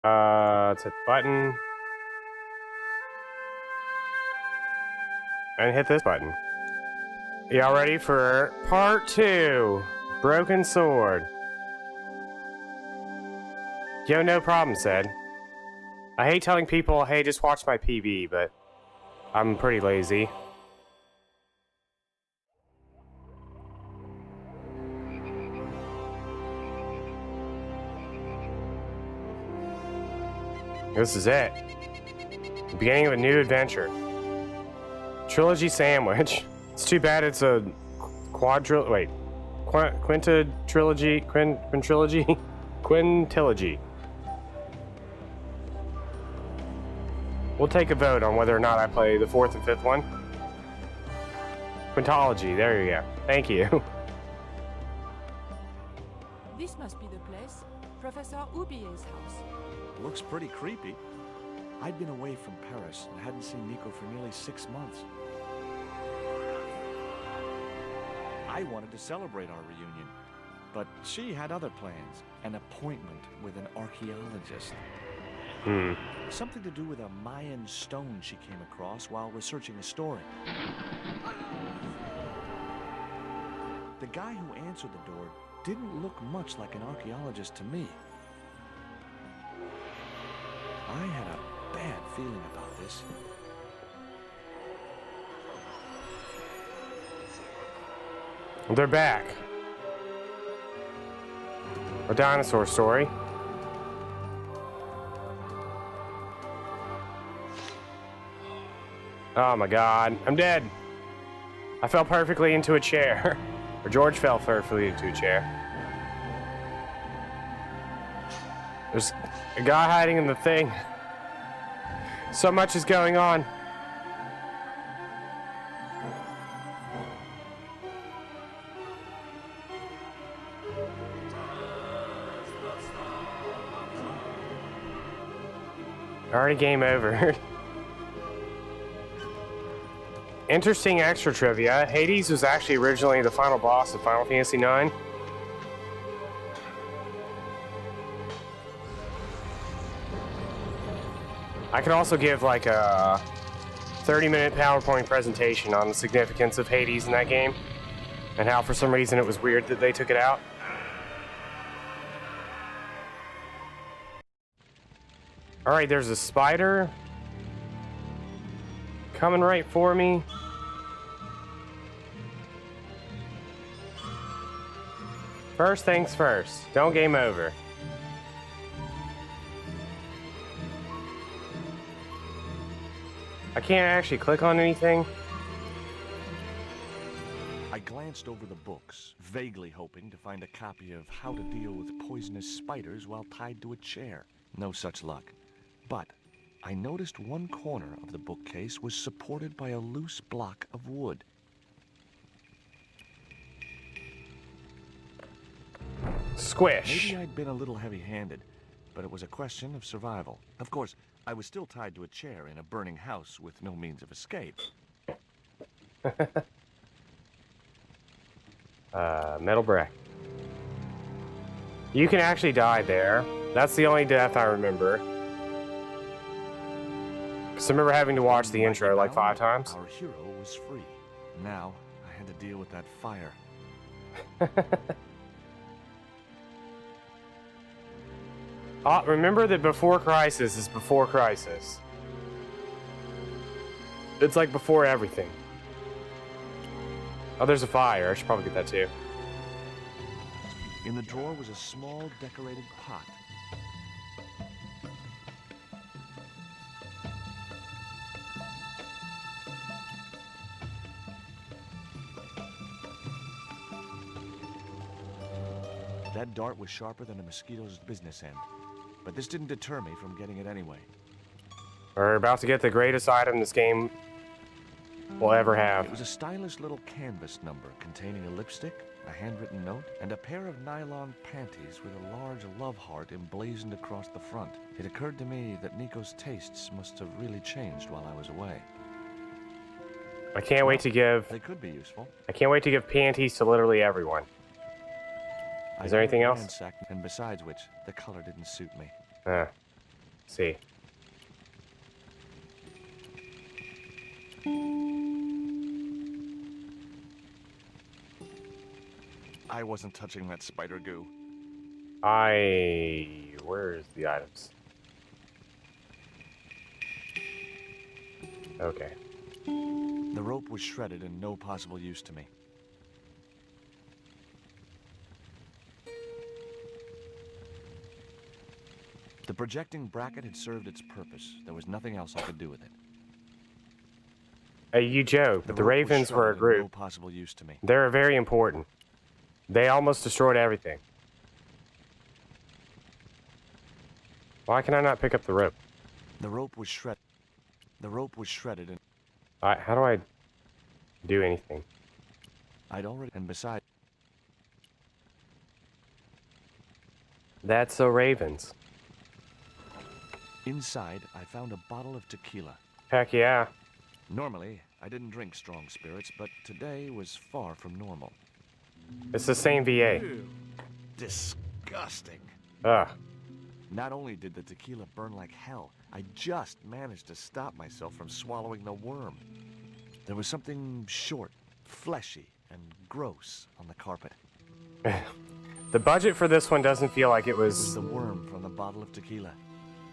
Let's hit the button. And hit this button. Y'all ready for part 2? Broken Sword. Yo, no problem, said. I hate telling people, hey, just watch my PB, but I'm pretty lazy. This is it. The beginning of a new adventure. Trilogy sandwich. It's too bad it's a quintilogy. Quintilogy. We'll take a vote on whether or not I play the 4th and 5th one. Quintology, there you go. Thank you. This must be the place. Professor Ubier's house. Looks pretty creepy. I'd been away from Paris and hadn't seen Nico for nearly 6 months. I wanted to celebrate our reunion, but she had other plans. An appointment with an archaeologist. Something to do with a Mayan stone she came across while researching a story. The guy who answered the door didn't look much like an archaeologist to me. I had a bad feeling about this. They're back. A dinosaur story. Oh my god, I'm dead. I fell perfectly into a chair. Or George fell perfectly into a chair. There's a guy hiding in the thing. So much is going on. Already game over. Interesting extra trivia. Hades was actually originally the final boss of Final Fantasy IX. I could also give like a 30-minute PowerPoint presentation on the significance of Hades in that game and how for some reason it was weird that they took it out. Alright, there's a spider coming right for me. First things first, don't game over. I can't actually click on anything. I glanced over the books, vaguely hoping to find a copy of How to Deal with Poisonous Spiders While Tied to a Chair. No such luck. But I noticed one corner of the bookcase was supported by a loose block of wood. Squish. Maybe I'd been a little heavy-handed, but it was a question of survival. Of course, I was still tied to a chair in a burning house with no means of escape. Metal brick. You can actually die there. That's the only death I remember. Because I remember having to watch the intro like 5 times. Our hero was free. Now, I had to deal with that fire. Remember that before Crisis is before Crisis. It's like before everything. Oh, there's a fire. I should probably get that too. In the drawer was a small decorated pot. That dart was sharper than a mosquito's business end. But this didn't deter me from getting it anyway. We're about to get the greatest item this game will ever have. It was a stylish little canvas number containing a lipstick, a handwritten note, and a pair of nylon panties with a large love heart emblazoned across the front. It occurred to me that Nico's tastes must have really changed while I was away. I can't wait to give... They could be useful. I can't wait to give panties to literally everyone. Is there anything else? And besides which, the color didn't suit me. See. I wasn't touching that spider goo. Where's the items? Okay. The rope was shredded and no possible use to me. The projecting bracket had served its purpose. There was nothing else I could do with it. Hey, you joke, but the rope was Ravens were a shredded and group. No possible use to me. They're very important. They almost destroyed everything. Why can I not pick up the rope? The rope was shredded. The rope was shredded and How do I do anything? I'd already... And besides... That's so Ravens. Inside, I found a bottle of tequila. Heck yeah. Normally, I didn't drink strong spirits, but today was far from normal. It's the same VA. Ew. Disgusting. Ugh. Not only did the tequila burn like hell, I just managed to stop myself from swallowing the worm. There was something short, fleshy, and gross on the carpet. The budget for this one doesn't feel like it It was was the worm from the bottle of tequila.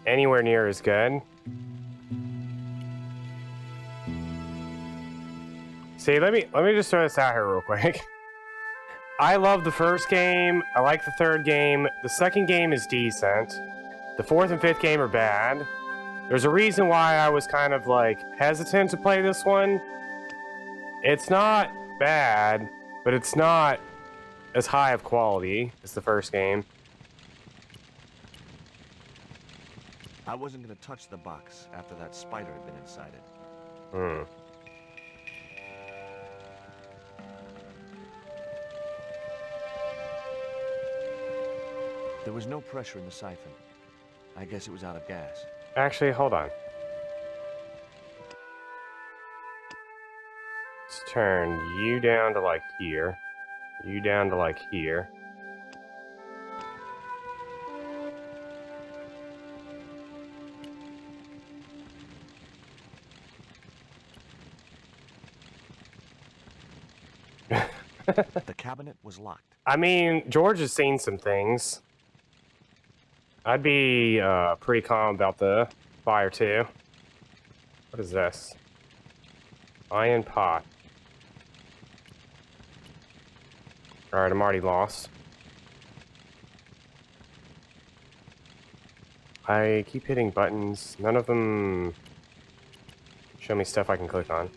anywhere near as good. See, let me just throw this out here real quick. I love the first game. I like the third game. The second game is decent. The fourth and fifth game are bad. There's a reason why I was kind of like hesitant to play this one. It's not bad, but it's not as high of quality as the first game. I wasn't going to touch the box after that spider had been inside it. Hmm. There was no pressure in the siphon. I guess it was out of gas. Actually, hold on. Let's turn you down to like here. You down to like here. The cabinet was locked. I mean, George has seen some things. I'd be pretty calm about the fire too. What is this? Iron pot. Alright, I'm already lost. I keep hitting buttons. None of them show me stuff I can click on.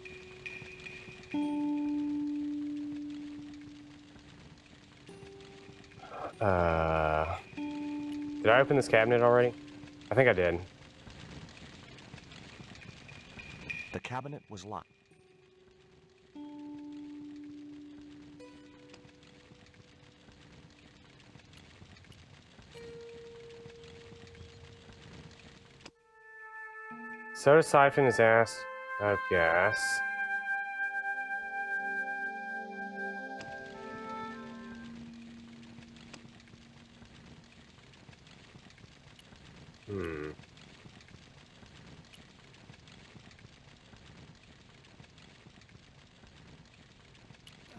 Did I open this cabinet already? I think I did. The cabinet was locked. Soda siphon is ass out of gas.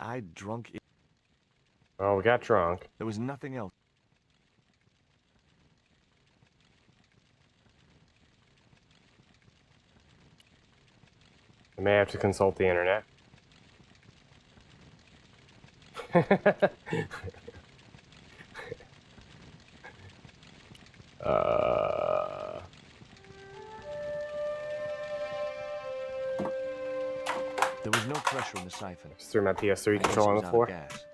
I drunk it. Oh, we got drunk. There was nothing else. I may have to consult the internet. There was no pressure in the siphon. Just threw my PS3 I guess controller it on was the out of floor. gas.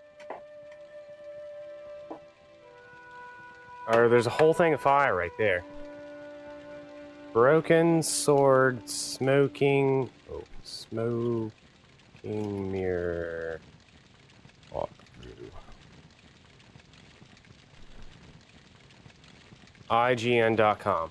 Or there's a whole thing of fire right there. Broken sword, smoking. Oh, smoking mirror. Walkthrough. IGN.com.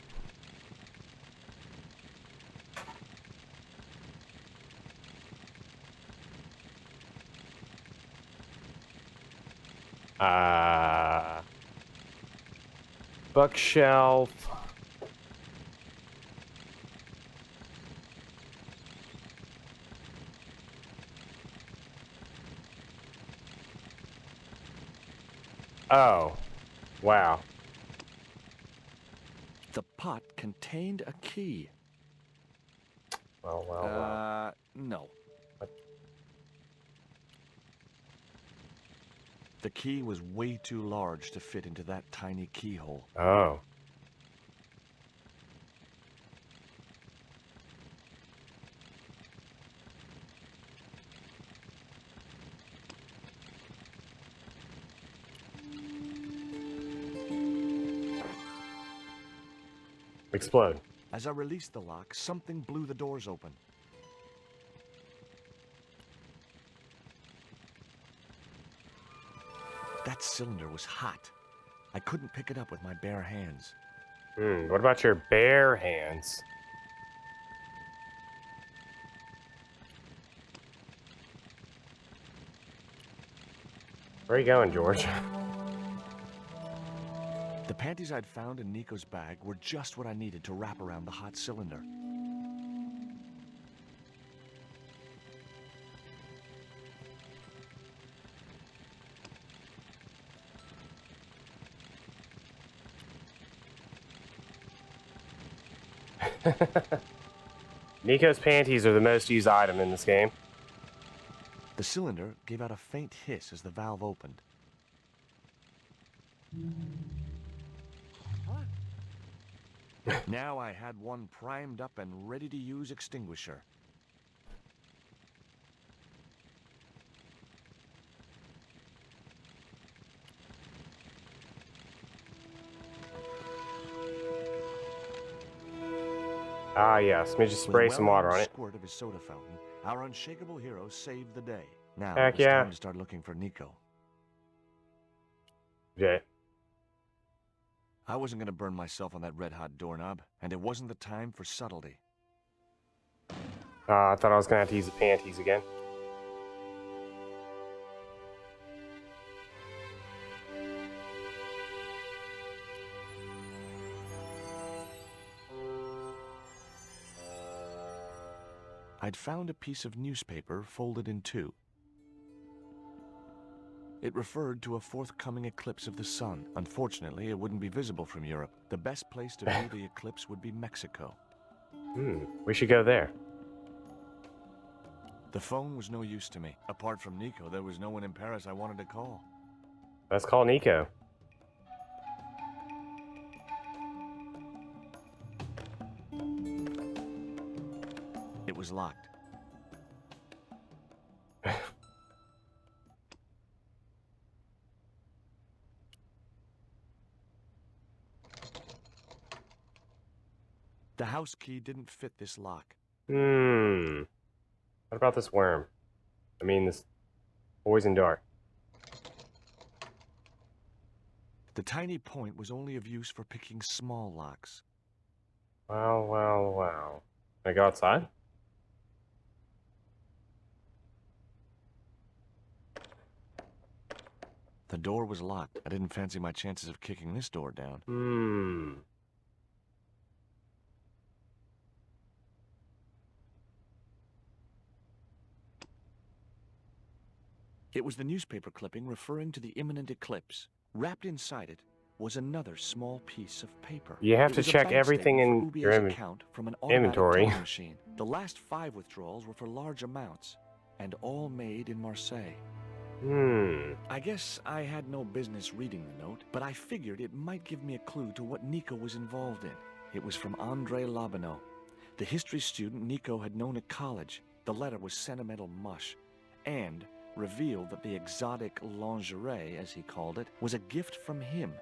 Bookshelf. Oh. Wow. The pot contained a key. Well. No. What? The key was way too large to fit into that tiny keyhole. Oh. Explode. As I released the lock, something blew the doors open. That cylinder was hot. I couldn't pick it up with my bare hands. What about your bare hands? Where are you going, George? The panties I'd found in Nico's bag were just what I needed to wrap around the hot cylinder. Nico's panties are the most used item in this game. The cylinder gave out a faint hiss as the valve opened. Now I had one primed up and ready to use extinguisher. Ah, yes. Let me just spray some water on it. Squirt of his soda fountain, our unshakable hero saved the day. Now Heck it's yeah. time to start looking for Nico. Okay. I wasn't going to burn myself on that red-hot doorknob, and it wasn't the time for subtlety. I thought I was going to have to use the panties again. I'd found a piece of newspaper folded in two. It referred to a forthcoming eclipse of the sun. Unfortunately, it wouldn't be visible from Europe. The best place to view the eclipse would be Mexico. We should go there. The phone was no use to me. Apart from Nico, there was no one in Paris I wanted to call. Let's call Nico. It was locked. The house key didn't fit this lock. What about this worm? I mean, this poison dart. The tiny point was only of use for picking small locks. Wow. Can I go outside? The door was locked. I didn't fancy my chances of kicking this door down. It was the newspaper clipping referring to the imminent eclipse. Wrapped inside it was another small piece of paper. You have It to was a check bank everything statement for in your Ubier's account from an automatic inventory. teller machine. The last 5 withdrawals were for large amounts, and all made in Marseille. I guess I had no business reading the note, but I figured it might give me a clue to what Nico was involved in. It was from André Labanau, the history student Nico had known at college. The letter was sentimental mush, and revealed that the exotic lingerie, as he called it, was a gift from him.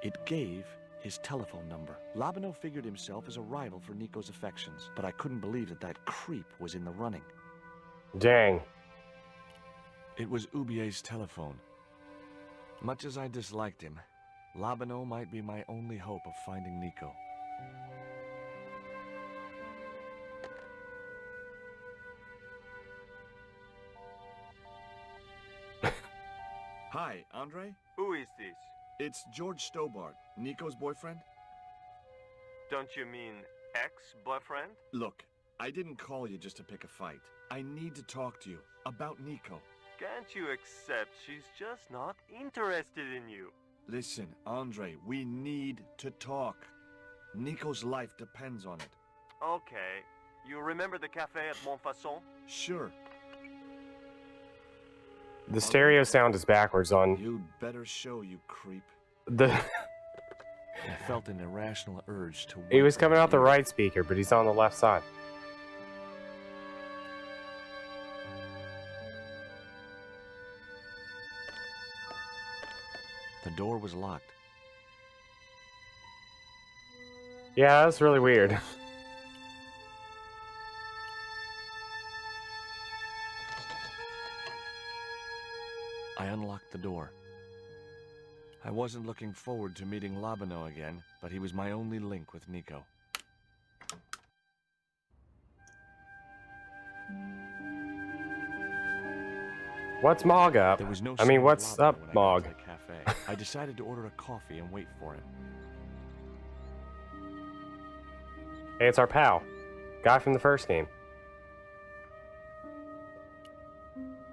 It gave his telephone number. Labanau figured himself as a rival for Nico's affections, but I couldn't believe that that creep was in the running. Dang. It was Ubier's telephone. Much as I disliked him, Labanau might be my only hope of finding Nico. Hi, Andre? Who is this? It's George Stobart, Nico's boyfriend. Don't you mean ex-boyfriend? Look, I didn't call you just to pick a fight. I need to talk to you about Nico. Can't you accept she's just not interested in you? Listen, Andre, we need to talk. Nico's life depends on it. Okay. You remember the cafe at Montfaucon? Sure. The stereo sound is backwards on You'd better show, you creep. the. I felt an irrational urge to... He was whip coming my out the ear. right speaker, but he's on the left side. The door was locked. Yeah, that's really weird. I unlocked the door. I wasn't looking forward to meeting Labano again, but he was my only link with Nico. What's Mog up? There was no I sign mean, of what's Labano up, when I got Mog? to the cafe. I decided to order a coffee and wait for him. Hey, it's our pal. Guy from the first game.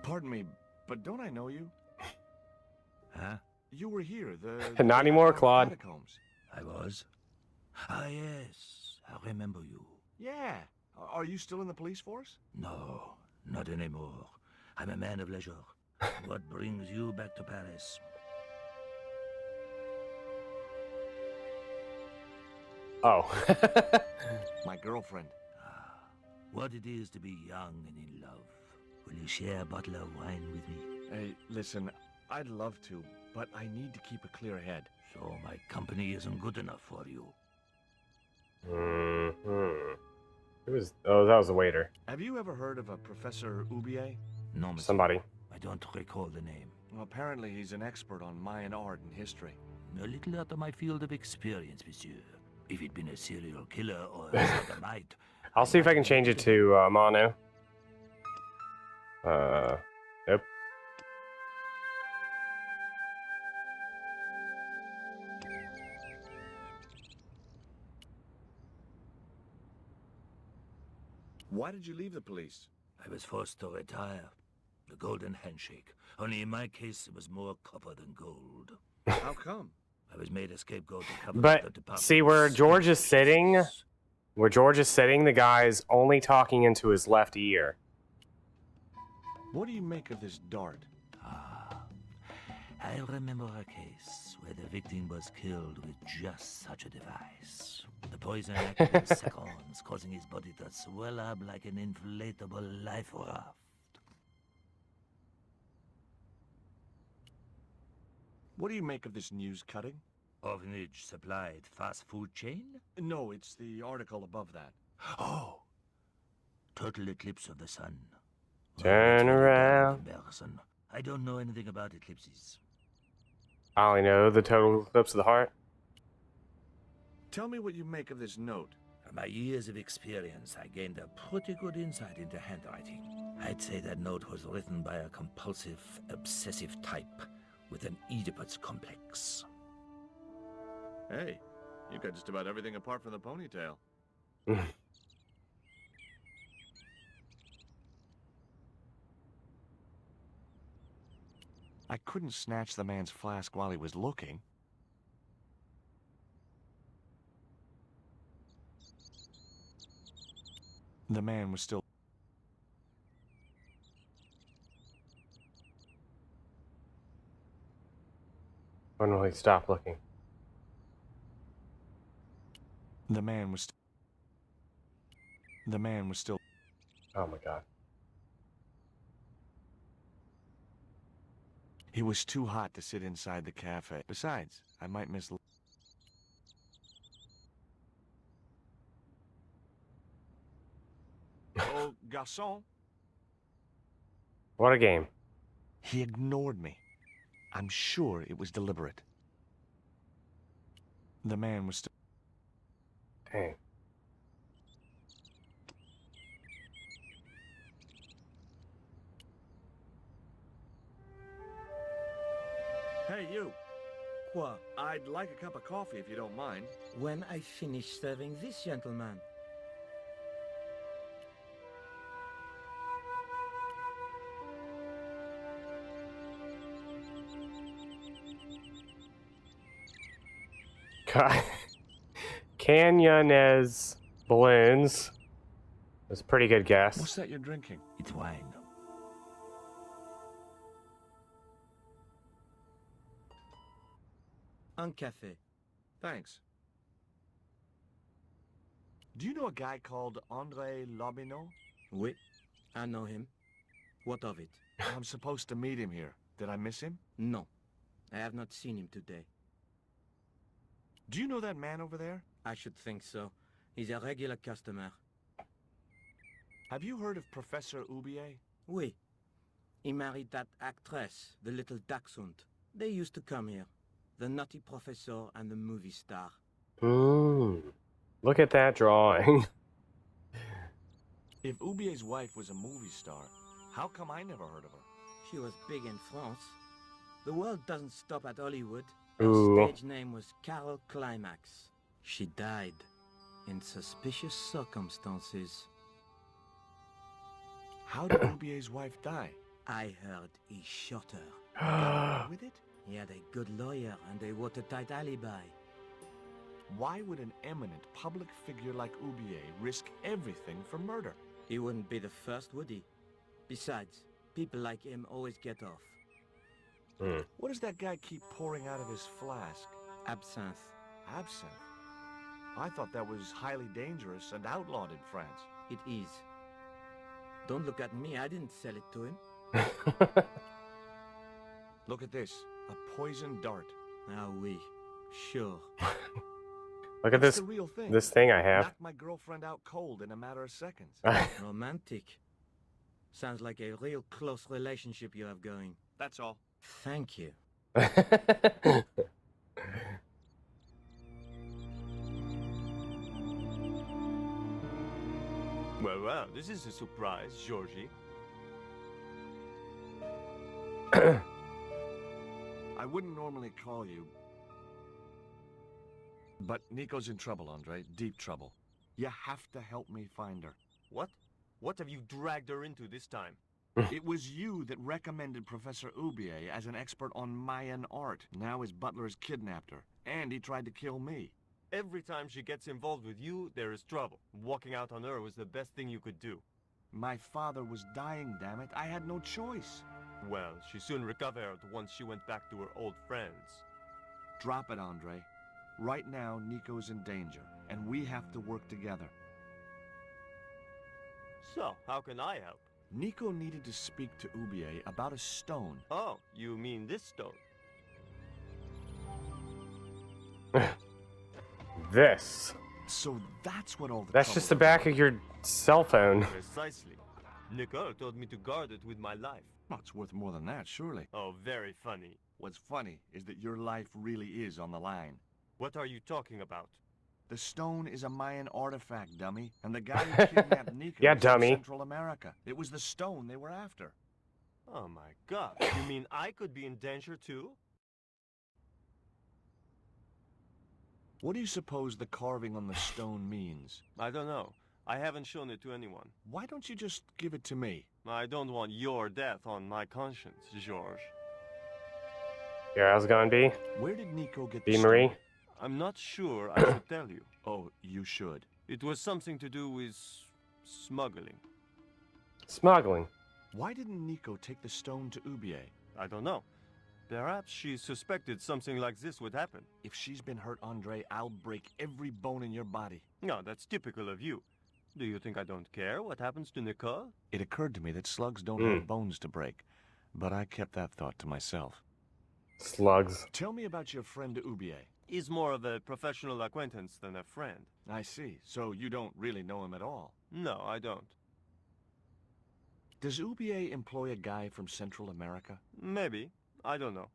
Pardon me, but don't I know you? Huh? You were here, Not day anymore, after the Claude. catacombs. I was? Ah, yes. I remember you. Yeah. Are you still in the police force? No, not anymore. I'm a man of leisure. What brings you back to Paris? Oh. My girlfriend. What it is to be young and in love. Will you share a bottle of wine with me? Hey, listen, I'd love to, but I need to keep a clear head. So my company isn't good enough for you. Mm-hmm. Who was? Oh, that was a waiter. Have you ever heard of a Professor Oubier? No, monsieur. Somebody. I don't recall the name. Well, apparently he's an expert on Mayan art and history. A little out of my field of experience, monsieur. If he'd been a serial killer or a sodomite... I'll see if I can change it to mono. Nope. Why did you leave the police? I was forced to retire. The golden handshake. Only in my case, it was more copper than gold. How come? I was made a scapegoat to cover But up the department. see where George is sitting? Where George is sitting, the guy's only talking into his left ear. What do you make of this dart? I remember a case where the victim was killed with just such a device. The poison acted in seconds, causing his body to swell up like an inflatable life raft. What do you make of this news cutting? Orphanage supplied fast food chain? No, it's the article above that. Oh! Total eclipse of the sun. Turn that's very bad in around. comparison. I don't know anything about eclipses. I only know the total eclipse of the heart. Tell me what you make of this note. From my years of experience, I gained a pretty good insight into handwriting. I'd say that note was written by a compulsive, obsessive type with an Oedipus complex. Hey, you got just about everything apart from the ponytail. I couldn't snatch the man's flask while he was looking. The man was still... When will he stop looking? The man was still... Oh my god. He was too hot to sit inside the cafe. Besides, I might miss... Oh, garçon. What a game. He ignored me. I'm sure it was deliberate. The man was still... Dang. Hey, you. What? I'd like a cup of coffee if you don't mind. When I finish serving this gentleman. Canyonez balloons. That's a pretty good guess. What's that you're drinking? It's wine. Un café. Thanks. Do you know a guy called André Lobineau? Oui, I know him. What of it? I'm supposed to meet him here. Did I miss him? No, I have not seen him today. Do you know that man over there? I should think so. He's a regular customer. Have you heard of Professor Oubier? Oui. He married that actress, the little dachshund. They used to come here. The nutty professor and the movie star. Look at that drawing. If Oubier's wife was a movie star, how come I never heard of her? She was big in France. The world doesn't stop at Hollywood. Ooh. Her stage name was Carol Climax. She died in suspicious circumstances. How did Oubier's wife die? I heard he shot her. Got away with it? He had a good lawyer and a watertight alibi. Why would an eminent public figure like Oubier risk everything for murder? He wouldn't be the first, would he? Besides, people like him always get off. What does that guy keep pouring out of his flask? Absinthe. Absinthe? I thought that was highly dangerous and outlawed in France. It is. Don't look at me, I didn't sell it to him. Look at this. A poison dart. Ah oui, sure. Look at It's this the real thing. this thing I have. Knocked my girlfriend out cold in a matter of seconds. Romantic. Sounds like a real close relationship you have going. That's all. Thank you. Well, this is a surprise, Georgie. I wouldn't normally call you, but Nico's in trouble, Andre. Deep trouble. You have to help me find her. What? What have you dragged her into this time? It was you that recommended Professor Oubier as an expert on Mayan art. Now his butler has kidnapped her, and he tried to kill me. Every time she gets involved with you, there is trouble. Walking out on her was the best thing you could do. My father was dying, damn it. I had no choice. Well, she soon recovered once she went back to her old friends. Drop it, Andre. Right now, Nico's in danger, and we have to work together. So, how can I help? Nico needed to speak to Oubier about a stone. Oh, you mean this stone? This. So that's what all the That's just the trouble's back of your cell phone. Precisely. Nicole told me to guard it with my life. about. It's worth more than that, surely. Oh, very funny. What's funny is that your life really is on the line. What are you talking about? The stone is a Mayan artifact, dummy, and the guy who kidnapped Nico Yeah, was from dummy. Central America. It was the stone they were after. Oh my god. You mean I could be in danger too? What do you suppose the carving on the stone means? I don't know. I haven't shown it to anyone. Why don't you just give it to me? I don't want your death on my conscience, George. Yeah, how's it gonna be? Where did Nico get the B. stone? Marie? I'm not sure I should tell you. Oh, you should. It was something to do with smuggling. Smuggling. Why didn't Nico take the stone to Oubier? I don't know. Perhaps she suspected something like this would happen. If she's been hurt, Andre, I'll break every bone in your body. No, that's typical of you. Do you think I don't care what happens to Nicole? It occurred to me that slugs don't have bones to break, but I kept that thought to myself. Slugs. Tell me about your friend Oubier. He's more of a professional acquaintance than a friend. I see. So you don't really know him at all. No, I don't. Does Oubier employ a guy from Central America? Maybe. I don't know.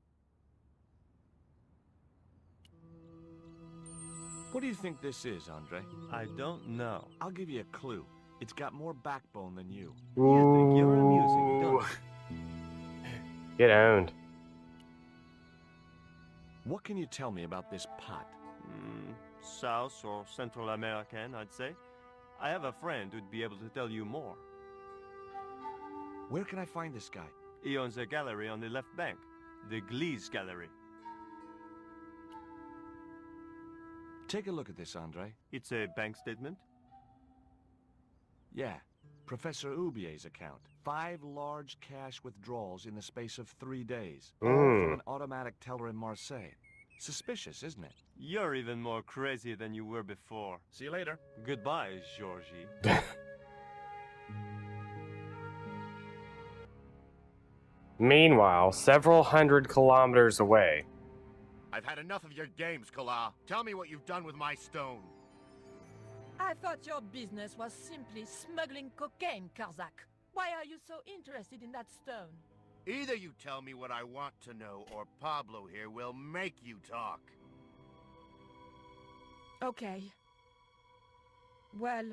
What do you think this is, Andre? I don't know. I'll give you a clue. It's got more backbone than you. You think you're amusing, don't you? Get owned. What can you tell me about this pot? South or Central American, I'd say. I have a friend who'd be able to tell you more. Where can I find this guy? He owns a gallery on the left bank. The Gliese Gallery. Take a look at this, Andre. It's a bank statement? Yeah. Professor Ubier's account. 5 large cash withdrawals in the space of 3 days. All from an automatic teller in Marseille. Suspicious, isn't it? You're even more crazy than you were before. See you later. Goodbye, Georgie. Meanwhile, several hundred kilometers away. I've had enough of your games, Kala. Tell me what you've done with my stone. I thought your business was simply smuggling cocaine, Karzak. Why are you so interested in that stone? Either you tell me what I want to know, or Pablo here will make you talk. Okay. Well,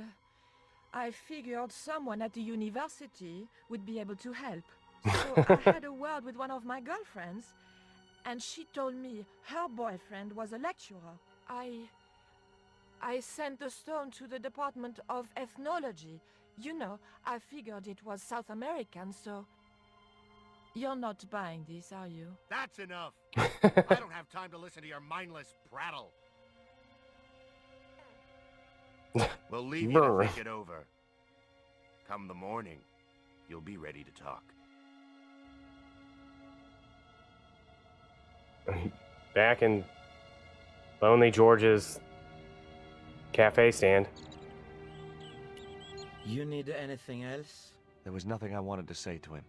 I figured someone at the university would be able to help. So I had a word with one of my girlfriends, and she told me her boyfriend was a lecturer. I sent the stone to the Department of Ethnology. You know, I figured it was South American, so... You're not buying this, are you? That's enough. I don't have time to listen to your mindless prattle. We'll leave you to think it over. Come the morning, you'll be ready to talk. Back in Lonely George's cafe stand. You need anything else? There was nothing I wanted to say to him.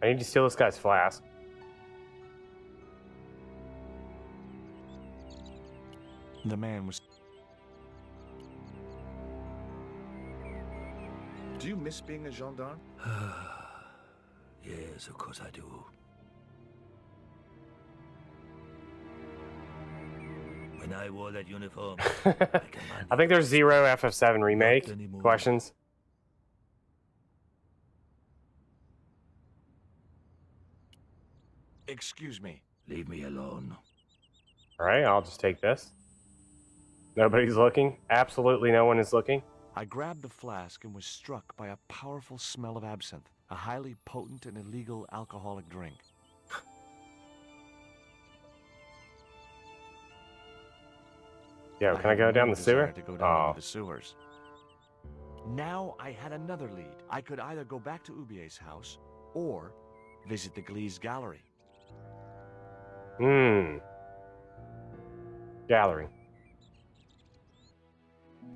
I need to steal this guy's flask. The man was... Do you miss being a gendarme? Yes, of course I do. When I wore that uniform, I think there's 0 FF7 remake. Not anymore. Questions? Excuse me. Leave me alone. Alright, I'll just take this. Nobody's looking. Absolutely no one is looking. I grabbed the flask and was struck by a powerful smell of absinthe, a highly potent and illegal alcoholic drink. Yo, can I go down the sewer? To go down into the sewers. Now I had another lead. I could either go back to Ubier's house or visit the Glee's gallery. Gallery.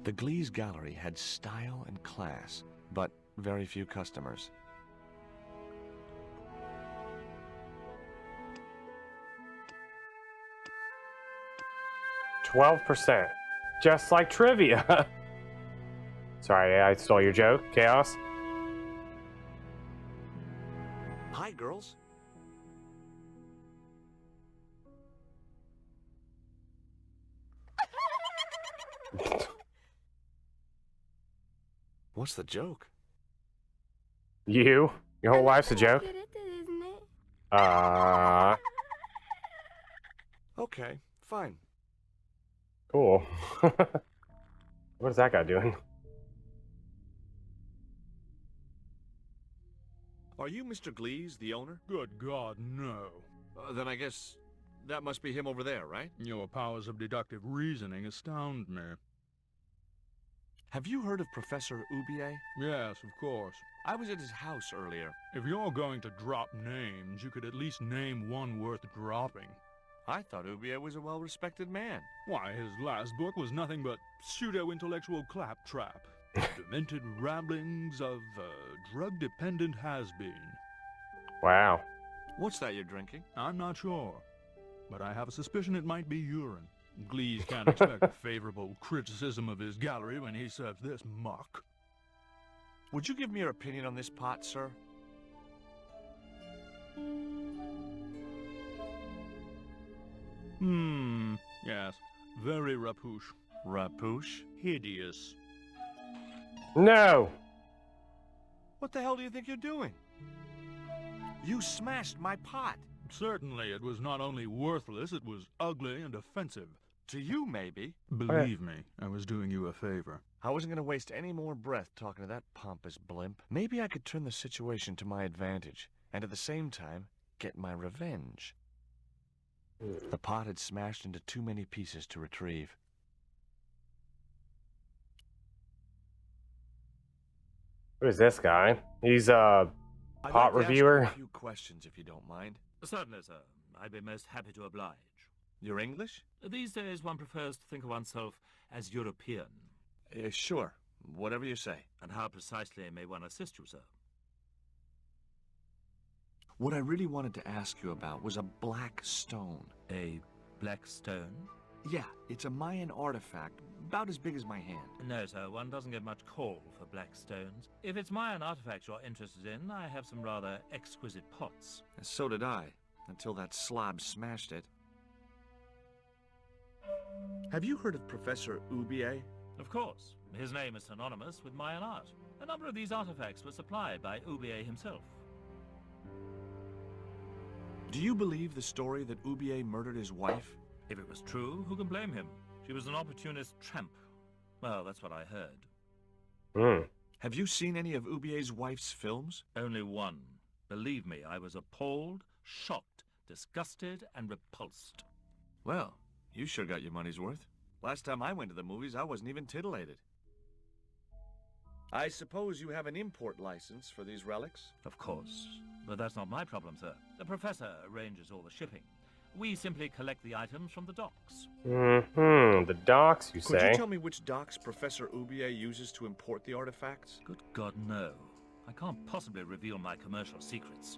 The Glee's gallery had style and class, but very few customers. %. Just like trivia. Sorry, I stole your joke. Chaos. Hi, girls. What's the joke? You? Your whole life's a joke? Okay, fine. Cool. What is that guy doing? Are you Mr. Glees, the owner? Good God, no. Then I guess that must be him over there, right? Your powers of deductive reasoning astound me. Have you heard of Professor Ubier? Yes, of course. I was at his house earlier. If you're going to drop names, you could at least name one worth dropping. I thought Ubier was a well-respected man. Why, his last book was nothing but pseudo-intellectual claptrap. Demented ramblings of a drug-dependent has-been. Wow. What's that you're drinking? I'm not sure, but I have a suspicion it might be urine. Glees can't expect a favorable criticism of his gallery when he serves this muck. Would you give me your opinion on this pot, sir? Yes. Very rapouche. Rapouche? Hideous. No! What the hell do you think you're doing? You smashed my pot. Certainly, it was not only worthless, it was ugly and offensive. To you, maybe. Believe me, I was doing you a favor. I wasn't going to waste any more breath talking to that pompous blimp. Maybe I could turn the situation to my advantage, and at the same time, get my revenge. The pot had smashed into too many pieces to retrieve. Who is this guy? He's a I'd pot like to ask you reviewer. a few questions, if you don't mind. Certainly, sir. I'd be most happy to oblige. You're English? These days, one prefers to think of oneself as European. Sure. Whatever you say. And how precisely may one assist you, sir? What I really wanted to ask you about was a black stone. A black stone? Yeah, it's a Mayan artifact, about as big as my hand. No, sir, one doesn't get much call for black stones. If it's Mayan artifacts you're interested in, I have some rather exquisite pots. And so did I, until that slob smashed it. Have you heard of Professor Ubier? Of course. His name is synonymous with Mayan art. A number of these artifacts were supplied by Ubier himself. Do you believe the story that Ubier murdered his wife? If it was true, who can blame him? She was an opportunist tramp. Well, that's what I heard. Have you seen any of Ubier's wife's films? Only one. Believe me, I was appalled, shocked, disgusted, and repulsed. Well, you sure got your money's worth. Last time I went to the movies, I wasn't even titillated. I suppose you have an import license for these relics? Of course. But that's not my problem, sir. The professor arranges all the shipping. We simply collect the items from the docks. The docks, you Could say? you tell me which docks Professor Ubier uses to import the artifacts? Good God, no. I can't possibly reveal my commercial secrets.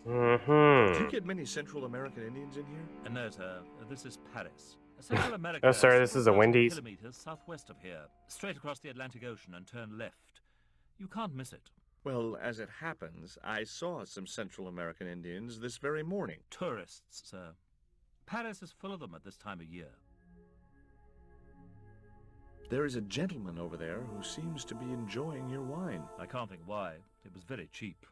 Do you get many Central American Indians in here? No, sir. This is Paris. Central America. Oh, sorry, this is a Wendy's. Kilometers southwest of here, straight across the Atlantic Ocean and turn left. You can't miss it. Well, as it happens, I saw some Central American Indians this very morning. Tourists, sir. Paris is full of them at this time of year. There is a gentleman over there who seems to be enjoying your wine. I can't think why. It was very cheap.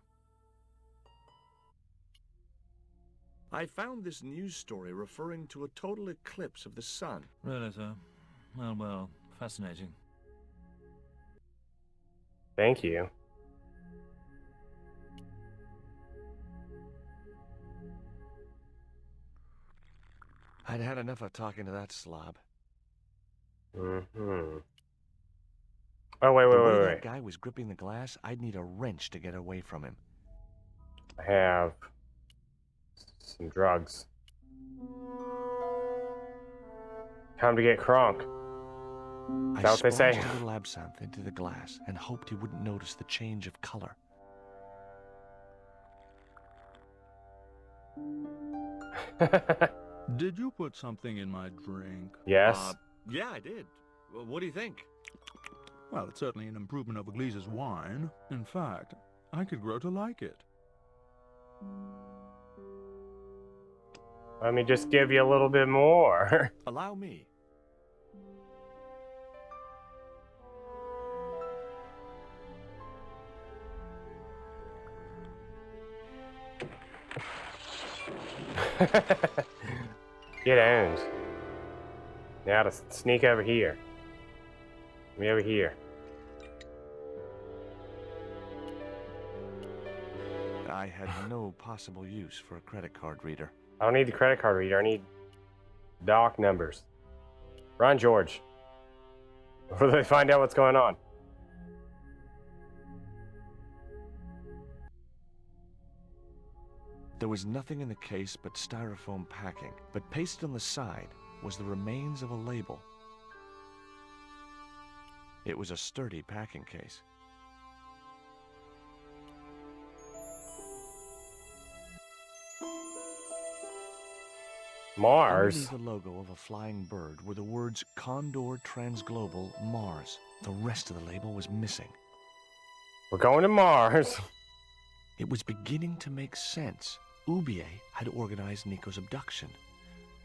I found this news story referring to a total eclipse of the sun. Really, sir? Well, fascinating. Thank you. I'd had enough of talking to that slob. Oh, wait, The wait, way wait, that wait. guy was gripping the glass, I'd need a wrench to get away from him. I have some drugs. Time to get crunk. Is that what they say? I splashed a little absinthe into the glass and hoped he wouldn't notice the change of color. Did you put something in my drink? Yes. Yeah, I did. Well, what do you think? Well, it's certainly an improvement over Gleese's wine. In fact, I could grow to like it. Let me just give you a little bit more. Allow me. Get owned. Now to sneak over here. Me over here. I had no possible use for a credit card reader. I don't need the credit card reader. I need doc numbers. Run, George. Before they find out what's going on. There was nothing in the case but styrofoam packing, but pasted on the side was the remains of a label. It was a sturdy packing case. Mars. Underneath the logo of a flying bird were the words Condor Transglobal Mars. The rest of the label was missing. We're going to Mars. It was beginning to make sense. Ubier had organized Nico's abduction.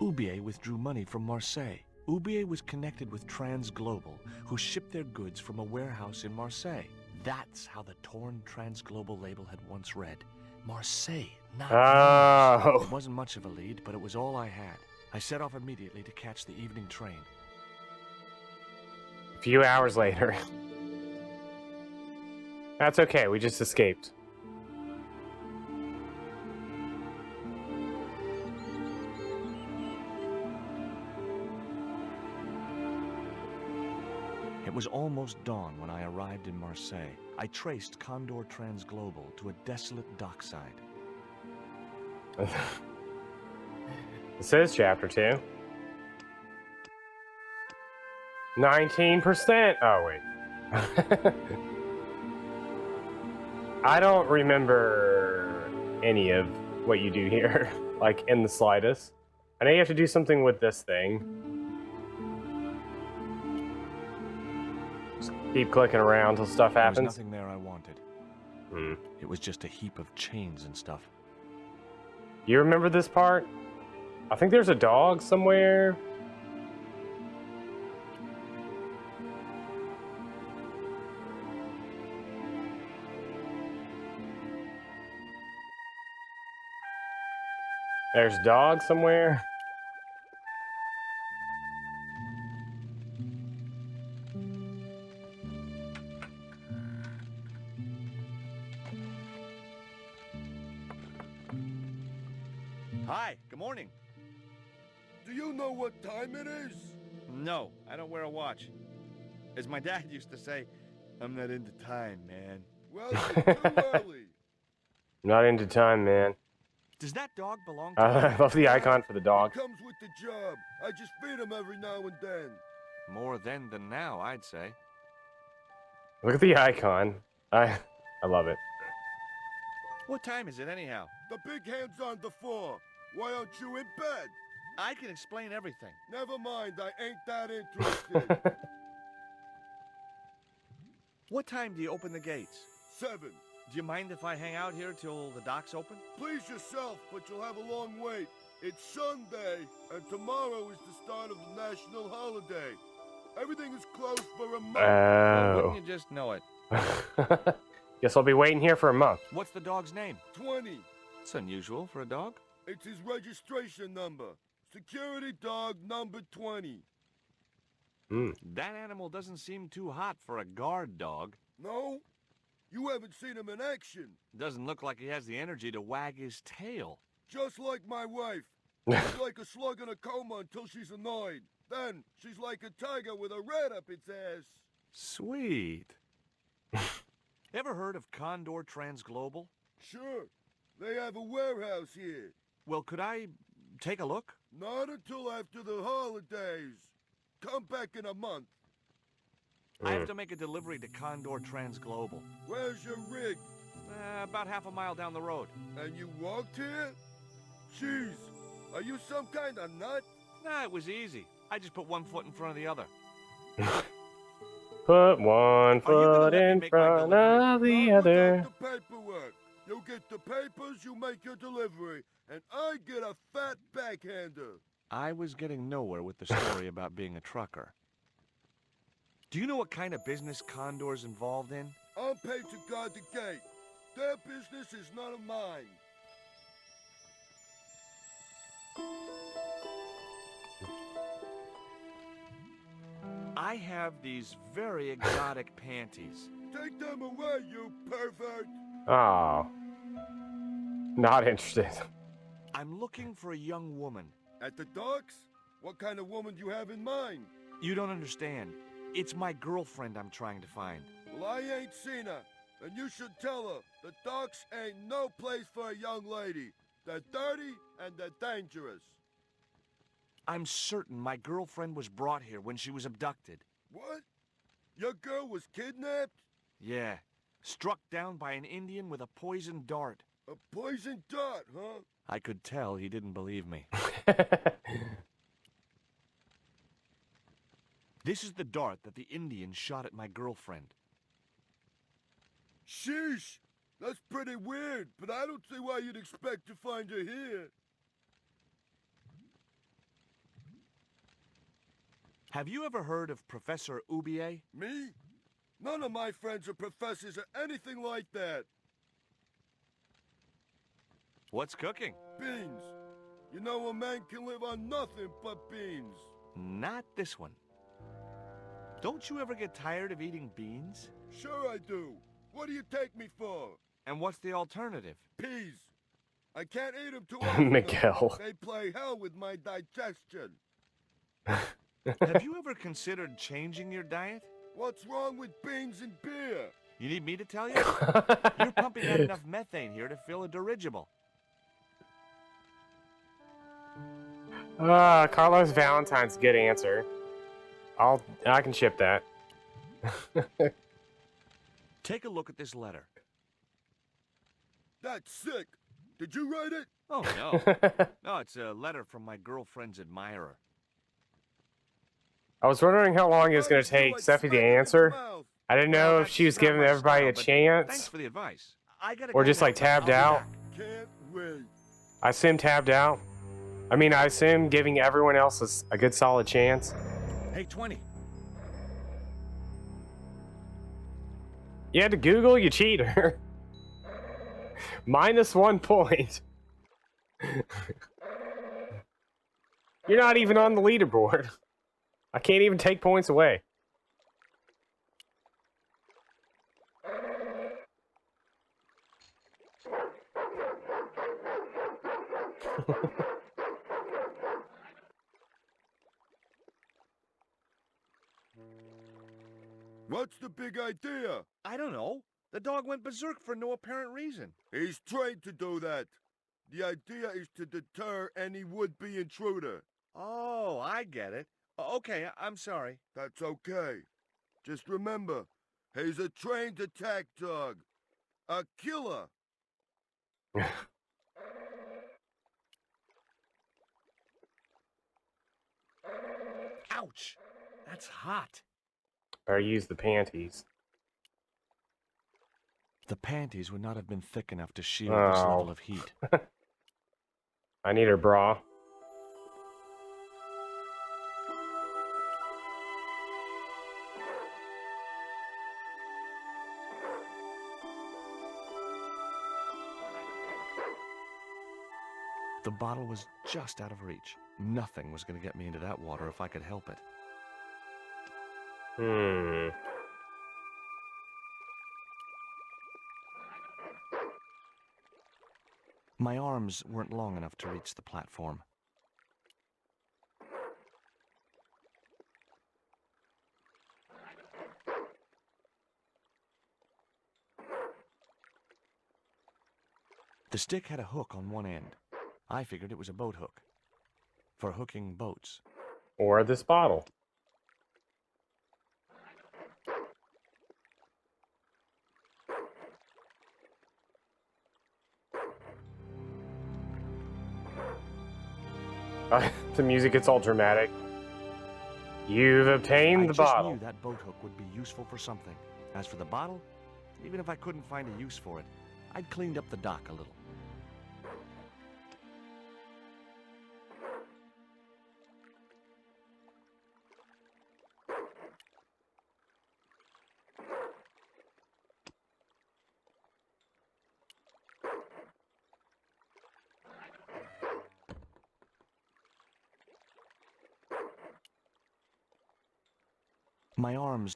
Ubier withdrew money from Marseille. Ubier was connected with Transglobal, who shipped their goods from a warehouse in Marseille. That's how the torn Transglobal label had once read. Marseille, not Mars. Oh. It wasn't much of a lead, but it was all I had. I set off immediately to catch the evening train. A few hours later. That's okay. We just escaped. It was almost dawn when I arrived in Marseille. I traced Condor Transglobal to a desolate dockside. It says chapter 2. 19%. Oh, wait. I don't remember any of what you do here, like in the slightest. I know you have to do something with this thing. Just keep clicking around until stuff happens. There was nothing there I wanted. Hmm. It was just a heap of chains and stuff. You remember this part? I think there's a dog somewhere. There's a dog somewhere. Hi, good morning. Do you know what time it is? No, I don't wear a watch. As my dad used to say, I'm not into time, man. Well, you're too early. Not into time, man. Does that dog belong to I love the icon for the dog. It comes with the job. I just feed him every now and then. More then than now, I'd say. Look at the icon. I love it. What time is it anyhow? The big hand's on the floor. Why aren't you in bed? I can explain everything. Never mind, I ain't that interested. What time do you open the gates? 7. Do you mind if I hang out here till the docks open? Please yourself, but you'll have a long wait. It's Sunday, and tomorrow is the start of the national holiday. Everything is closed for a month. Well, Oh. wouldn't you just know it? Guess I'll be waiting here for a month. What's the dog's name? 20. It's unusual for a dog. It's his registration number. Security dog number 20. That animal doesn't seem too hot for a guard dog. No? You haven't seen him in action. Doesn't look like he has the energy to wag his tail. Just like my wife. She's like a slug in a coma until she's annoyed. Then she's like a tiger with a rat up its ass. Sweet. Ever heard of Condor Transglobal? Sure. They have a warehouse here. Well, could I take a look? Not until after the holidays. Come back in a month. I have to make a delivery to Condor Transglobal. Where's your rig? About half a mile down the road. And you walked here? Jeez, are you some kind of nut? Nah, it was easy. I just put one foot in front of the other. Put one foot let me in make my front of the Now other. without the paperwork. You get the papers, you make your delivery, and I get a fat backhander. I was getting nowhere with the story about being a trucker. Do you know what kind of business Condor's involved in? I'm paid to guard the gate. Their business is none of mine. I have these very exotic panties. Take them away, you pervert. Oh. Not interested. I'm looking for a young woman. At the docks? What kind of woman do you have in mind? You don't understand. It's my girlfriend I'm trying to find. Well, I ain't seen her. And you should tell her the docks ain't no place for a young lady. They're dirty and they're dangerous. I'm certain my girlfriend was brought here when she was abducted. What? Your girl was kidnapped? Yeah, struck down by an Indian with a poisoned dart. A poison dart, huh? I could tell he didn't believe me. This is the dart that the Indian shot at my girlfriend. Sheesh! That's pretty weird, but I don't see why you'd expect to find her here. Have you ever heard of Professor Oubier? Me? None of my friends are professors or anything like that. What's cooking? Beans. You know a man can live on nothing but beans. Not this one. Don't you ever get tired of eating beans? Sure I do. What do you take me for? And what's the alternative? Peas. I can't eat them too often. Miguel. They play hell with my digestion. Have you ever considered changing your diet? What's wrong with beans and beer? You need me to tell you? You're pumping out enough methane here to fill a dirigible. Carlos Valentine's a good answer. I can ship that. Take a look at this letter. That's sick. Did you write it? Oh, no. No, it's a letter from my girlfriend's admirer. I was wondering how long it was going to take Steffi to answer. I didn't know if she was giving everybody a Thanks chance, for the advice. I gotta or go just now, like but tabbed I'll be out. back. Can't wait. I assume tabbed out. I mean, I assume giving everyone else a good solid chance. Hey, 20. You had to Google, you cheater. -1 point. You're not even on the leaderboard. I can't even take points away. What's the big idea? I don't know. The dog went berserk for no apparent reason. He's trained to do that. The idea is to deter any would-be intruder. Oh, I get it. Okay, I'm sorry. That's okay. Just remember, he's a trained attack dog. A killer. Ouch! That's hot. Or use the panties. The panties would not have been thick enough to shield this level of heat. I need her bra. The bottle was just out of reach. Nothing was going to get me into that water if I could help it. My arms weren't long enough to reach the platform. The stick had a hook on one end. I figured it was a boat hook for hooking boats. Or this bottle. The music gets all dramatic. You've obtained the bottle. I just knew that boat hook would be useful for something. As for the bottle, even if I couldn't find a use for it, I'd cleaned up the dock a little. My arms.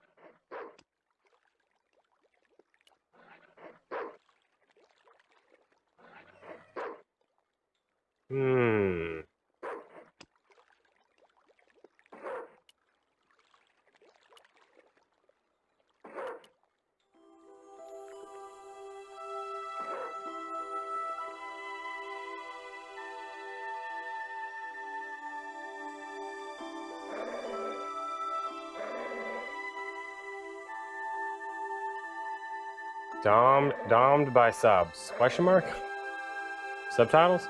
Domed by subs. Question mark? Subtitles?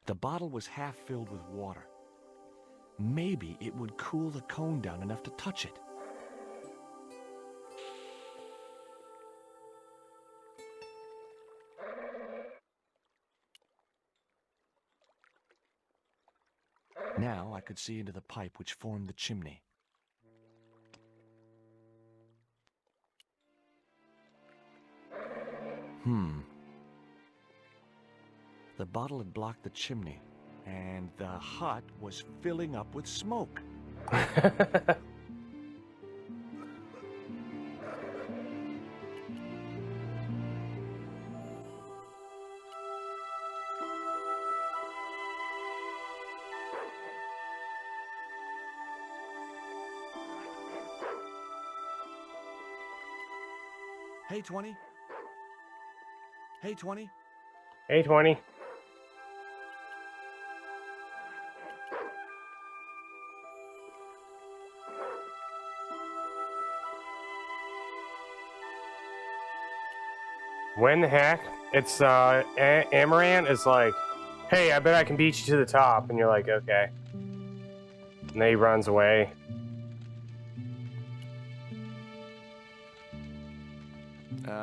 The bottle was half filled with water. Maybe it would cool the cone down enough to touch it. Now I could see into the pipe which formed the chimney. The bottle had blocked the chimney, and the hut was filling up with smoke. Hey, 20. Hey, 20. Hey, 20. When the heck? It's, Amaranth is like, hey, I bet I can beat you to the top. And you're like, okay. And then he runs away.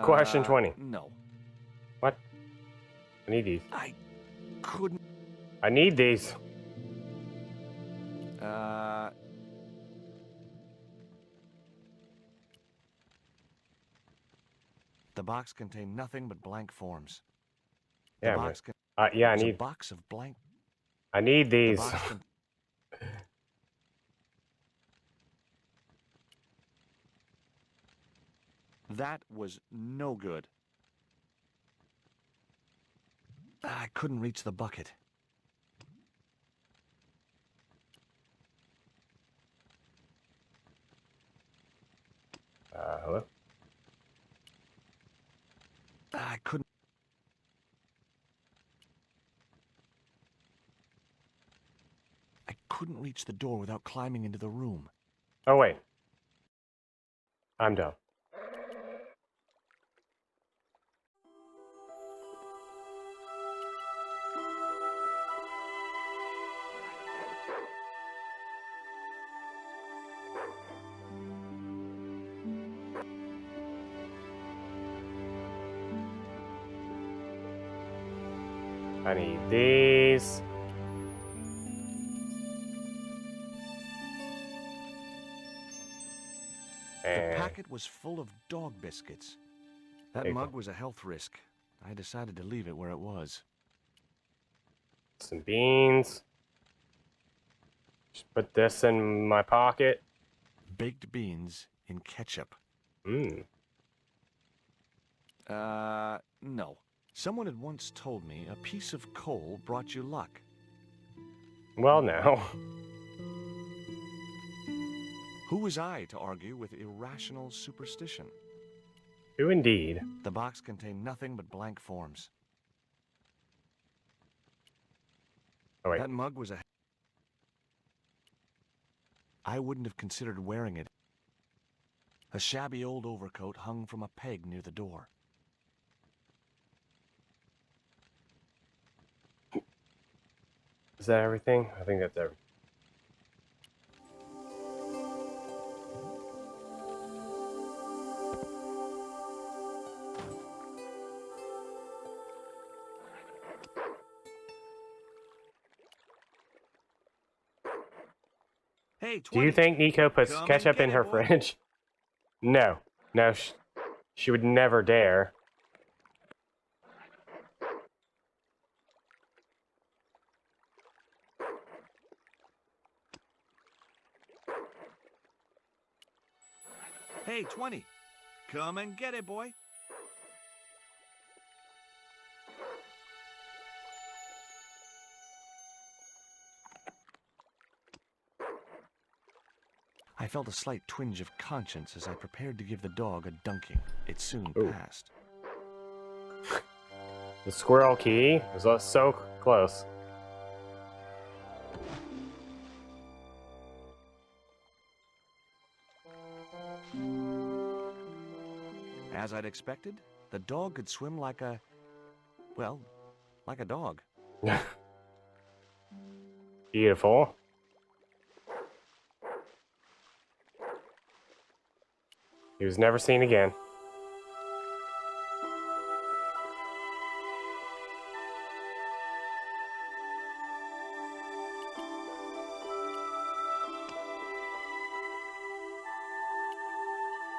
Question 20. No. What? I need these. I couldn't. I need these. The box contained nothing but blank forms. Yeah, the box yeah, I was need. a box of blank. I need The these. box that was no good. I couldn't reach the bucket. Hello? I couldn't. I couldn't reach the door without climbing into the room. Oh, wait. I'm done. I need these. The And packet was full of dog biscuits. That There you mug go. was a health risk. I decided to leave it where it was. some beans. Just put this in my pocket. Baked beans in ketchup. Mmm. No. Someone had once told me a piece of coal brought you luck. Well, now. Who was I to argue with irrational superstition? Who indeed? The box contained nothing but blank forms. Oh, wait. That mug was a... I wouldn't have considered wearing it. A shabby old overcoat hung from a peg near the door. Is that everything? I think that's everything. Hey, Do you 20. think Nico puts Come and ketchup get in it, her boy. fridge? No. No, she would never dare. Hey, 20. Come and get it, boy. I felt a slight twinge of conscience as I prepared to give the dog a dunking. It soon Ooh. passed. The squirrel key was so close. As I'd expected, the dog could swim like a... well, like a dog. Beautiful. He was never seen again.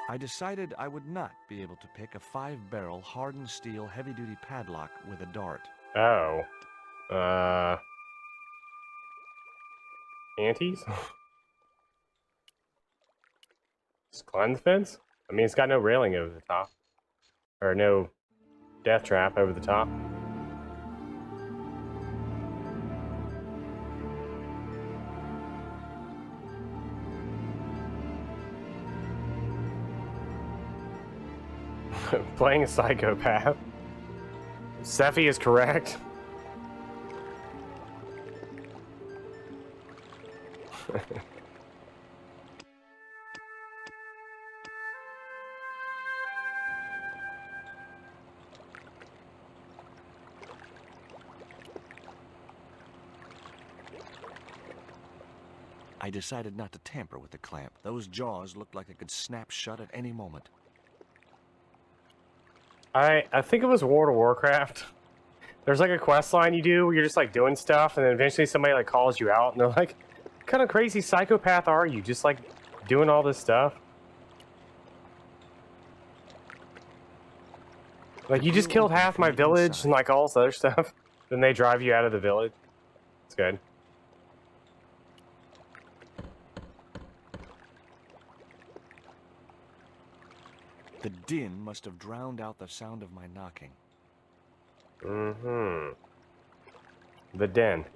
I decided I would not be able to pick a 5-barrel hardened steel heavy-duty padlock with a dart. Oh. Aunties? Just climb the fence? I mean, it's got no railing over the top. Or no death trap over the top. Playing a psychopath. Sephi is correct. I decided not to tamper with the clamp. Those jaws looked like they could snap shut at any moment. I think it was World of Warcraft. There's like a quest line you do where you're just like doing stuff, and then eventually somebody like calls you out, and they're like, "What kind of crazy psychopath are you? Just like doing all this stuff? Like you just killed half my village and like all this other stuff." Then they drive you out of the village. It's good. The din must have drowned out the sound of my knocking. Mm-hmm. The den.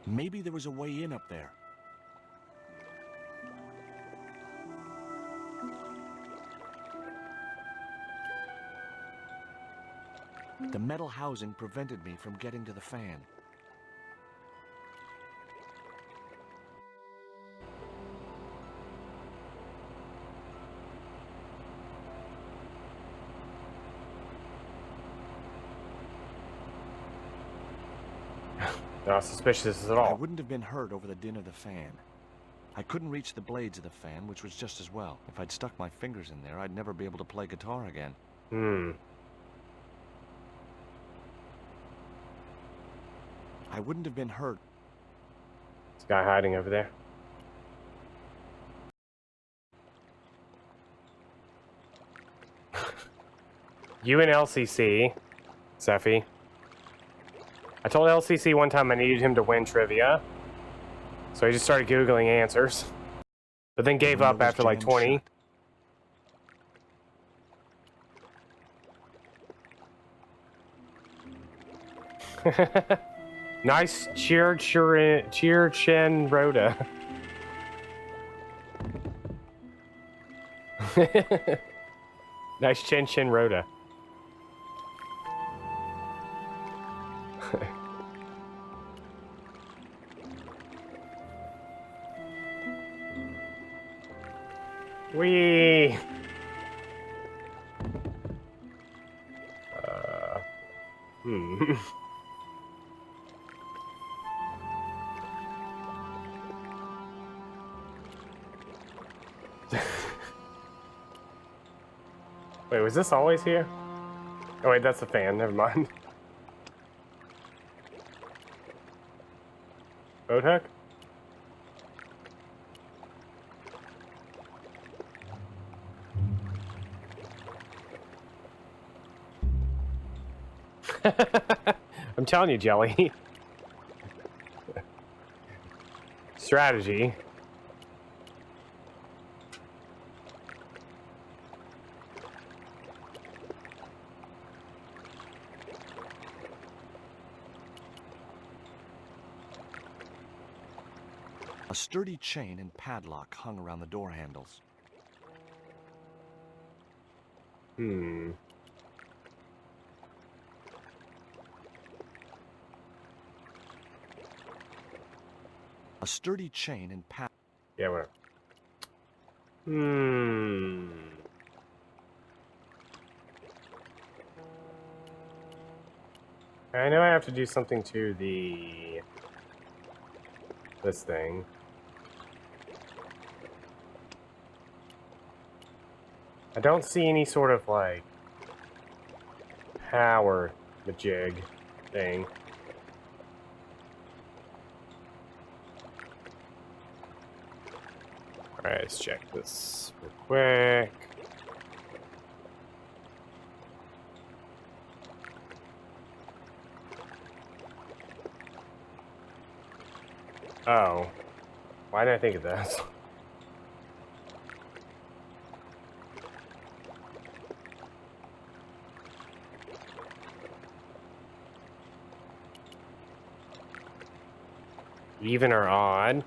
Maybe there was a way in up there. The metal housing prevented me from getting to the fan. Not suspicious at I all. wouldn't have been hurt over the din of the fan. I couldn't reach the blades of the fan, which was just as well. If I'd stuck my fingers in there, I'd never be able to play guitar again. I wouldn't have been hurt. This guy hiding over there. You and LCC, Sephi. I told LCC one time I needed him to win trivia, so he just started Googling answers, but then gave up after like 20. Nice cheer chin Rhoda. Nice chin Rhoda. Wee. Wait, was this always here? Oh wait, that's the fan, never mind. Boat hook? I'm telling you, Jelly. Strategy. A sturdy chain and padlock hung around the door handles. A sturdy chain and padlock. Yeah, whatever. I know I have to do something to this thing. I don't see any sort of like power majig thing. Alright, let's check this real quick. Oh. Why did I think of this? Even or odd?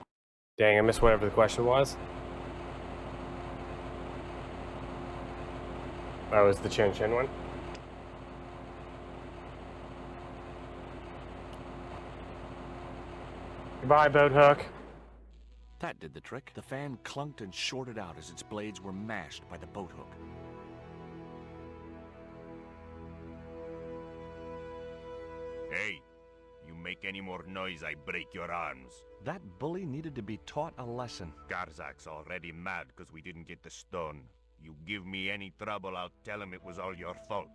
Dang, I missed whatever the question was. That was the Chin Chin one. Goodbye, boat hook. That did the trick. The fan clunked and shorted out as its blades were mashed by the boat hook. Hey, you make any more noise, I break your arms. That bully needed to be taught a lesson. Garzak's already mad because we didn't get the stone. You give me any trouble, I'll tell him it was all your fault.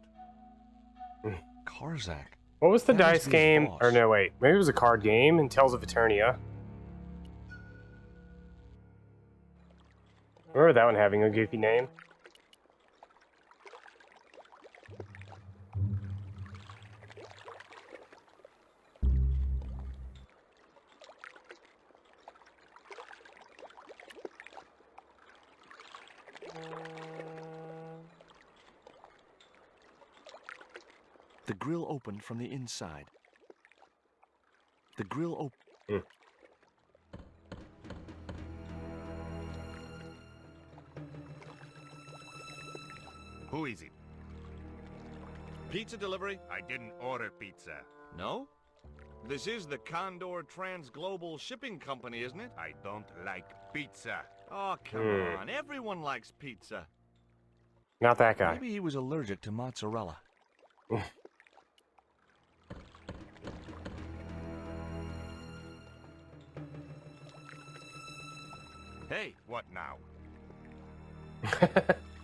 Karzak. What was the That must dice be his game? boss. Or no, wait. Maybe it was a card game in Tales of Eternia. Remember that one having a goofy name? The grill opened from the inside. The grill opened. Who is it? Pizza delivery? I didn't order pizza. No? This is the Condor Transglobal Shipping Company, isn't it? I don't like pizza. Oh, come on. Everyone likes pizza. Not that guy. Maybe he was allergic to mozzarella. Hey, What now?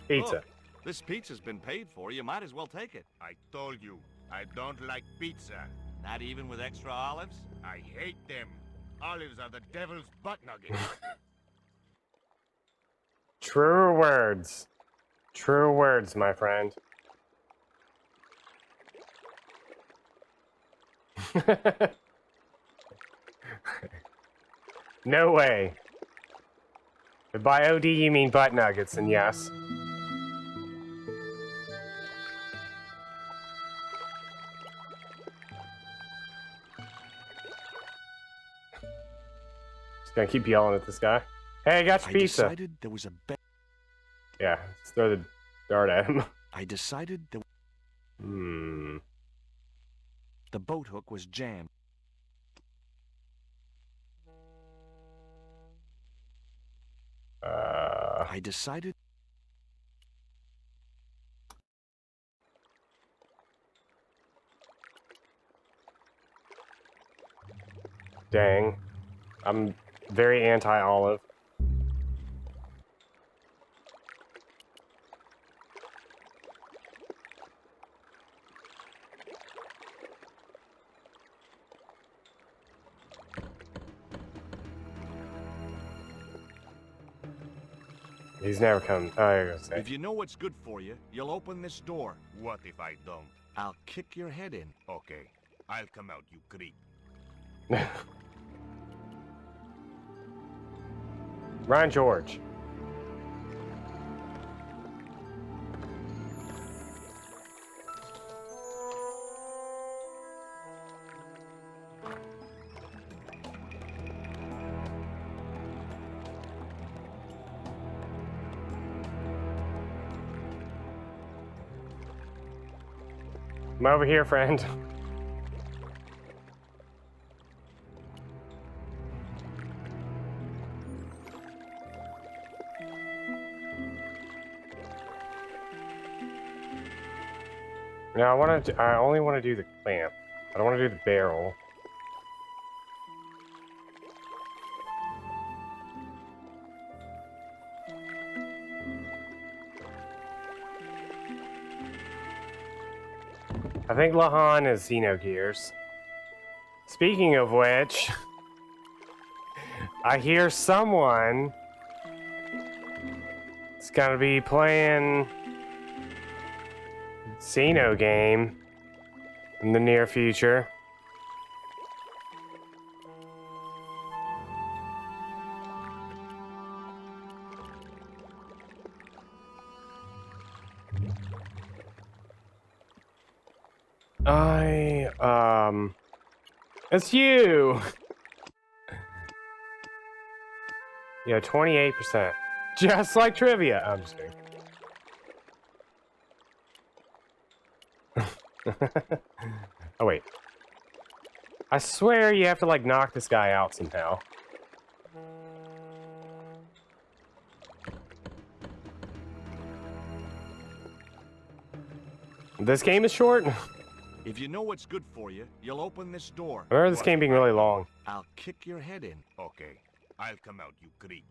Pizza. look, this pizza's been paid for. You might as well take it. I told you, I don't like pizza. Not even with extra olives? I hate them. Olives are the devil's butt nuggets. True words. True words, my friend. No way. If by OD you mean butt nuggets, then yes. Just gonna keep yelling at this guy. Hey, I got your I pizza. decided there was a Yeah, let's throw the dart at him. I decided that Hmm. the boat hook was jammed. I decided Dang. I'm very anti-olive. He's never come. Oh, you're gonna say. if you know what's good for you, you'll open this door. What if I don't? I'll kick your head in. Okay, I'll come out, you creep. Ryan George. I'm over here, friend. Now I only want to do the clamp. I don't want to do the barrel. I think Lahan is Xenogears. Speaking of which, I hear someone is gonna be playing Xeno game in the near future. It's you! Yeah, 28%. Just like trivia. I'm just kidding. Oh, wait. I swear you have to, like, knock this guy out somehow. This game is short? If you know what's good for you, you'll open this door. I remember this game being really long. I'll kick your head in. Okay, I'll come out, you creep.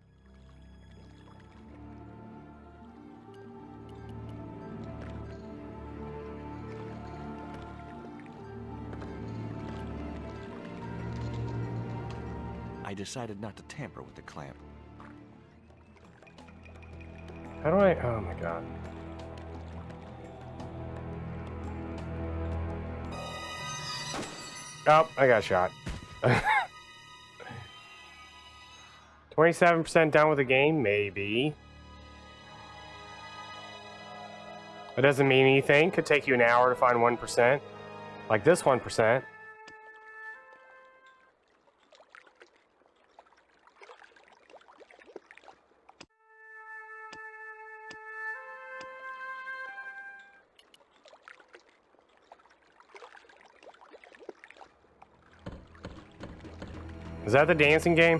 I decided not to tamper with the clamp. How do I... Oh, my God. Oh, I got shot. 27% done with the game? Maybe. It doesn't mean anything. Could take you an hour to find 1%. Like this 1%. Is that the dancing game?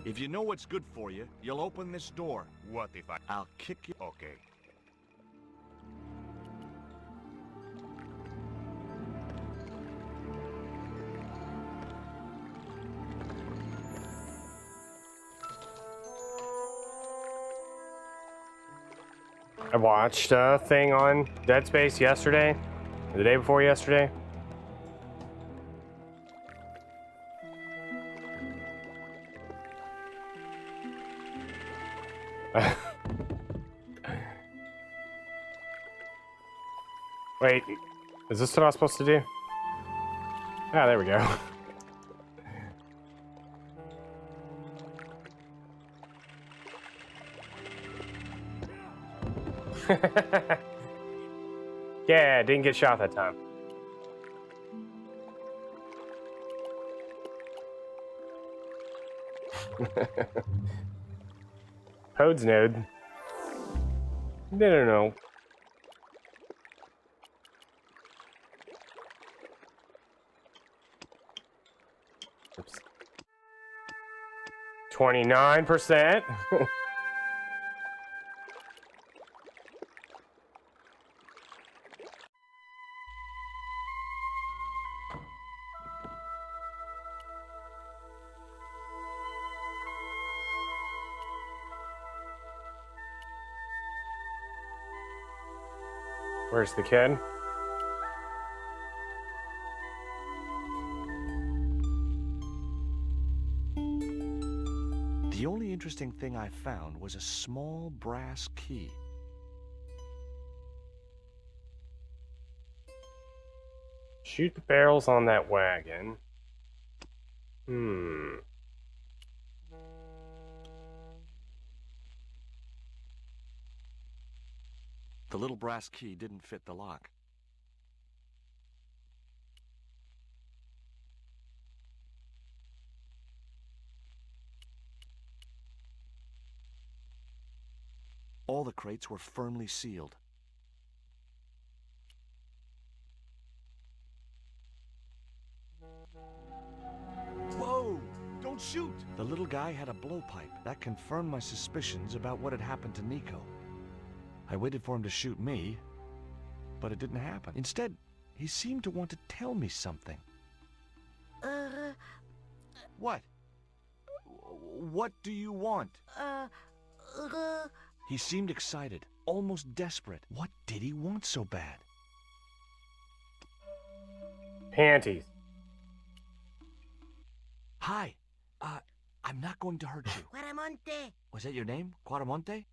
If you know what's good for you, you'll open this door. What if I... I'll kick you... Okay. I watched a thing on Dead Space yesterday. Or the day before yesterday. Wait, is this what I was supposed to do? Ah, there we go. Yeah, didn't get shot that time. Codes node. No. Oops. 29%. Where's the kid? The only interesting thing I found was a small brass key. Shoot the barrels on that wagon. The little brass key didn't fit the lock. All the crates were firmly sealed. Whoa! Don't shoot! The little guy had a blowpipe. That confirmed my suspicions about what had happened to Nico. I waited for him to shoot me, but it didn't happen. Instead, he seemed to want to tell me something. What? What do you want? He seemed excited, almost desperate. What did he want so bad? Panties. Hi. I'm not going to hurt you. Quaramonte. Was that your name? Quaramonte?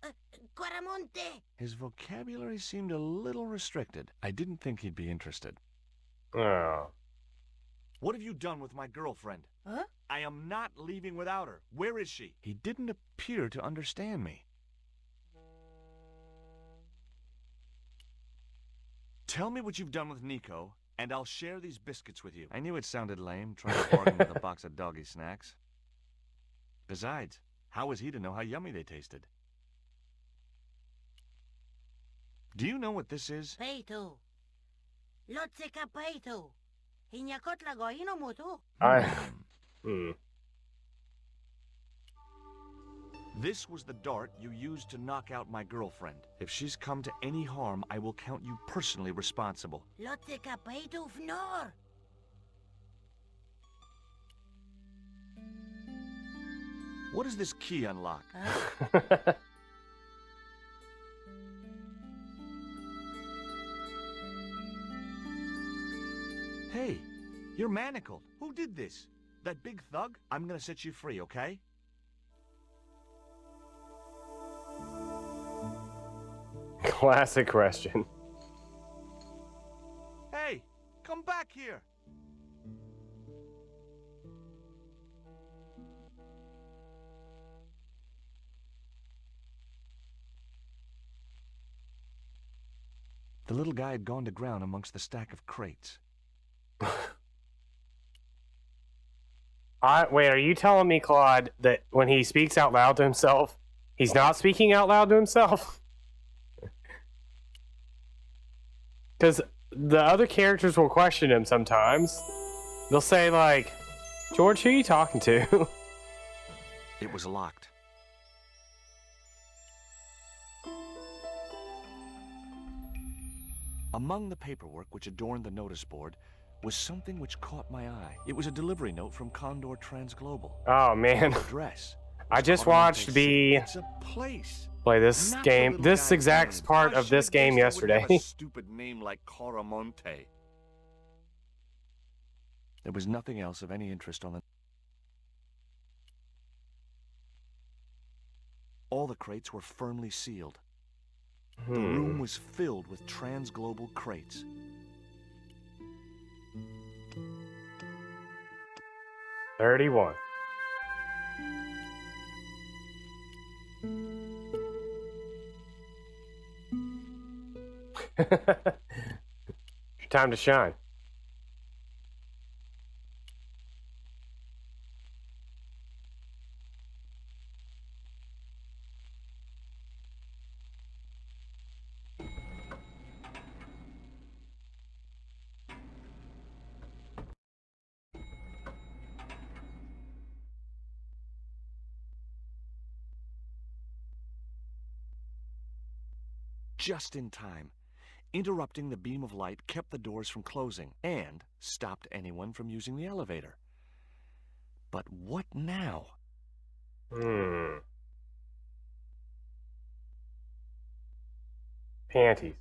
Quaramonte. His vocabulary seemed a little restricted. I didn't think he'd be interested. Oh. What have you done with my girlfriend? Huh? I am not leaving without her. Where is she? He didn't appear to understand me. Tell me what you've done with Nico, and I'll share these biscuits with you. I knew it sounded lame, trying to bargain with a box of doggy snacks. Besides, how was he to know how yummy they tasted? Do you know what this is? Peito. Lotse ka peito. Hinyakot lago inomoto. This was the dart you used to knock out my girlfriend. If she's come to any harm, I will count you personally responsible. Lotse ka peito fnor. What does this key unlock? Hey, you're manacled. Who did this? That big thug? I'm gonna set you free, okay? Classic question. Hey, come back here. The little guy had gone to ground amongst the stack of crates. Wait, are you telling me, Claude, that when he speaks out loud to himself, he's not speaking out loud to himself? Because the other characters will question him sometimes. They'll say, like, George, who are you talking to? It was locked. Among the paperwork which adorned the notice board was something which caught my eye. It was a delivery note from Condor Transglobal. Oh, man. Address. I just watched B It's a place. play this Not game, the little this guy's exact name. part I of this should've game guessed it would have yesterday. a stupid name like Coramonte. There was nothing else of any interest on the... All the crates were firmly sealed. The room was filled with transglobal crates. $31. Time to shine. Just in time. Interrupting the beam of light kept the doors from closing and stopped anyone from using the elevator. But what now? Panties.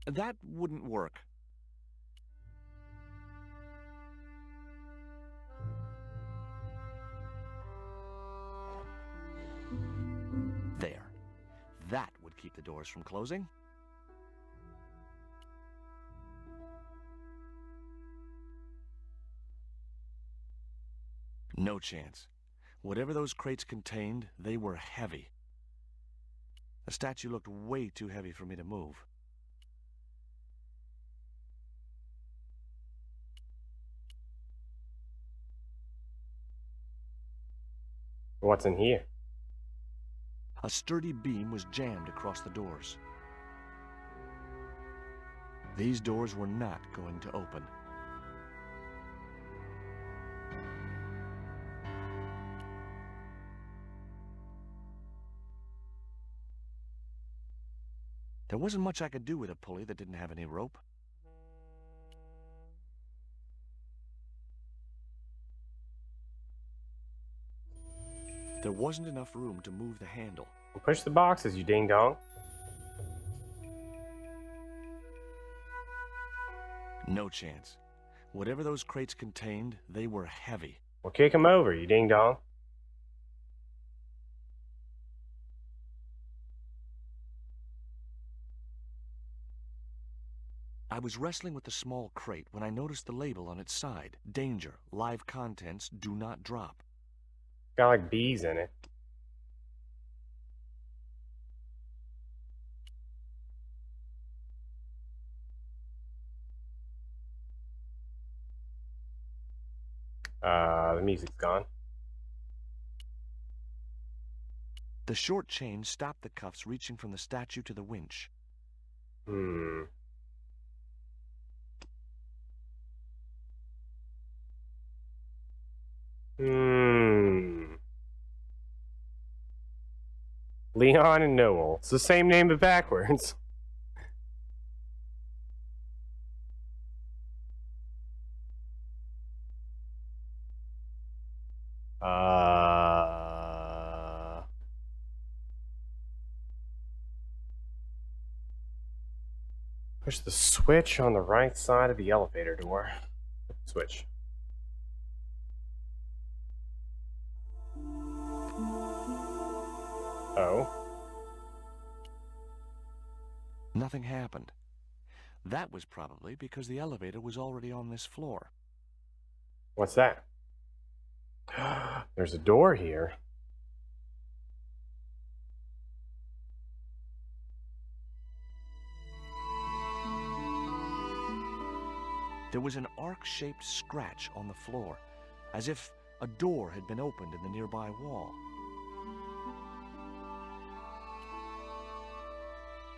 That wouldn't work. There. That would keep the doors from closing. No chance. Whatever those crates contained, they were heavy. The statue looked way too heavy for me to move. What's in here? A sturdy beam was jammed across the doors. These doors were not going to open. There wasn't much I could do with a pulley that didn't have any rope. There wasn't enough room to move the handle. Well, push the boxes, you ding-dong. No chance. Whatever those crates contained, they were heavy. Well, kick him over, you ding-dong. I was wrestling with the small crate when I noticed the label on its side. Danger. Live contents do not drop. Got like bees in it. The music's gone. The short chain stopped the cuffs reaching from the statue to the winch. Hmm. Hmm. Leon and Noel. It's the same name but backwards. Push the switch on the right side of the elevator door. Switch. Oh. Nothing happened. That was probably because the elevator was already on this floor. What's that? There's a door here. There was an arc-shaped scratch on the floor, as if a door had been opened in the nearby wall.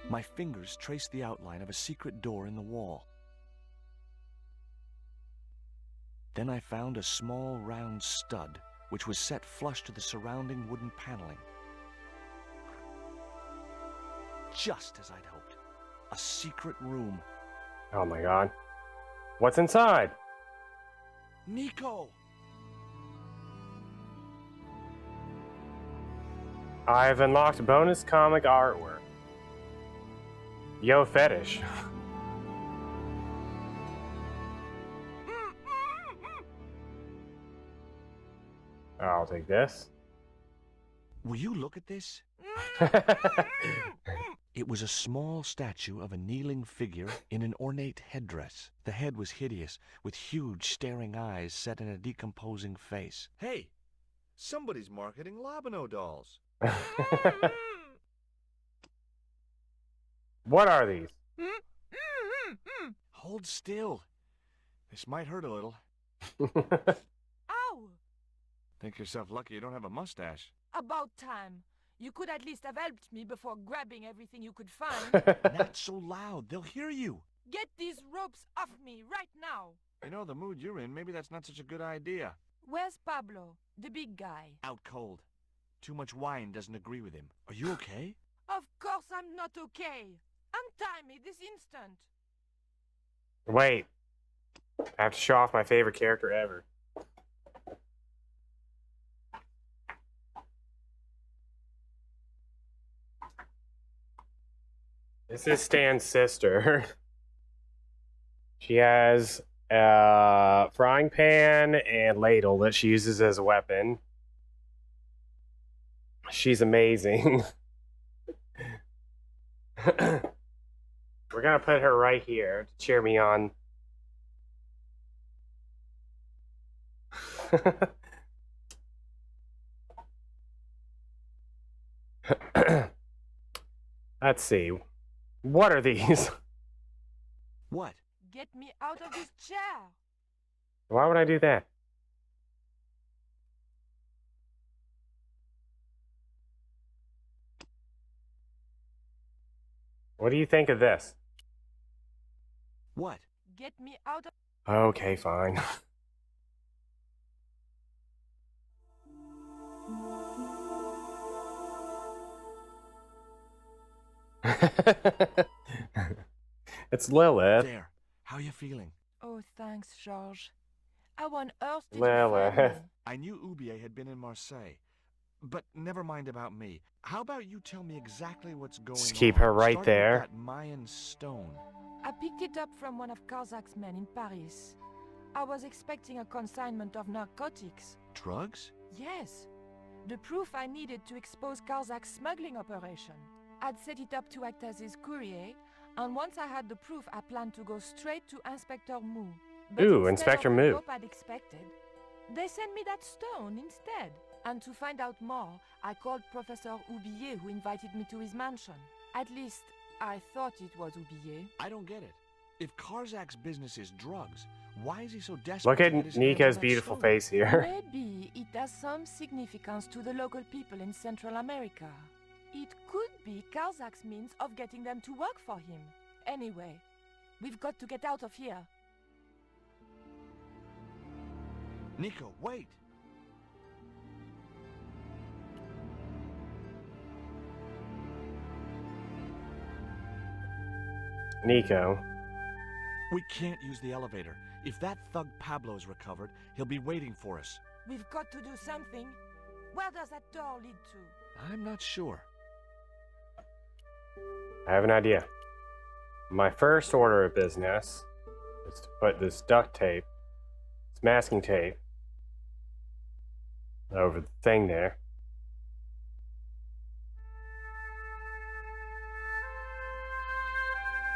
My fingers traced the outline of a secret door in the wall. Then I found a small round stud, which was set flush to the surrounding wooden paneling. Just as I'd hoped. A secret room. Oh my god. What's inside? Nico! I've unlocked bonus comic artwork. Yo, fetish. I'll take this. Will you look at this? It was a small statue of a kneeling figure in an ornate headdress. The head was hideous, with huge staring eyes set in a decomposing face. Hey, somebody's marketing Labino dolls. What are these? Hold still. This might hurt a little. Ow! Think yourself lucky you don't have a mustache. About time. You could at least have helped me before grabbing everything you could find. Not so loud. They'll hear you. Get these ropes off me right now. You know, the mood you're in, maybe that's not such a good idea. Where's Pablo, the big guy? Out cold. Too much wine doesn't agree with him. Are you okay? Of course I'm not okay. Untie me this instant. Wait. I have to show off my favorite character ever. This is Stan's sister. She has a frying pan and ladle that she uses as a weapon. She's amazing. We're gonna put her right here to cheer me on. Let's see. What are these? What? Get me out of this chair. Why would I do that? What do you think of this? What? Get me out of... Okay, fine. It's Lilith. There. How you feeling? Oh, thanks, George. How on earth did Lilith. you find me? I knew Ubier had been in Marseille. But never mind about me. How about you tell me exactly what's going on? Just keep her right starting there. with that Mayan stone. I picked it up from one of Karzak's men in Paris. I was expecting a consignment of narcotics. Drugs? Yes. The proof I needed to expose Karzak's smuggling operation. I'd set it up to act as his courier, and once I had the proof, I planned to go straight to Inspector Mu. But Ooh, instead Inspector of the Mu. rope I'd expected, they sent me that stone instead. And to find out more, I called Professor Ubier, who invited me to his mansion. At least, I thought it was Ubier. I don't get it. If Karzak's business is drugs, why is he so desperate? Look to at get his hands on Nika's that beautiful stone? face here. Maybe it has some significance to the local people in Central America. It could be Karzak's means of getting them to work for him. Anyway, we've got to get out of here. Nico, wait! Nico. We can't use the elevator. If that thug Pablo's recovered, he'll be waiting for us. We've got to do something. Where does that door lead to? I'm not sure. I have an idea. My first order of business is to put this duct tape, this masking tape, over the thing there.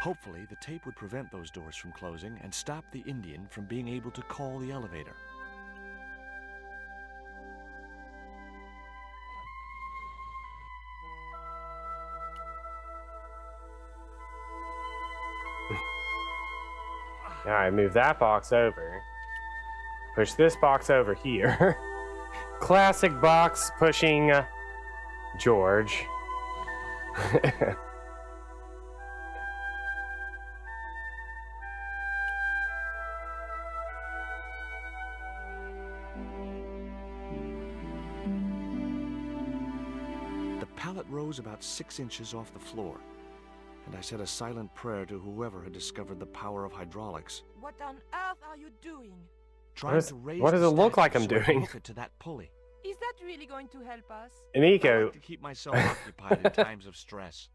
Hopefully, the tape would prevent those doors from closing and stop the Indian from being able to call the elevator. Now I move that box over. Push this box over here. Classic box pushing George. The pallet rose about 6 inches off the floor, and I said a silent prayer to whoever had discovered the power of hydraulics. What on earth are you doing? Trying to raise what does the it look statue like I'm so I can doing? hook it to that pulley. Is that really going to help us? I Nico, like to keep myself occupied in times of stress.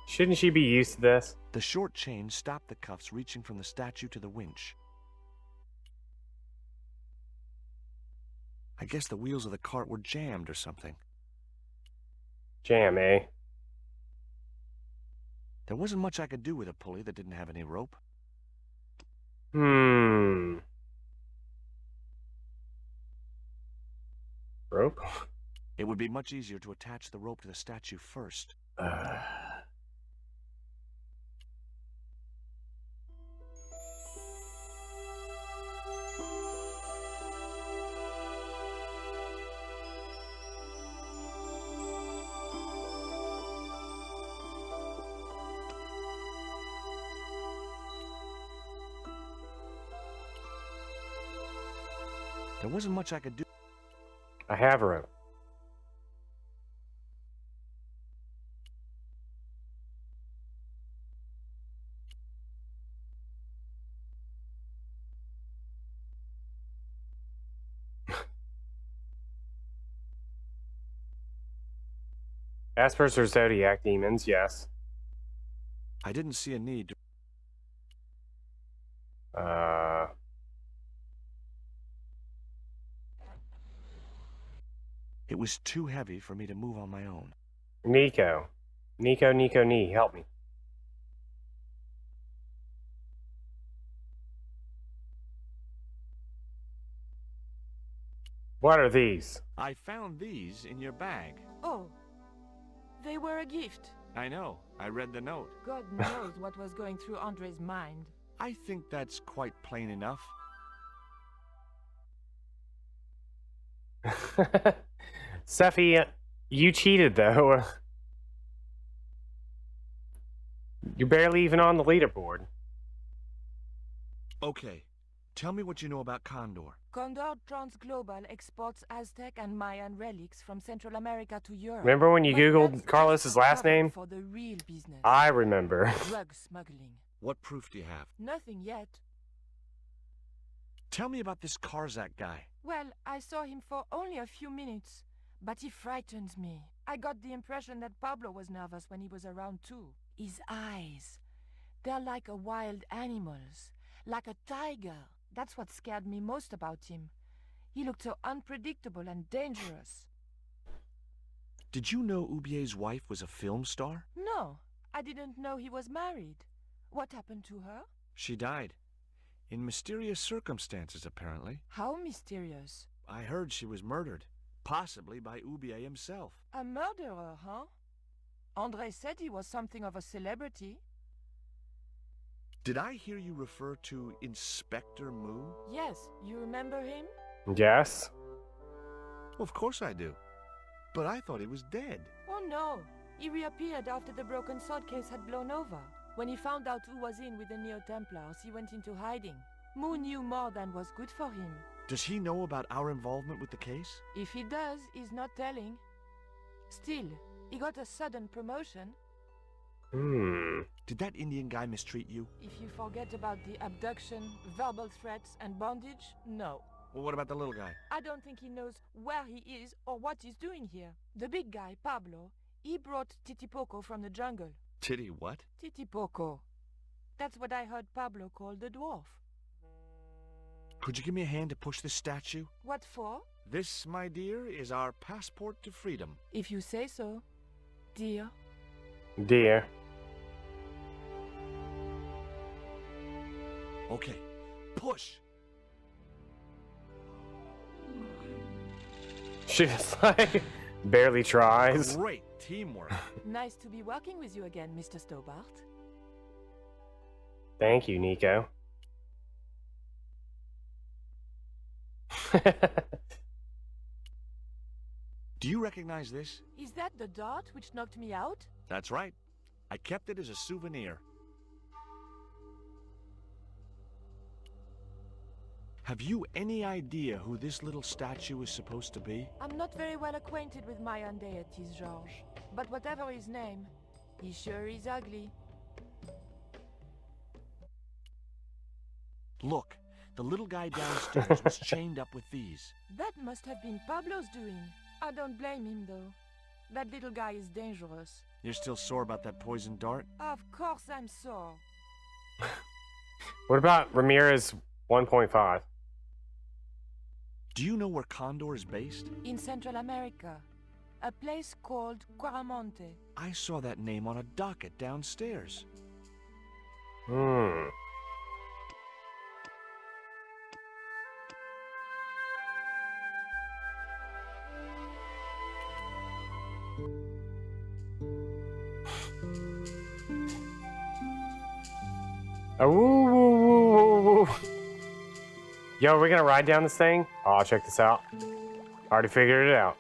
shouldn't she be used to this? The short chain stopped the cuffs reaching from the statue to the winch. I guess the wheels of the cart were jammed or something. Jam, eh? There wasn't much I could do with a pulley that didn't have any rope. Rope? It would be much easier to attach the rope to the statue first. There wasn't much I could do. I have a rope. Aspers or Zodiac demons, yes. I didn't see a need to... It was too heavy for me to move on my own. Nico. Nico, help me. What are these? I found these in your bag. Oh, they were a gift. I know. I read the note. God knows what was going through Andre's mind. I think that's quite plain enough. Seffi, you cheated though. You're barely even on the leaderboard. Okay. Tell me what you know about Condor. Condor Transglobal exports Aztec and Mayan relics from Central America to Europe. Remember when you But Googled that's Carlos's just last cover name? For the real business. I remember. Drug smuggling. What proof do you have? Nothing yet. Tell me about this Karzak guy. Well, I saw him for only a few minutes, but he frightens me. I got the impression that Pablo was nervous when he was around too. His eyes, they're like a wild animal's, like a tiger. That's what scared me most about him. He looked so unpredictable and dangerous. Did you know Ubier's wife was a film star? No, I didn't know he was married. What happened to her? She died. In mysterious circumstances, apparently. How mysterious. I heard she was murdered. Possibly by Ubier himself. A murderer, huh? Andre said he was something of a celebrity. Did I hear you refer to Inspector Moo? Yes, you remember him? Yes. Of course I do. But I thought he was dead. Oh no, He reappeared after the broken sword case had blown over. When he found out who was in with the Neo-Templars, he went into hiding. Mu knew more than was good for him. Does he know about our involvement with the case? If he does, he's not telling. Still, he got a sudden promotion. Did that Indian guy mistreat you? If you forget about the abduction, verbal threats, and bondage, no. Well, what about the little guy? I don't think he knows where he is or what he's doing here. The big guy, Pablo, he brought Titipoco from the jungle. Titty what? Titipoco. That's what I heard Pablo call the dwarf. Could you give me a hand to push this statue? What for? This, my dear, is our passport to freedom. If you say so, dear. Dear. Okay, push! She just like barely tries. Great teamwork. Nice to be working with you again, Mr. Stobart. Thank you, Nico. Do you recognize this? Is that the dart which knocked me out? That's right. I kept it as a souvenir. Have you any idea who this little statue is supposed to be? I'm not very well acquainted with Mayan deities, Georges. But whatever his name, he sure is ugly. Look, the little guy downstairs was chained up with these. That must have been Pablo's doing. I don't blame him, though. That little guy is dangerous. You're still sore about that poison dart? Of course I'm sore. What about Ramirez 1.5? Do you know where Condor is based? In Central America. A place called Quaramonte. I saw that name on a docket downstairs. Oh, woo, woo, woo, woo, woo. Yo, are we gonna ride down this thing? Oh, check this out. Already figured it out.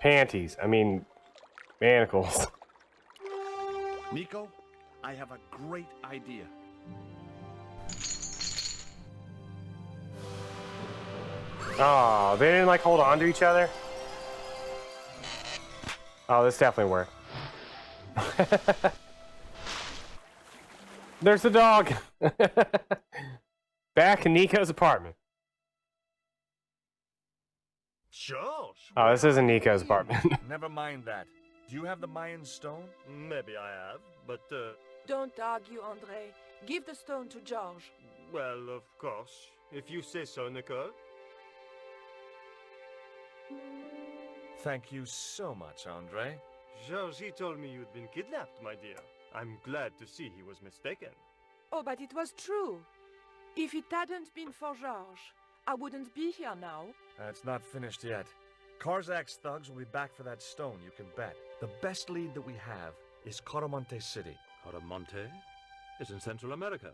Panties. I mean, manacles. Nico, I have a great idea. Oh, they didn't like hold on to each other? Oh, this definitely worked. There's the dog. Back in Nico's apartment. George! Oh, this isn't Nico's apartment. Never mind that. Do you have the Mayan stone? Maybe I have, but, Don't argue, André. Give the stone to Georges. well, of course. If you say so, Nicole. Thank you so much, Andre. George, he told me you'd been kidnapped, my dear. I'm glad to see he was mistaken. Oh, but it was true. If it hadn't been for Georges, I wouldn't be here now. It's not finished yet. Karzak's thugs will be back for that stone, you can bet. The best lead that we have is Coromonte City. Coromonte is in Central America.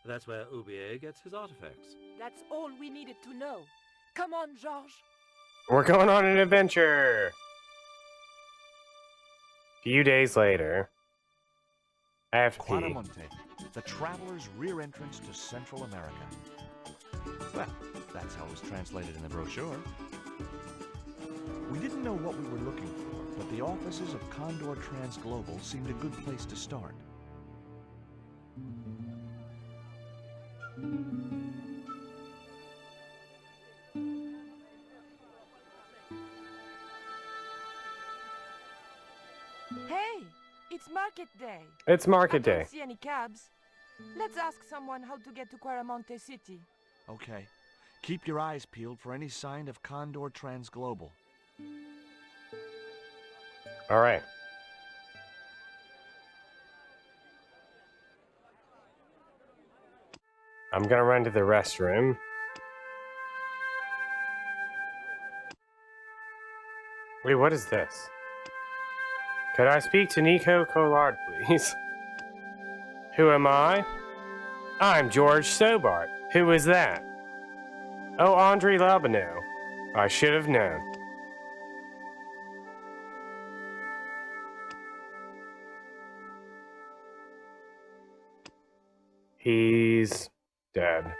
That's where Ubier gets his artifacts. That's all we needed to know. Come on, Georges. We're going on an adventure. Few days later. I have to pee. Coromonte, the traveler's rear entrance to Central America. Well, that's how it was translated in the brochure. We didn't know what we were looking for, but the offices of Condor Transglobal seemed a good place to start. Hey, it's market day. It's market I day. don't see any cabs. Let's ask someone how to get to Quaramonte City. Okay. Keep your eyes peeled for any sign of Condor Transglobal. All right. I'm gonna run to the restroom. Wait, what is this? Could I speak to Nico Collard, please? Who am I? I'm George Stobart. Who is that? Oh, Andre Labineau. I should have known. He's dead.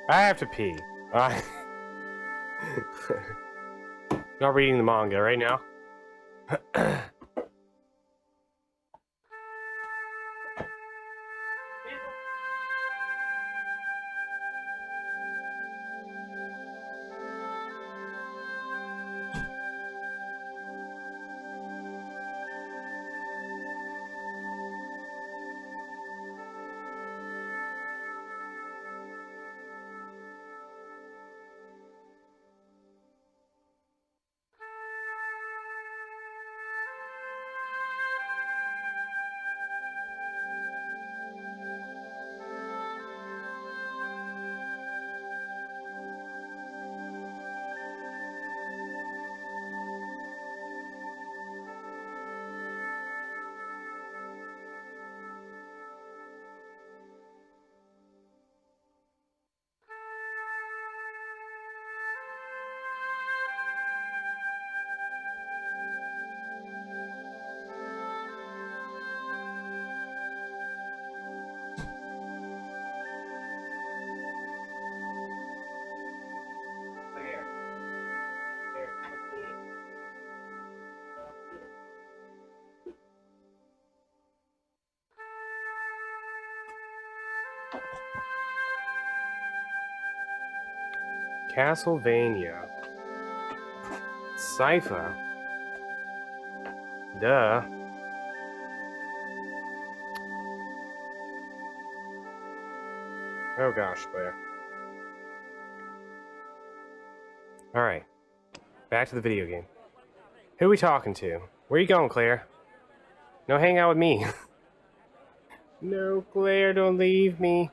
I have to pee. Not reading the manga right now. Castlevania. Sypha. Duh. Oh gosh, Claire. Alright. Back to the video game. Who are we talking to? Where you going, Claire? No, hang out with me. No, Claire, don't leave me.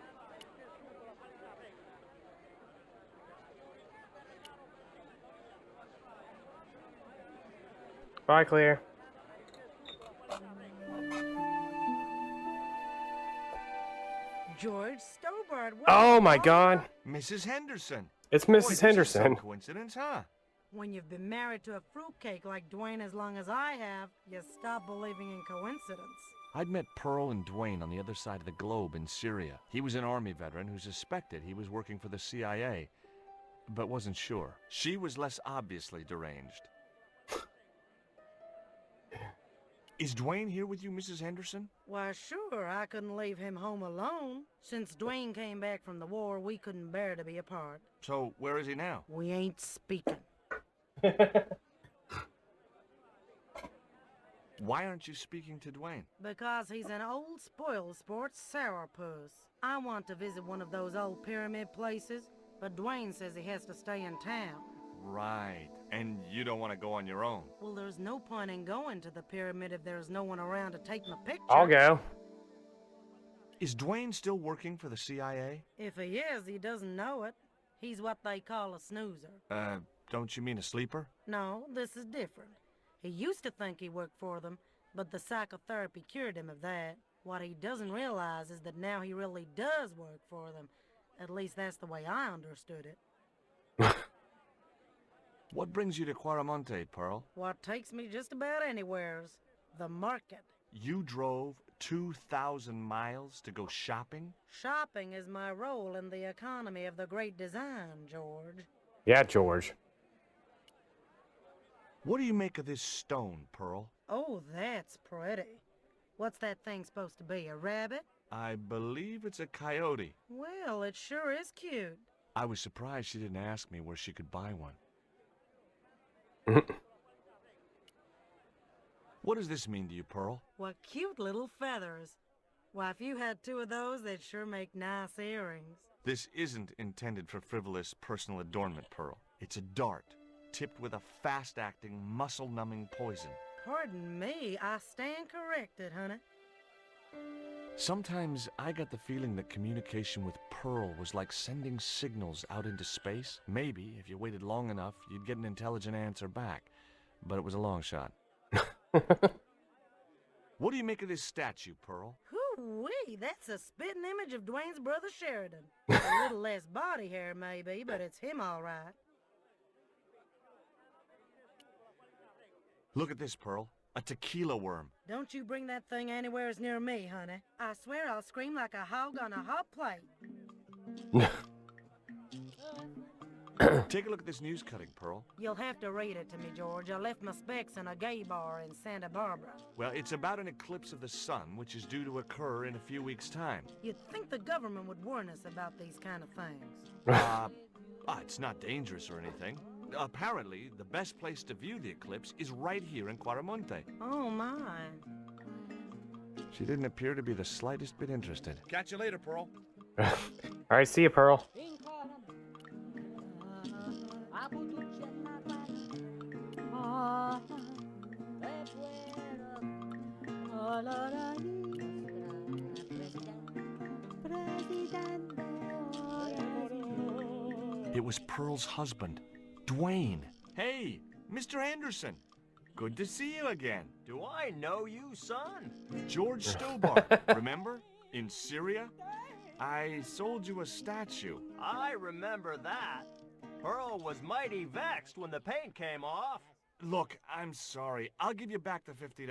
Bye, Claire. George Stobart. Oh my God! Mrs. Henderson. It's Boy, Mrs. this is Henderson. some coincidence, huh? When you've been married to a fruitcake like Dwayne as long as I have, you stop believing in coincidence. I'd met Pearl and Dwayne on the other side of the globe in Syria. He was an Army veteran who suspected he was working for the CIA, but wasn't sure. She was less obviously deranged. Is Dwayne here with you, Mrs. Henderson? Why, sure, I couldn't leave him home alone. Since Dwayne came back from the war, we couldn't bear to be apart. So, where is he now? We ain't speaking. Why aren't you speaking to Dwayne? Because he's an old spoil sport sourpuss. I want to visit one of those old pyramid places, but Dwayne says he has to stay in town. Right. And you don't want to go on your own. Well, there's no point in going to the pyramid if there's no one around to take my picture. I'll go. Is Dwayne still working for the CIA? If he is, he doesn't know it. He's what they call a snoozer. Don't you mean a sleeper? No, this is different. He used to think he worked for them, but the psychotherapy cured him of that. What he doesn't realize is that now he really does work for them. At least that's the way I understood it. What brings you to Quaramonte, Pearl? What takes me just about anywheres. The market. You drove 2,000 miles to go shopping? Shopping is my role in the economy of the great design, George. Yeah, George. What do you make of this stone, Pearl? Oh, that's pretty. What's that thing supposed to be, a rabbit? I believe it's a coyote. Well, it sure is cute. I was surprised she didn't ask me where she could buy one. What does this mean to you, Pearl? What cute little feathers. Why, if you had two of those, they'd sure make nice earrings. This isn't intended for frivolous personal adornment, Pearl. It's a dart, tipped with a fast-acting, muscle-numbing poison. Pardon me, I stand corrected, honey. Sometimes I get the feeling that communication with Pearl was like sending signals out into space. Maybe, if you waited long enough, you'd get an intelligent answer back. But it was a long shot. What do you make of this statue, Pearl? Whew, Ooh-wee, that's a spitting image of Dwayne's brother Sheridan. A little less body hair, maybe, but it's him all right. Look at this, Pearl. A tequila worm. Don't you bring that thing anywhere near me, honey. I swear I'll scream like a hog on a hot plate. Take a look at this news cutting, Pearl. You'll have to read it to me, George. I left my specs in a gay bar in Santa Barbara. Well, it's about an eclipse of the sun, which is due to occur in a few weeks' time. You'd think the government would warn us about these kind of things. It's not dangerous or anything. Apparently, the best place to view the eclipse is right here in Quaramonte. Oh, my. She didn't appear to be the slightest bit interested. Catch you later, Pearl. All right, see you, Pearl. It was Pearl's husband, Dwayne. Hey, Mr. Anderson. Good to see you again. Do I know you, son? George Stobart, remember? In Syria? I sold you a statue. I remember that. Pearl was mighty vexed when the paint came off. Look, I'm sorry. I'll give you back the $50.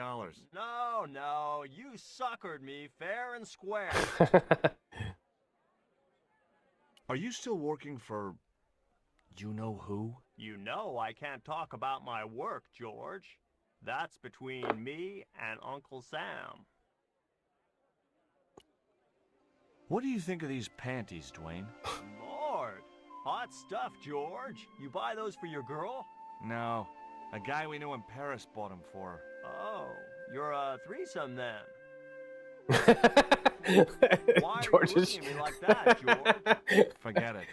No, you suckered me fair and square. Are you still working for... you know who? You know I can't talk about my work, George. That's between me and Uncle Sam. What do you think of these panties, Dwayne? Lord, hot stuff, George. You buy those for your girl? No. A guy we knew in Paris bought them for her. Oh, you're a threesome then. Why George are you looking at me like that, George? Forget it.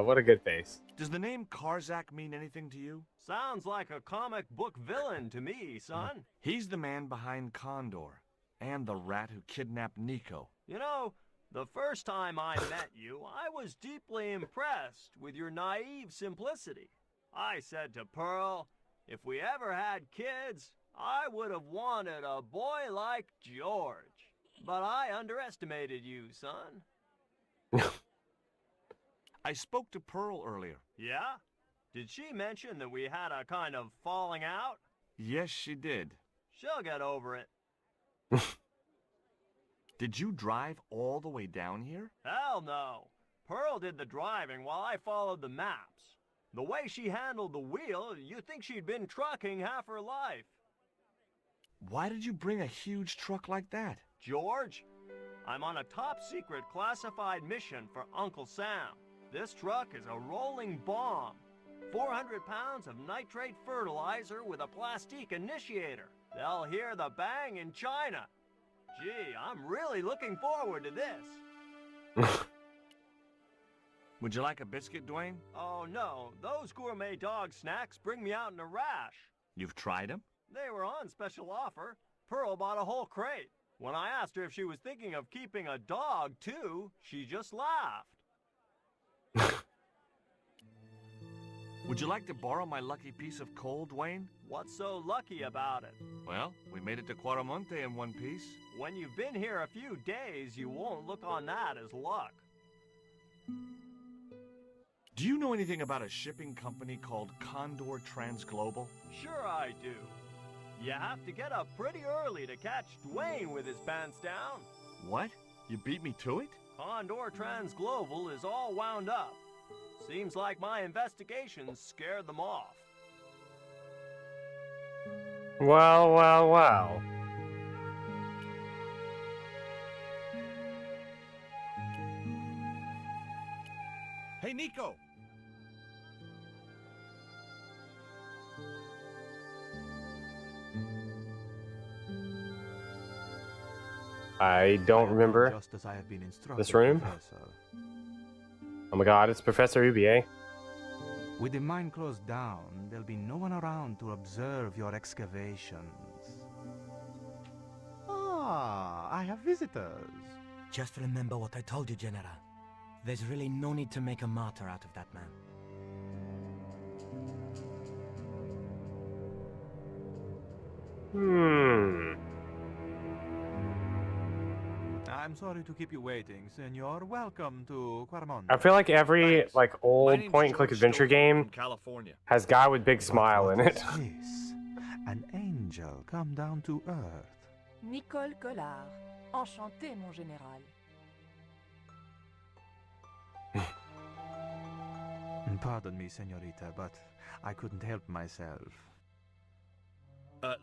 What a good face. Does the name Karzak mean anything to you? Sounds like a comic book villain to me, son. He's the man behind Condor, and the rat who kidnapped Nico. You know, the first time I met you, I was deeply impressed with your naive simplicity. I said to Pearl, if we ever had kids, I would have wanted a boy like George. But I underestimated you, son. I spoke to Pearl earlier. Yeah? Did she mention that we had a kind of falling out? Yes, she did. She'll get over it. Did you drive all the way down here? Hell no. Pearl did the driving while I followed the maps. The way she handled the wheel, you'd think she'd been trucking half her life. Why did you bring a huge truck like that? George, I'm on a top-secret classified mission for Uncle Sam. This truck is a rolling bomb. 400 pounds of nitrate fertilizer with a plastique initiator. They'll hear the bang in China. Gee, I'm really looking forward to this. Would you like a biscuit, Dwayne? Oh, no. Those gourmet dog snacks bring me out in a rash. You've tried them? They were on special offer. Pearl bought a whole crate. When I asked her if she was thinking of keeping a dog, too, she just laughed. Would you like to borrow my lucky piece of coal, Dwayne? What's so lucky about it? Well, we made it to Quaramonte in one piece. When you've been here a few days, you won't look on that as luck. Do you know anything about a shipping company called Condor Transglobal? Sure I do. You have to get up pretty early to catch Dwayne with his pants down. What? You beat me to it? Condor Transglobal is all wound up. Seems like my investigations scared them off. Well. Hey, Nico! I don't remember just as I have been instructed, this room. Professor. Oh my god, it's Professor Ubier. With the mine closed down, there'll be no one around to observe your excavations. Ah, I have visitors. Just remember what I told you, General. There's really no need to make a martyr out of that man. I'm sorry to keep you waiting, senor. Welcome to Quarmont. I feel like every Thanks. old My name's point-and-click George adventure Stobart game from California. has guy with big But smile what in is it. this? An angel come down to earth. Nicole Collard. Enchanté, mon général. Pardon me, senorita, but I couldn't help myself.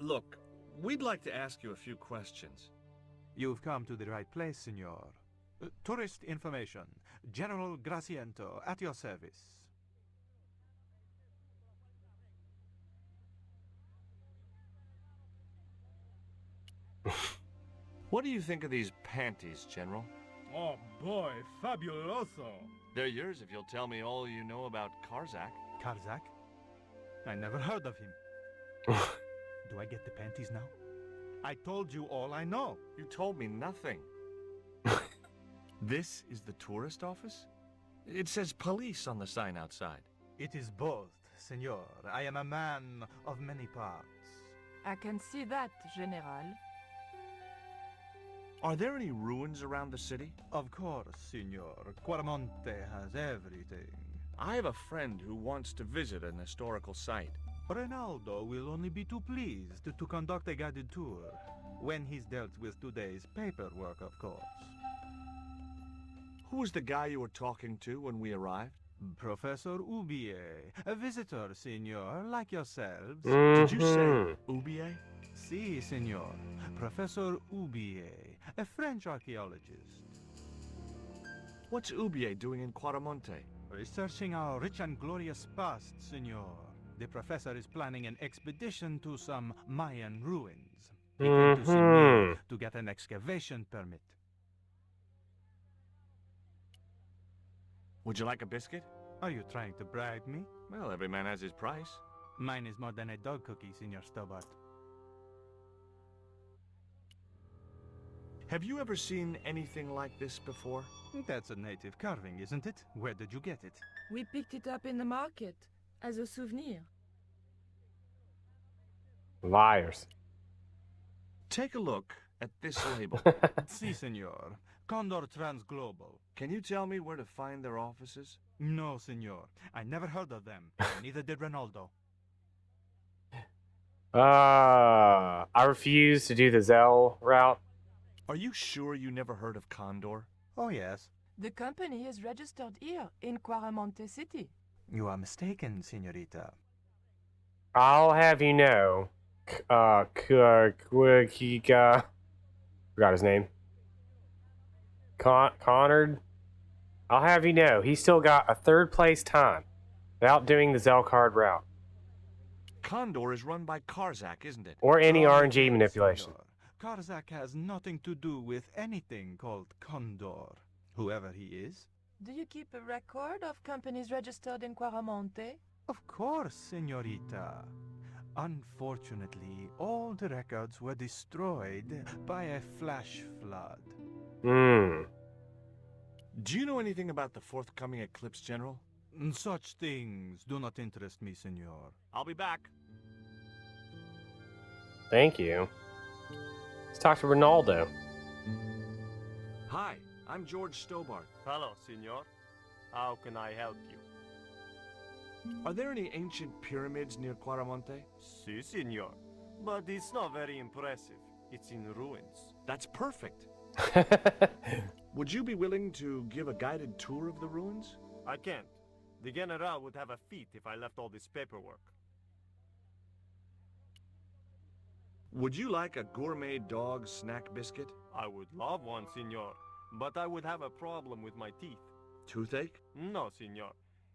Look, we'd like to ask you a few questions. You've come to the right place, senor. Tourist information. General Graciento, at your service. What do you think of these panties, General? Oh boy, fabuloso. They're yours if you'll tell me all you know about Karzak. Karzak? I never heard of him. Do I get the panties now? I told you all I know. You told me nothing. This is the tourist office? It says police on the sign outside. It is both, senor. I am a man of many parts. I can see that, General. Are there any ruins around the city? Of course, senor. Quarmonte has everything. I have a friend who wants to visit an historical site. Ronaldo will only be too pleased to conduct a guided tour, when he's dealt with today's paperwork, of course. Who was the guy you were talking to when we arrived? Professor Oubier, a visitor, senor, like yourselves. Did you say Oubier? Si, senor. Professor Oubier, a French archaeologist. What's Oubier doing in Quarmonte? Researching our rich and glorious past, senor. The professor is planning an expedition to some Mayan ruins. He came to see me to get an excavation permit. Would you like a biscuit? Are you trying to bribe me? Well, every man has his price. Mine is more than a dog cookie, Senor Stobart. Have you ever seen anything like this before? That's a native carving, isn't it? Where did you get it? We picked it up in the market as a souvenir. Liars. Take a look at this label. Si, senor. Condor Transglobal. Can you tell me where to find their offices? No, senor. I never heard of them. Neither did Ronaldo. I refuse to do the Zell route. Are you sure you never heard of Condor? Oh, yes. The company is registered here in Quarmonte City. You are mistaken, senorita. I'll have you know, forgot his name. Connard? I'll have you know, he still got a third place time without doing the Zell card route. Condor is run by Karzak, isn't it? Or any RNG manipulation. Senor. Karzak has nothing to do with anything called Condor, whoever he is. Do you keep a record of companies registered in Quarmonte? Of course, senorita. Unfortunately, all the records were destroyed by a flash flood. Do you know anything about the forthcoming eclipse, General? Such things do not interest me, senor. I'll be back. Thank you. Let's talk to Ronaldo. Hi, I'm George Stobart. Hello, senor. How can I help you? Are there any ancient pyramids near Quarmonte? Si, senor. But it's not very impressive. It's in ruins. That's perfect. Would you be willing to give a guided tour of the ruins? I can't. The General would have a fit if I left all this paperwork. Would you like a gourmet dog snack biscuit? I would love one, senor. But I would have a problem with my teeth. Toothache? No, senor.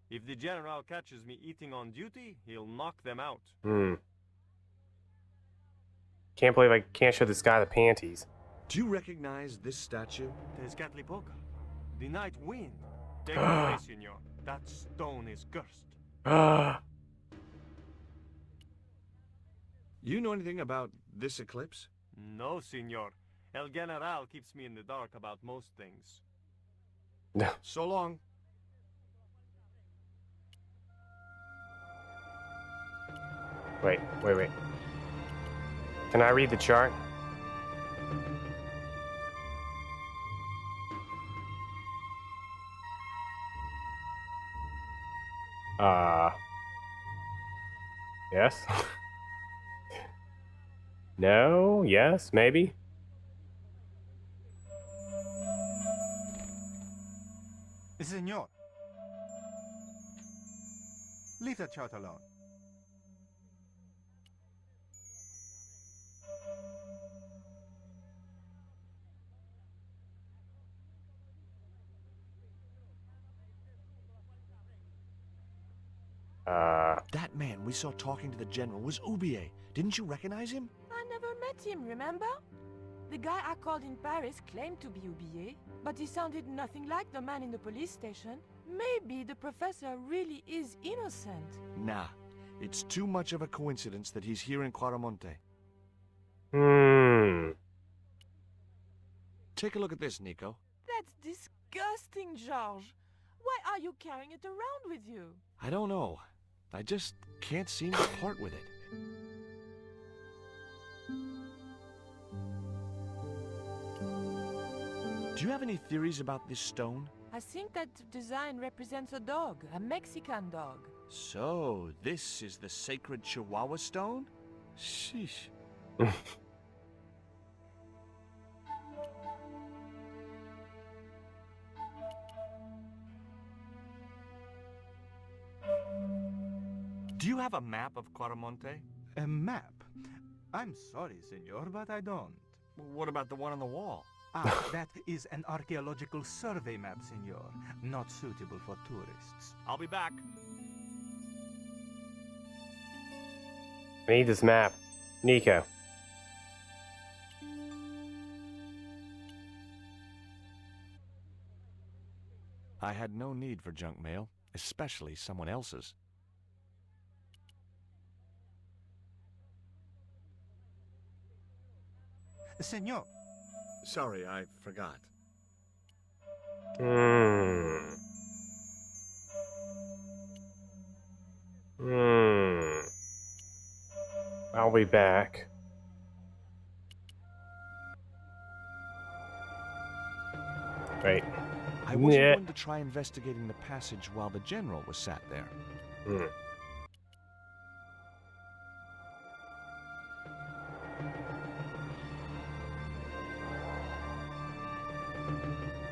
If the General catches me eating on duty, he'll knock them out. Can't believe I can't show this guy the panties. Do you recognize this statue? Tezcatlipoca. The night wind. Take it away, senor. That stone is cursed. You know anything about this eclipse? No, senor. El General keeps me in the dark about most things. So long. Wait. Can I read the chart? Yes? No? Yes? Maybe? Senor. Leave the chart alone. That man we saw talking to the general was Ubier. Didn't you recognize him? I never met him, remember? The guy I called in Paris claimed to be Oublié, but he sounded nothing like the man in the police station. Maybe the professor really is innocent. Nah. It's too much of a coincidence that he's here in Quaramonte. Take a look at this, Nico. That's disgusting, George. Why are you carrying it around with you? I don't know. I just can't seem to part with it. Do you have any theories about this stone? I think that design represents a dog, a Mexican dog. So, this is the sacred Chihuahua stone? Sheesh. Do you have a map of Quaramonte? A map? I'm sorry, senor, but I don't. What about the one on the wall? Ah, that is an archaeological survey map, senor. Not suitable for tourists. I'll be back. I need this map. Nico. I had no need for junk mail, especially someone else's. Senor. Sorry, I forgot. I'll be back. Wait. I wasn't going to try investigating the passage while the general was sat there.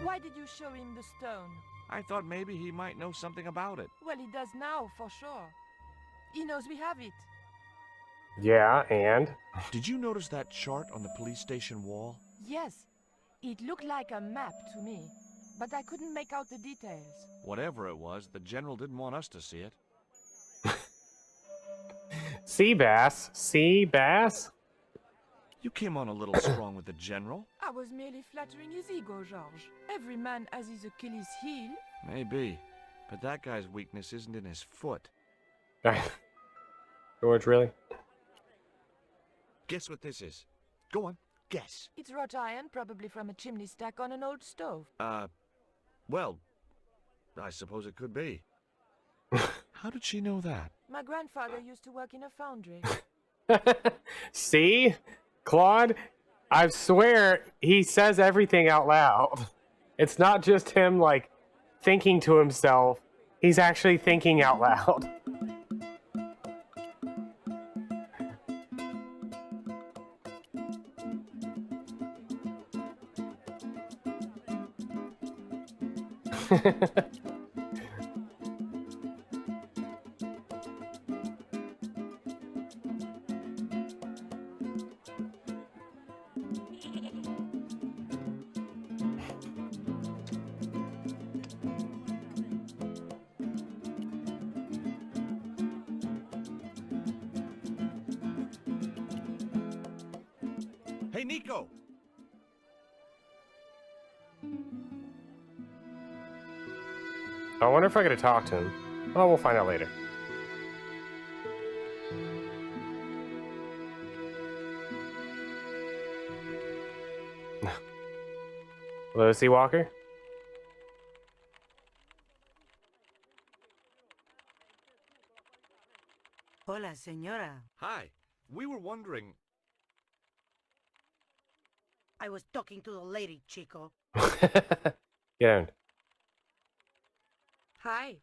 Why did you show him the stone? I thought maybe he might know something about it. Well, he does now, for sure. He knows we have it. Yeah, and? Did you notice that chart on the police station wall? Yes. It looked like a map to me, but I couldn't make out the details. Whatever it was, the general didn't want us to see it. Sea bass? Sea bass? You came on a little strong with the general. I was merely flattering his ego, George. Every man has his Achilles heel. Maybe, but that guy's weakness isn't in his foot. George, really? Guess what this is? Go on, guess. It's wrought iron, probably from a chimney stack on an old stove. Well, I suppose it could be. How did she know that? My grandfather used to work in a foundry. See? Claude, I swear he says everything out loud. It's not just him, like, thinking to himself. He's actually thinking out loud. Hey, Nico! I wonder if I could talk to him. Oh, we'll find out later. Hello, Sea Walker? Hola, señora. Hi. We were wondering... I was talking to the lady, Chico. Get in. Hi,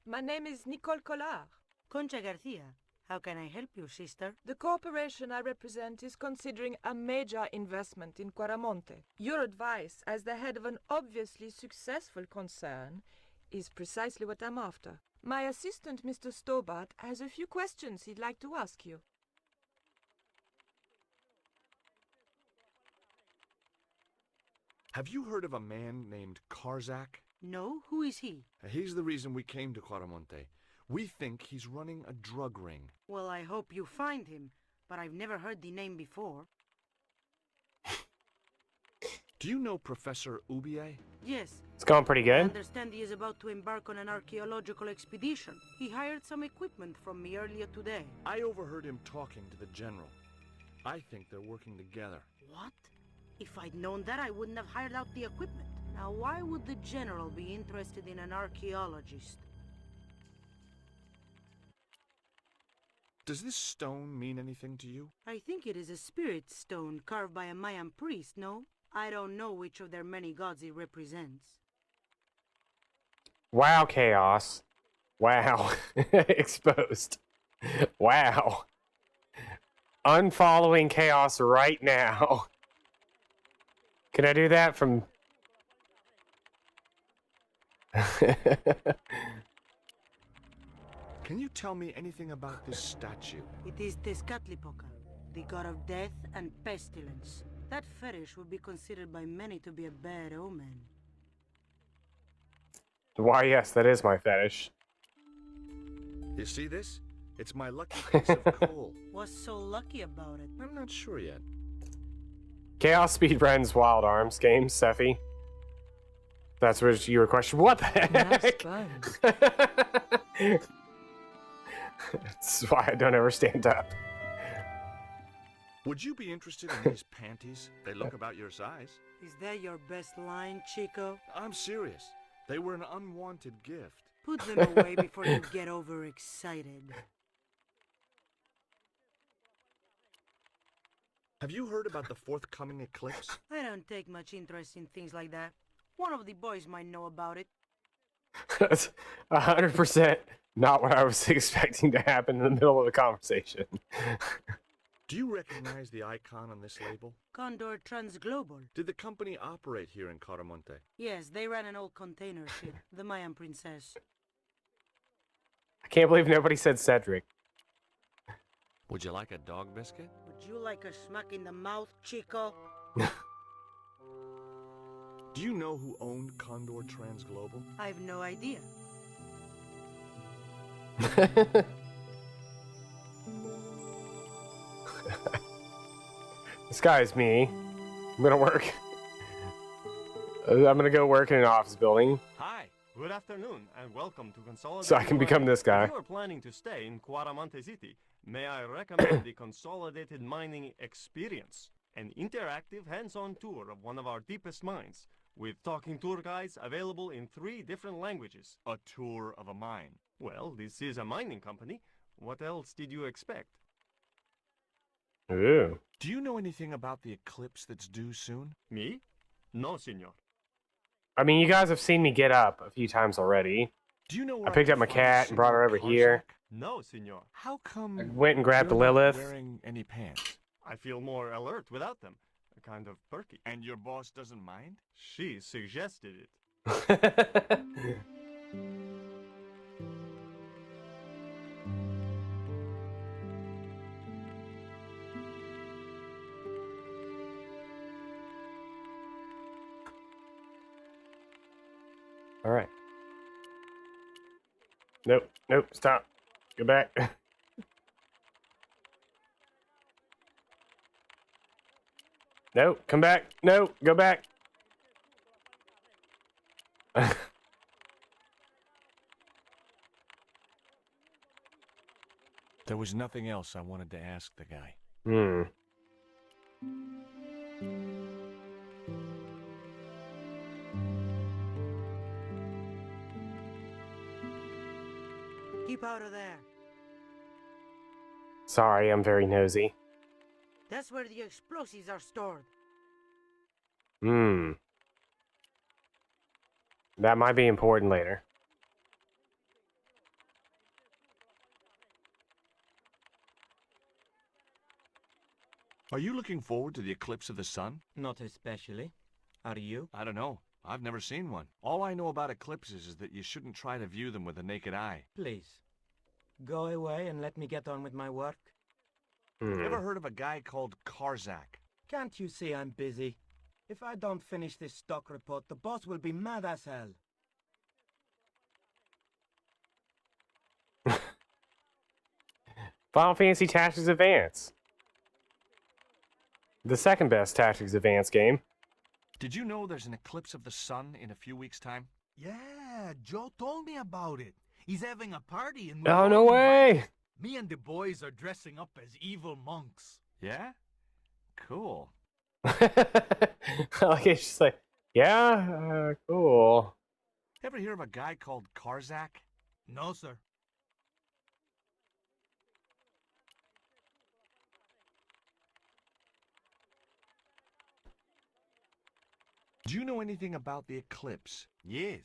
my name is Nicole Collard. Concha Garcia. How can I help you, sister? The corporation I represent is considering a major investment in Quaramonte. Your advice, as the head of an obviously successful concern, is precisely what I'm after. My assistant, Mr. Stobart, has a few questions he'd like to ask you. Have you heard of a man named Karzak? No? Who is he? He's the reason we came to Quaramonte. We think he's running a drug ring. Well, I hope you find him, but I've never heard the name before. Do you know Professor Ubier? Yes. It's going pretty I good. understand he is about to embark on an archaeological expedition. He hired some equipment from me earlier today. I overheard him talking to the general. I think they're working together. What? If I'd known that, I wouldn't have hired out the equipment. Now, why would the general be interested in an archaeologist? Does this stone mean anything to you? I think it is a spirit stone carved by a Mayan priest, no? I don't know which of their many gods it represents. Wow, Chaos. Wow. Exposed. Wow. Unfollowing Chaos right now. Can I do that from... Can you tell me anything about this statue? It is Tezcatlipoca, the god of death and pestilence. That fetish would be considered by many to be a bad omen. Why, yes, that is my fetish. You see this? It's my lucky piece of coal. What's so lucky about it? I'm not sure yet. Chaos speedruns Wild Arms games, Sephi. That's what you were questioning. What the heck? That's why I don't ever stand up. Would you be interested in these panties? They look about your size. Is that your best line, Chico? I'm serious. They were an unwanted gift. Put them away before you get overexcited. Have you heard about the forthcoming eclipse? I don't take much interest in things like that. One of the boys might know about it. That's 100% not what I was expecting to happen in the middle of the conversation. Do you recognize the icon on this label? Condor Transglobal. Did the company operate here in Quaramonte? Yes, they ran an old container ship, the Mayan Princess. I can't believe nobody said Cedric. Would you like a dog biscuit? Would you like a smack in the mouth, Chico? Do you know who owned Condor Transglobal? I've no idea. This guy is me. I'm gonna work. I'm gonna go work in an office building. Hi, good afternoon, and welcome to Consolidated. So I can become this guy. If you are planning to stay in Quaramonte City, may I recommend the Consolidated Mining Experience, an interactive hands-on tour of one of our deepest mines, with talking tour guides available in 3 different languages. A tour of a mine. Well, this is a mining company. What else did you expect? Ooh. Do you know anything about the eclipse that's due soon? Me? No, senor. I mean, you guys have seen me get up a few times already. Do you know I where picked can up my find cat and brought her over Senor here. Karzak? No, senor. How come I went and grabbed you're not Lilith. wearing any pants? I feel more alert without them. Kind of perky. And your boss doesn't mind? She suggested it. All right. Nope. Nope. Stop. Go back. No. Come back. No. Go back. There was nothing else I wanted to ask the guy. Hmm. Keep out of there. Sorry, I'm very nosy. That's where the explosives are stored. Hmm. That might be important later. Are you looking forward to the eclipse of the sun? Not especially. Are you? I don't know. I've never seen one. All I know about eclipses is that you shouldn't try to view them with the naked eye. Please. Go away and let me get on with my work. Ever heard of a guy called Karzak? Can't you see I'm busy? If I don't finish this stock report, the boss will be mad as hell. Final Fantasy Tactics Advance. The second best Tactics Advance game. Did you know there's an eclipse of the sun in a few weeks' time? Yeah, Joe told me about it. He's having a party and Oh, no way! Me and the boys are dressing up as evil monks. Yeah? Cool. Like it's just like, yeah, cool. Ever hear of a guy called Karzak? No, sir. Do you know anything about the eclipse? Yes,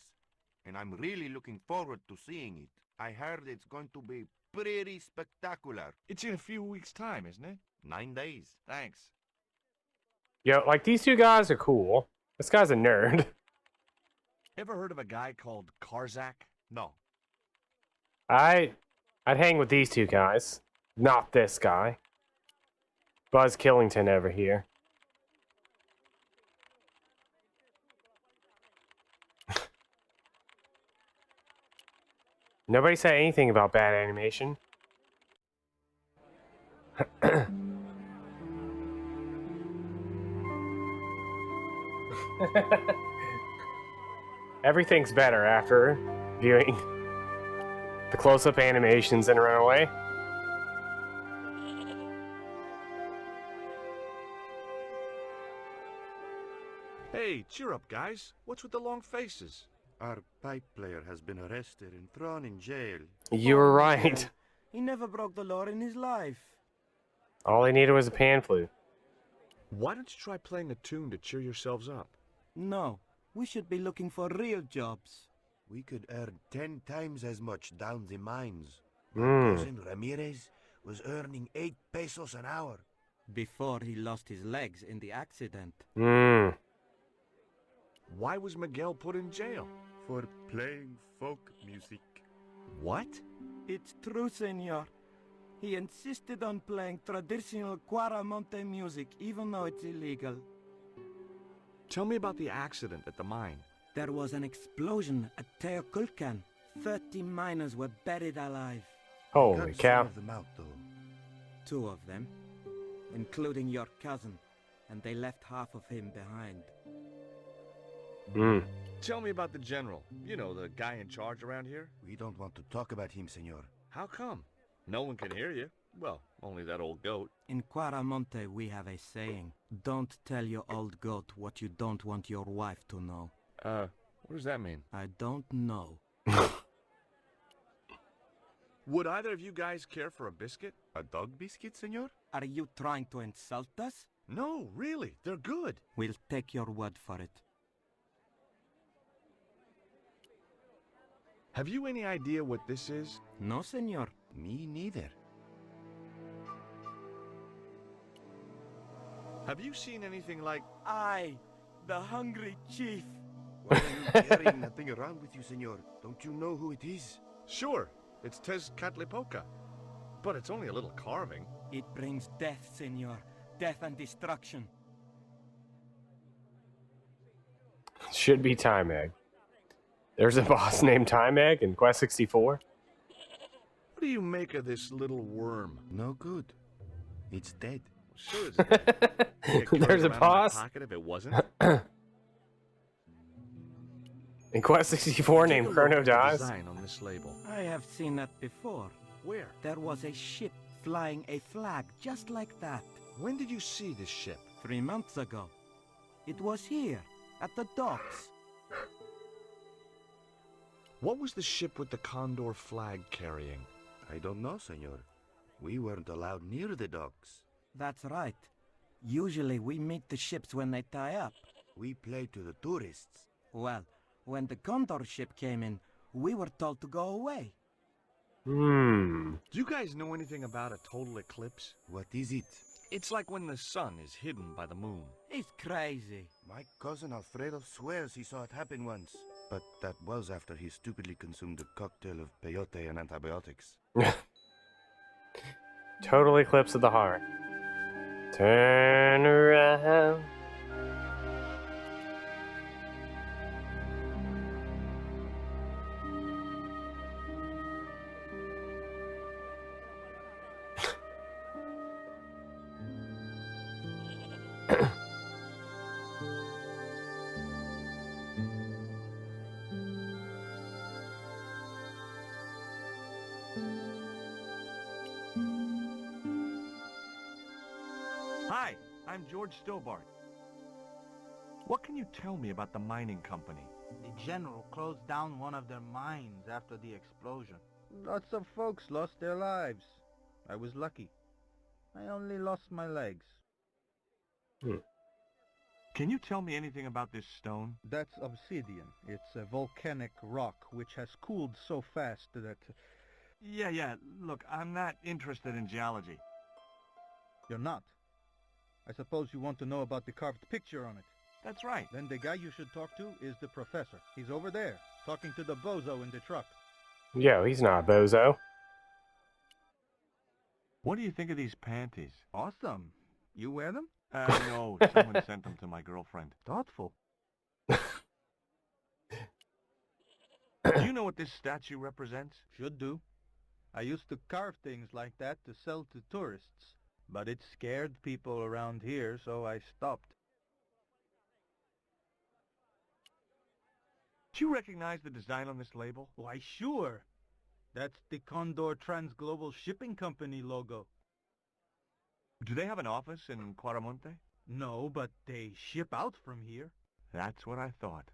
and I'm really looking forward to seeing it. I heard it's going to be pretty spectacular. It's in a few weeks' time, isn't it? 9 days. Thanks. Yo, like these two guys are cool. This guy's a nerd. Ever heard of a guy called Karzak? No. I'd hang with these two guys, not this guy. Buzz Killington over here. Nobody said anything about bad animation. Everything's better after viewing the close-up animations in Runaway. Hey, cheer up, guys. What's with the long faces? Our pipe player has been arrested and thrown in jail. You were right. He never broke the law in his life. All he needed was a pan flute. Why don't you try playing a tune to cheer yourselves up? No, we should be looking for real jobs. We could earn 10 times as much down the mines. Mm. Cousin Ramirez was earning 8 pesos an hour. Before he lost his legs in the accident. Mm. Why was Miguel put in jail? For playing folk music. What? It's true, senor. He insisted on playing traditional Cuaramonte music, even though it's illegal. Tell me about the accident at the mine. There was an explosion at Teoculcan. 30 miners were buried alive. Holy cow. Some of them out, though. 2 of them, including your cousin, and they left half of him behind. Mm. Tell me about the general. You know, the guy in charge around here. We don't want to talk about him, senor. How come? No one can hear you. Well, only that old goat. In Cuaramonte, we have a saying. Don't tell your old goat what you don't want your wife to know. What does that mean? I don't know. Would either of you guys care for a biscuit? A dog biscuit, senor? Are you trying to insult us? No, really. They're good. We'll take your word for it. Have you any idea what this is? No, senor. Me neither. Have you seen anything like... I, the hungry chief. Why are you carrying that thing around with you, senor? Don't you know who it is? Sure, it's Tezcatlipoca. But it's only a little carving. It brings death, senor. Death and destruction. Should be Time Egg. There's a boss named Time Egg in Quest 64. What do you make of this little worm? No good. It's dead. Sure it's dead. There's a boss Pocket if it wasn't. in Quest 64 Take named a look Chrono at the Dies. design on this label. I have seen that before. Where? There was a ship flying a flag just like that. When did you see this ship? 3 months ago. It was here, at the docks. What was the ship with the Condor flag carrying? I don't know, senor. We weren't allowed near the docks. That's right. Usually we meet the ships when they tie up. We play to the tourists. Well, when the Condor ship came in, we were told to go away. Hmm. Do you guys know anything about a total eclipse? What is it? It's like when the sun is hidden by the moon. He's crazy. My cousin Alfredo swears he saw it happen once. But that was after he stupidly consumed a cocktail of peyote and antibiotics. Total eclipse of the heart. Turn around. Hi, I'm George Stobart. What can you tell me about the mining company? The general closed down one of their mines after the explosion. Lots of folks lost their lives. I was lucky. I only lost my legs. Can you tell me anything about this stone? That's obsidian. It's a volcanic rock which has cooled so fast that... Yeah. Look, I'm not interested in geology. You're not? I suppose you want to know about the carved picture on it. That's right. Then the guy you should talk to is the professor. He's over there, talking to the bozo in the truck. Yo, he's not a bozo. What do you think of these panties? Awesome. You wear them? No, someone sent them to my girlfriend. Thoughtful. Do you know what this statue represents? Should do. I used to carve things like that to sell to tourists. But it scared people around here, so I stopped. Do you recognize the design on this label? Why, sure. That's the Condor Transglobal Shipping Company logo. Do they have an office in Quaramonte? No, but they ship out from here. That's what I thought.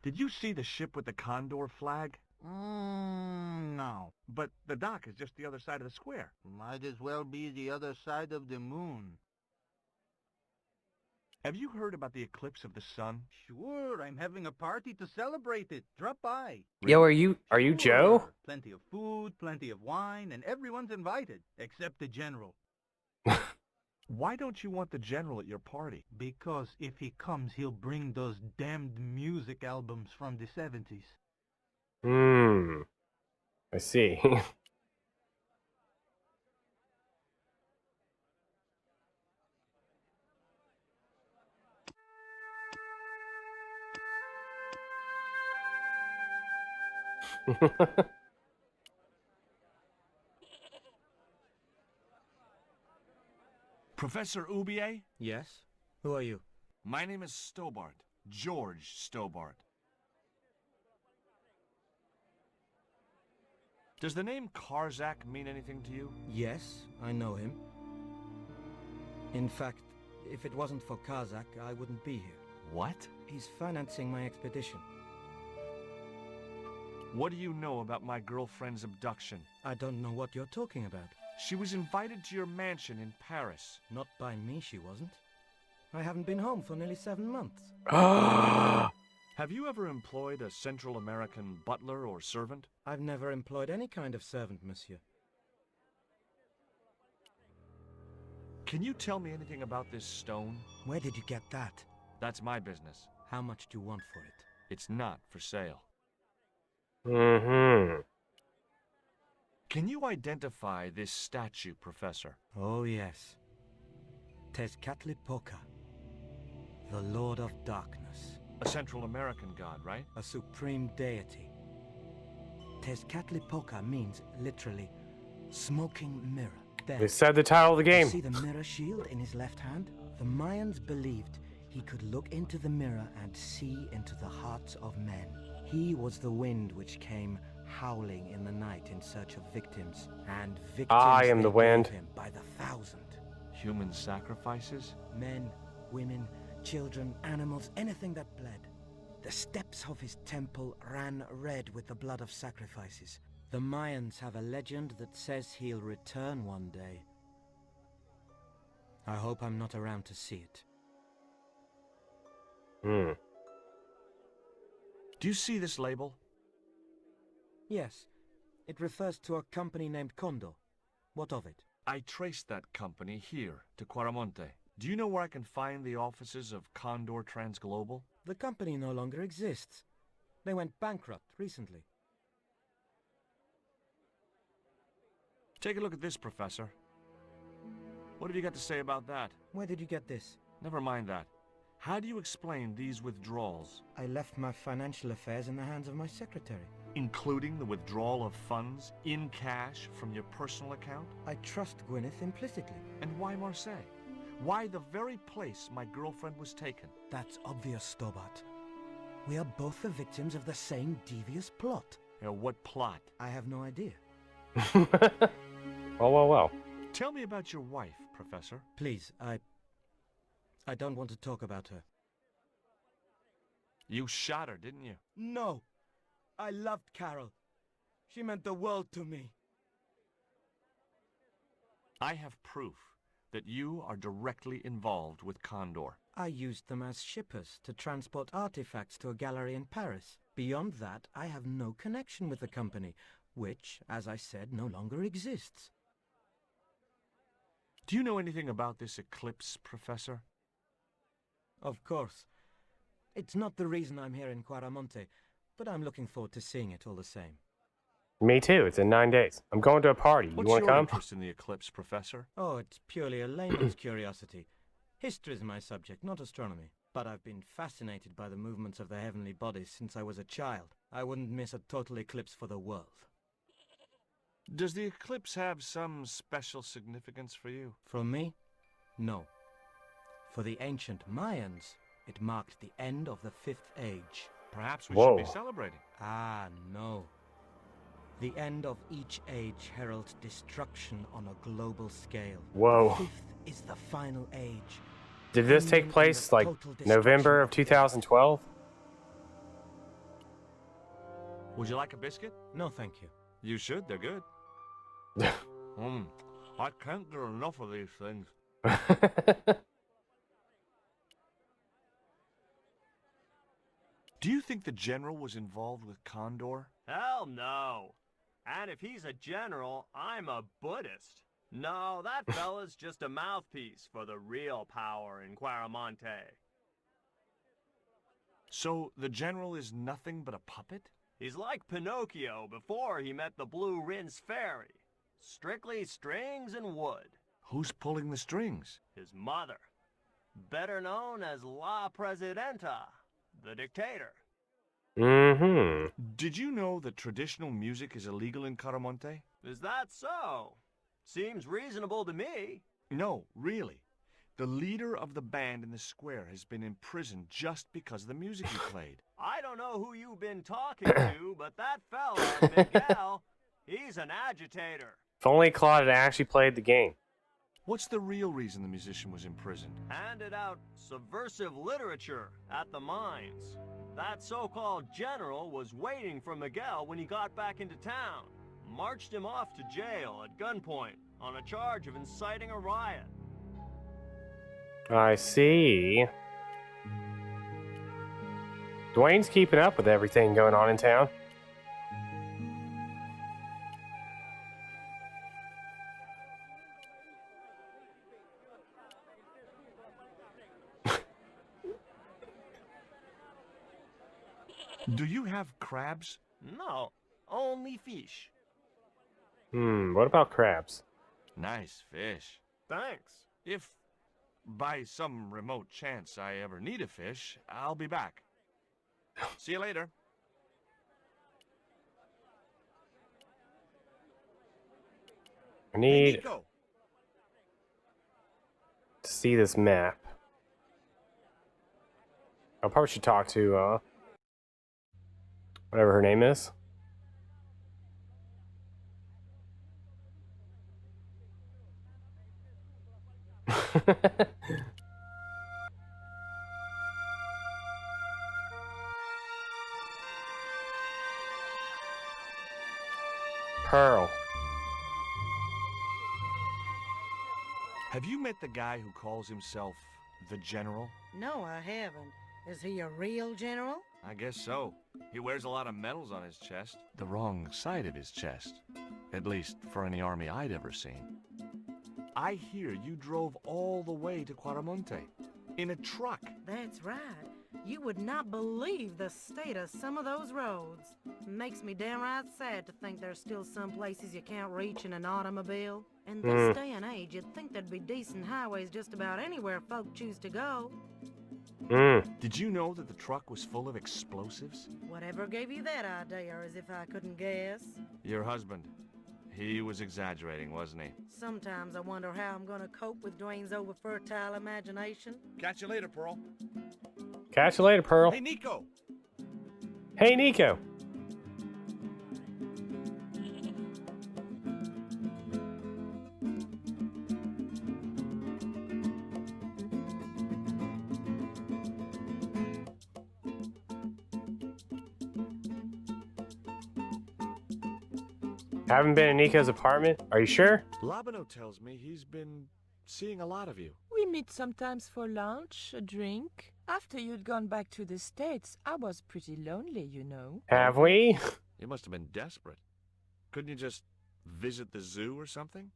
Did you see the ship with the Condor flag? No. But the dock is just the other side of the square. Might as well be the other side of the moon. Have you heard about the eclipse of the sun? Sure, I'm having a party to celebrate it. Drop by. Yo, are you Joe? Sure. Plenty of food, plenty of wine, and everyone's invited, except the general. Why don't you want the general at your party? Because if he comes, he'll bring those damned music albums from the 70s. I see. Professor Oubier? Yes? Who are you? My name is Stobart. George Stobart. Does the name Karzak mean anything to you? Yes, I know him. In fact, if it wasn't for Kazak, I wouldn't be here. What? He's financing my expedition. What do you know about my girlfriend's abduction? I don't know what you're talking about. She was invited to your mansion in Paris. Not by me, she wasn't. I haven't been home for nearly 7 months. Have you ever employed a Central American butler or servant? I've never employed any kind of servant, monsieur. Can you tell me anything about this stone? Where did you get that? That's my business. How much do you want for it? It's not for sale. Can you identify this statue, Professor? Oh, yes. Tezcatlipoca, the Lord of Darkness. A Central American god, right? A supreme deity. Tezcatlipoca means, literally, smoking mirror. There, they said the title of the game. See the mirror shield in his left hand? The Mayans believed he could look into the mirror and see into the hearts of men. He was the wind which came howling in the night in search of victims, and victims I am the wind. him by the thousand. Human sacrifices? Men, women, children, animals, anything that bled. The steps of his temple ran red with the blood of sacrifices. The Mayans have a legend that says he'll return one day. I hope I'm not around to see it. Hmm. Do you see this label? Yes. It refers to a company named Condor. What of it? I traced that company here to Quaramonte. Do you know where I can find the offices of Condor Transglobal? The company no longer exists. They went bankrupt recently. Take a look at this, Professor. What have you got to say about that? Where did you get this? Never mind that. How do you explain these withdrawals? I left my financial affairs in the hands of my secretary. Including the withdrawal of funds in cash from your personal account? I trust Gwyneth implicitly. And why Marseille? Why the very place my girlfriend was taken? That's obvious, Stobart. We are both the victims of the same devious plot. What plot? I have no idea. Well. Tell me about your wife, Professor. Please, I don't want to talk about her. You shot her, didn't you? No. I loved Carol. She meant the world to me. I have proof that you are directly involved with Condor. I used them as shippers to transport artifacts to a gallery in Paris. Beyond that, I have no connection with the company, which, as I said, no longer exists. Do you know anything about this eclipse, Professor? Of course. It's not the reason I'm here in Quaramonte, but I'm looking forward to seeing it all the same. Me too. It's in 9 days. I'm going to a party. You want to What's your come? interest in the eclipse, Professor? Oh, it's purely a layman's curiosity. History is my subject, not astronomy. But I've been fascinated by the movements of the heavenly bodies since I was a child. I wouldn't miss a total eclipse for the world. Does the eclipse have some special significance for you? For me? No. For the ancient Mayans, it marked the end of the Fifth Age. Perhaps we Whoa. should be celebrating. Ah, no. The end of each age heralds destruction on a global scale. Whoa. The fifth is the final age. Did this take place like November of 2012? Would you like a biscuit? No, thank you. You should, they're good. I can't get enough of these things. Do you think the general was involved with Condor? Hell no. And if he's a general, I'm a Buddhist. No, that fella's just a mouthpiece for the real power in Quaramonte. So the general is nothing but a puppet? He's like Pinocchio before he met the Blue Rinse Fairy. Strictly strings and wood. Who's pulling the strings? His mother. Better known as La Presidenta, the dictator. Mm-hmm. Did you know that traditional music is illegal in Quaramonte? Is that so? Seems reasonable to me. No, really. The leader of the band in the square has been imprisoned just because of the music he played. I don't know who you've been talking to, but that fella, Miguel, he's an agitator. If only Claude had actually played the game. What's the real reason the musician was imprisoned? Handed out subversive literature at the mines. That so-called general was waiting for Miguel when he got back into town. Marched him off to jail at gunpoint on a charge of inciting a riot. I see. Dwayne's keeping up with everything going on in town. Do you have crabs? No, only fish. What about crabs? Nice fish. Thanks. If by some remote chance I ever need a fish, I'll be back. See you later. I need Hey, Nico. to see this map. I probably should talk to, whatever her name is. Pearl. Have you met the guy who calls himself the General? No, I haven't. Is he a real general? I guess so. He wears a lot of medals on his chest. The wrong side of his chest. At least for any army I'd ever seen. I hear you drove all the way to Quaramonte. In a truck. That's right. You would not believe the state of some of those roads. Makes me downright sad to think there's still some places you can't reach in an automobile. In this day and age, you'd think there'd be decent highways just about anywhere folk choose to go. Did you know that the truck was full of explosives? Whatever gave you that idea, as if I couldn't guess? Your husband. He was exaggerating, wasn't he? Sometimes I wonder how I'm gonna cope with Dwayne's over-fertile imagination. Catch you later, Pearl. Catch you later, Pearl. Hey, Nico! Hey, Nico! Haven't been in Nico's apartment? Are you sure? Labano tells me he's been seeing a lot of you. We meet sometimes for lunch, a drink. After you'd gone back to the States, I was pretty lonely, you know. Have we? You must have been desperate. Couldn't you just visit the zoo or something?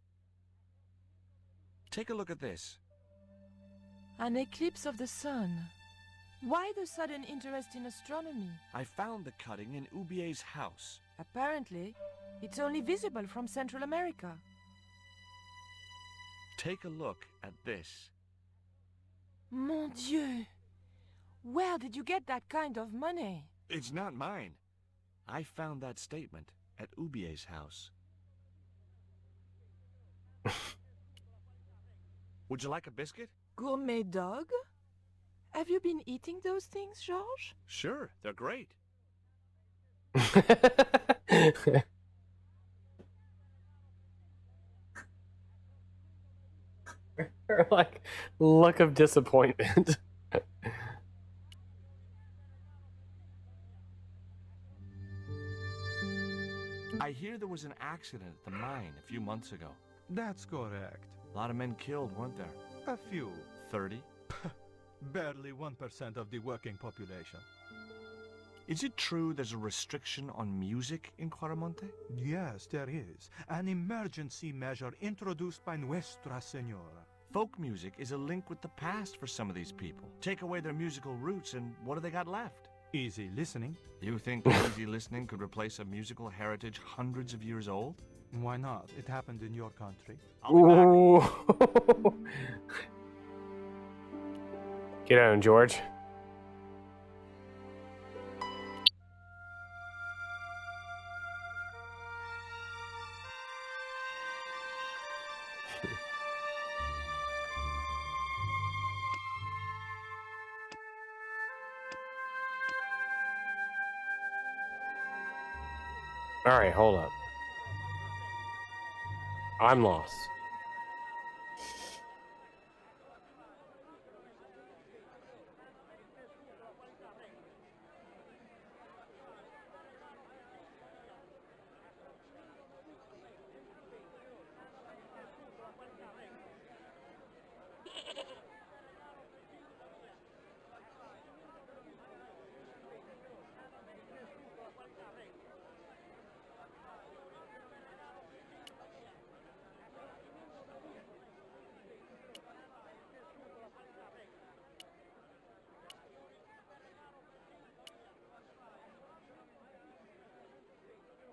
Take a look at this. An eclipse of the sun. Why the sudden interest in astronomy? I found the cutting in Ubier's house. Apparently, it's only visible from Central America. Take a look at this. Mon Dieu! Where did you get that kind of money? It's not mine. I found that statement at Ubier's house. Would you like a biscuit? Gourmet dog? Have you been eating those things, Georges? Sure, they're great. Like, look of disappointment. I hear there was an accident at the mine a few months ago. That's correct. A lot of men killed, weren't there? A few. 30? Barely 1% of the working population. Is it true there's a restriction on music in Quaramonte? Yes, there is. An emergency measure introduced by Nuestra Senora. Folk music is a link with the past for some of these people. Take away their musical roots and what do they got left? Easy listening. You think easy listening could replace a musical heritage hundreds of years old? Why not? It happened in your country. Ooh. Get on, George. All right, hold up. I'm lost.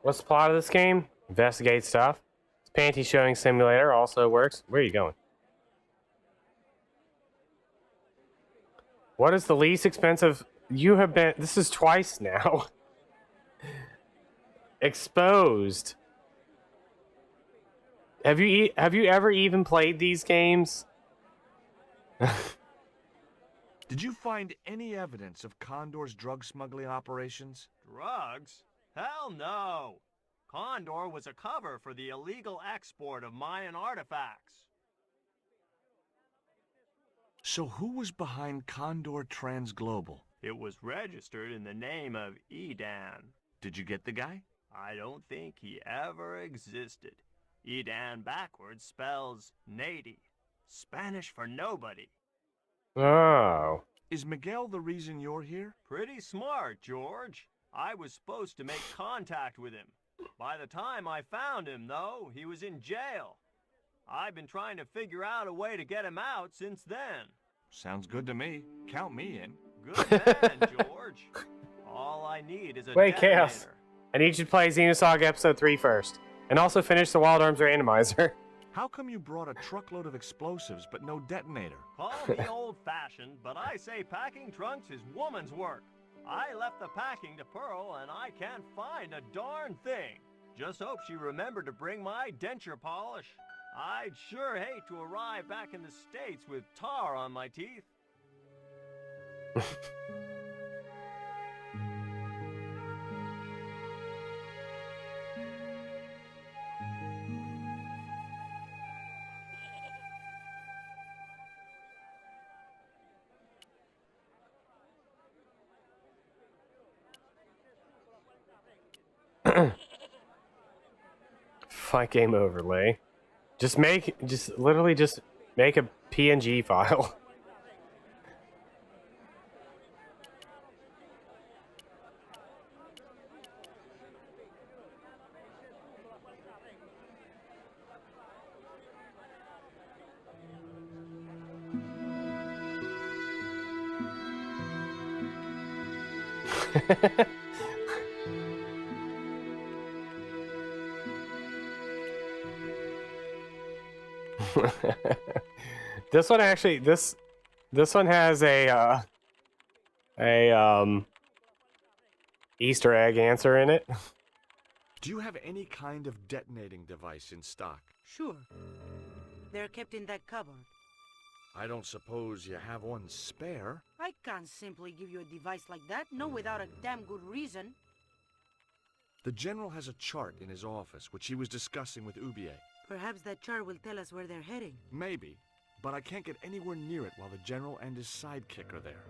What's the plot of this game? Investigate stuff. Panty showing simulator also works. Where are you going? What is the least expensive? You have been. This is twice now. Exposed. Have you ever even played these games? Did you find any evidence of Condor's drug smuggling operations? Drugs? Hell no! Condor was a cover for the illegal export of Mayan artifacts. So who was behind Condor Transglobal? It was registered in the name of Edan. Did you get the guy? I don't think he ever existed. Edan backwards spells Nady, Spanish for nobody. Oh. Is Miguel the reason you're here? Pretty smart, George. I was supposed to make contact with him. By the time I found him, though, he was in jail. I've been trying to figure out a way to get him out since then. Sounds good to me. Count me in. Good man, George. All I need is a Wait, detonator. Chaos. I need you to play Xenosaga Episode 3 first. And also finish the Wild Arms Randomizer. How come you brought a truckload of explosives but no detonator? Call me old-fashioned, but I say packing trunks is woman's work. I left the packing to Pearl, and I can't find a darn thing. Just hope she remembered to bring my denture polish. I'd sure hate to arrive back in the States with tar on my teeth. Fight game overlay. Just literally make a PNG file. This one actually, this one has a Easter egg answer in it. Do you have any kind of detonating device in stock? Sure. They're kept in that cupboard. I don't suppose you have one spare? I can't simply give you a device like that, no without a damn good reason. The General has a chart in his office, which he was discussing with Ubier. Perhaps that chart will tell us where they're heading. Maybe, but I can't get anywhere near it while the General and his sidekick are there.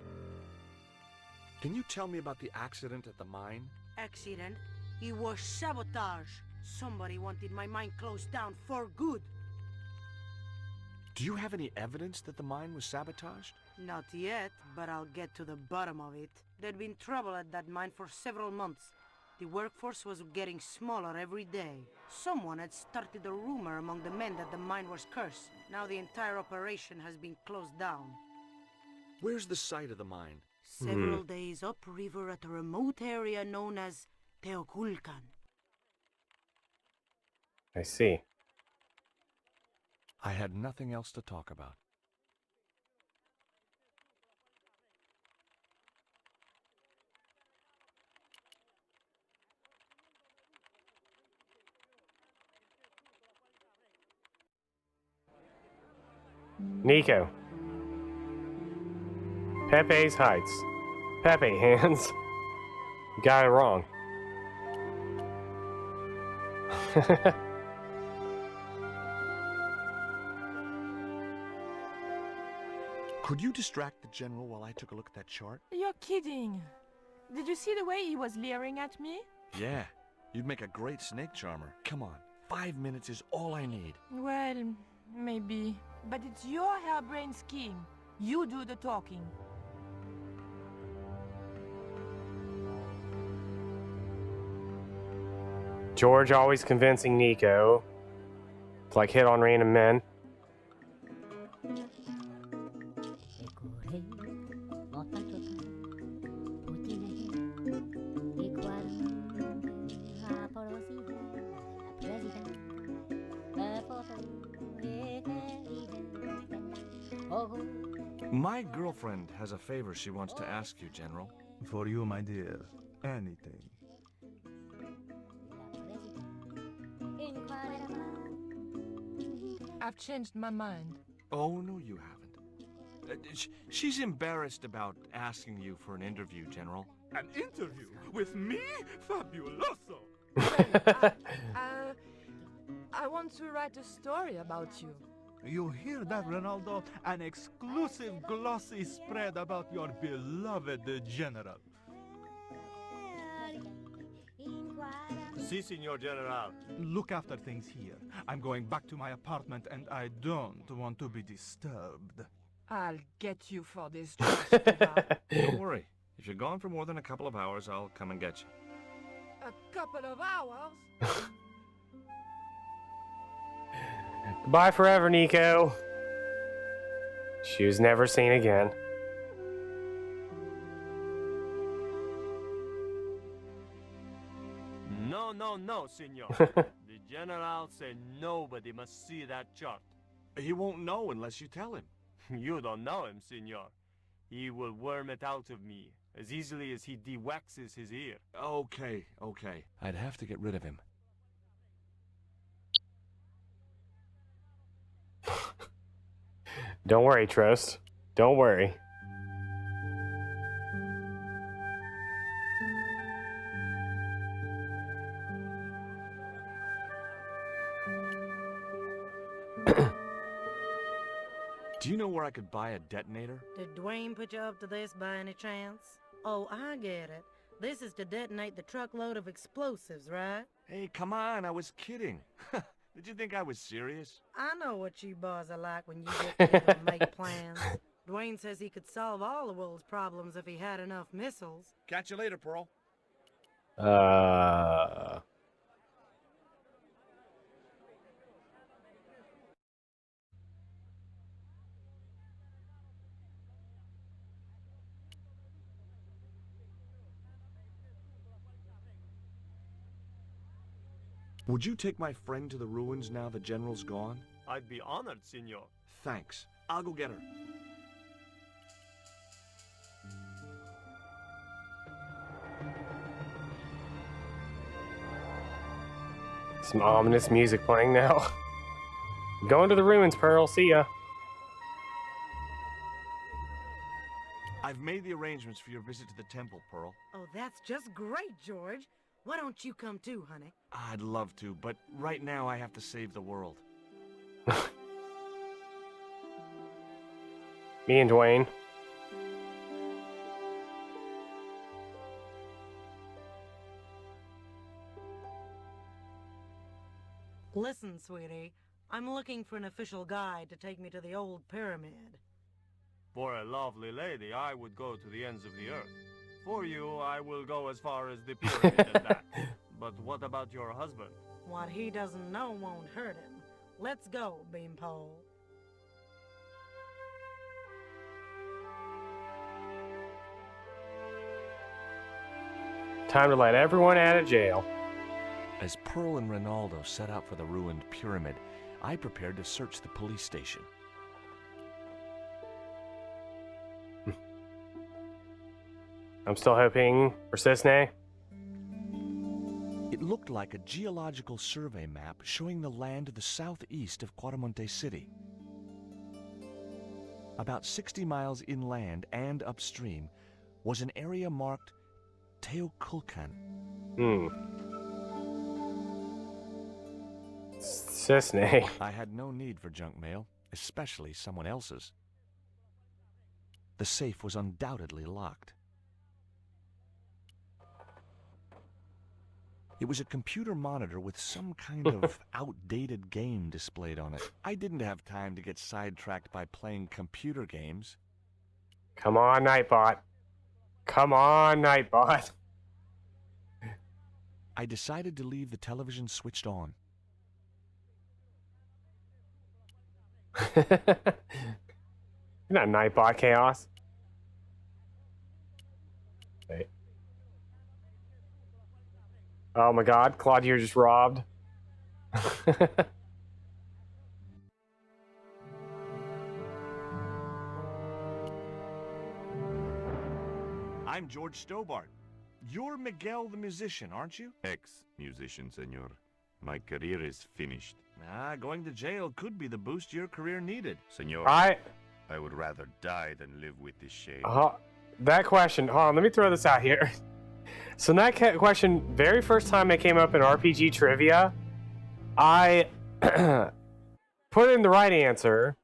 Can you tell me about the accident at the mine? Accident? It was sabotage. Somebody wanted my mine closed down for good. Do you have any evidence that the mine was sabotaged? Not yet, but I'll get to the bottom of it. There'd been trouble at that mine for several months. The workforce was getting smaller every day. Someone had started a rumor among the men that the mine was cursed. Now the entire operation has been closed down. Where's the site of the mine? Several days upriver at a remote area known as Teoculcan. I see. I had nothing else to talk about. Nico. Pepe's Heights. Pepe hands. You got it wrong. Could you distract the General while I took a look at that chart? You're kidding. Did you see the way he was leering at me? Yeah, you'd make a great snake charmer. Come on, 5 minutes is all I need. Well, maybe. But it's your harebrained scheme. You do the talking. George always convincing Nico to like hit on random men. My girlfriend has a favor she wants to ask you, General. For you, my dear. Anything. I've changed my mind. Oh, no, you haven't. She's embarrassed about asking you for an interview, General. An interview with me? Fabuloso! I want to write a story about you. You hear that, Ronaldo? An exclusive glossy spread about your beloved General. Si, Signor General. Look after things here. I'm going back to my apartment and I don't want to be disturbed. I'll get you for this, George. Don't worry. If you're gone for more than a couple of hours, I'll come and get you. A couple of hours? Goodbye forever, Nico. She was never seen again. No, no, no, senor. The general said nobody must see that chart. He won't know unless you tell him. You don't know him, senor. He will worm it out of me as easily as he de-waxes his ear. Okay. I'd have to get rid of him. Don't worry, Trost. Don't worry. Do you know where I could buy a detonator? Did Dwayne put you up to this by any chance? Oh, I get it. This is to detonate the truckload of explosives, right? Hey, come on, I was kidding. Did you think I was serious? I know what you boys are like when you get together and make plans. Dwayne says he could solve all the world's problems if he had enough missiles. Catch you later, Pearl. Would you take my friend to the ruins now the general's gone? I'd be honored, senor. Thanks. I'll go get her. Some ominous music playing now. Going to the ruins, Pearl. See ya. I've made the arrangements for your visit to the temple, Pearl. Oh, that's just great, George. Why don't you come too, honey? I'd love to, but right now I have to save the world. Me and Dwayne. Listen, sweetie. I'm looking for an official guide to take me to the old pyramid. For a lovely lady, I would go to the ends of the earth. For you, I will go as far as the pyramid and back. But what about your husband? What he doesn't know won't hurt him. Let's go, Beanpole. Time to let everyone out of jail. As Pearl and Ronaldo set out for the ruined pyramid, I prepared to search the police station. I'm still hoping for Cisne. It looked like a geological survey map showing the land to the southeast of Cuaramonte City. About 60 miles inland and upstream was an area marked Teoculcan. Cisne. I had no need for junk mail, especially someone else's. The safe was undoubtedly locked. It was a computer monitor with some kind of outdated game displayed on it. I didn't have time to get sidetracked by playing computer games. Come on, Nightbot. Come on, Nightbot. I decided to leave the television switched on. You're not Nightbot Chaos. Wait. Oh my god, Claudia just robbed. I'm George Stobart. You're Miguel the musician, aren't you? Ex-musician, senor. My career is finished. Going to jail could be the boost your career needed. Senor, I would rather die than live with this shame. That question, hold on, let me throw this out here. So that question, very first time it came up in RPG trivia, I put in the right answer,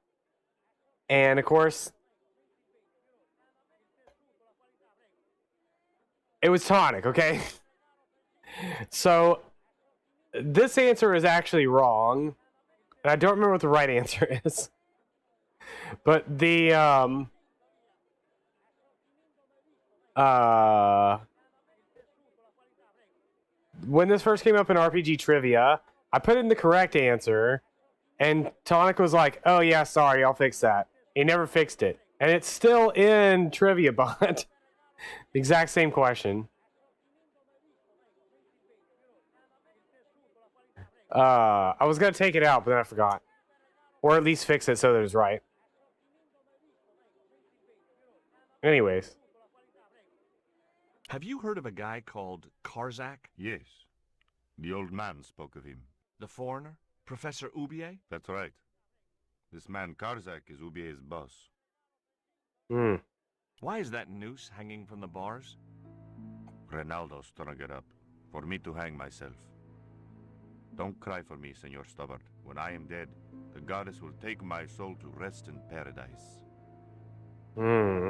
and of course, it was tonic, okay? So this answer is actually wrong, and I don't remember what the right answer is. But the when this first came up in RPG trivia, I put in the correct answer, and Tonic was like, "Oh yeah, sorry, I'll fix that." He never fixed it, and it's still in Trivia Bot. The exact same question. I was gonna take it out, but then I forgot, or at least fix it so that it's right. Anyways. Have you heard of a guy called Karzak? Yes. The old man spoke of him. The foreigner? Professor Oubier? That's right. This man Karzak is Ubier's boss. Hmm. Why is that noose hanging from the bars? Ronaldo strung it up for me to hang myself. Don't cry for me, Senor Stubbard. When I am dead, the goddess will take my soul to rest in paradise. Hmm.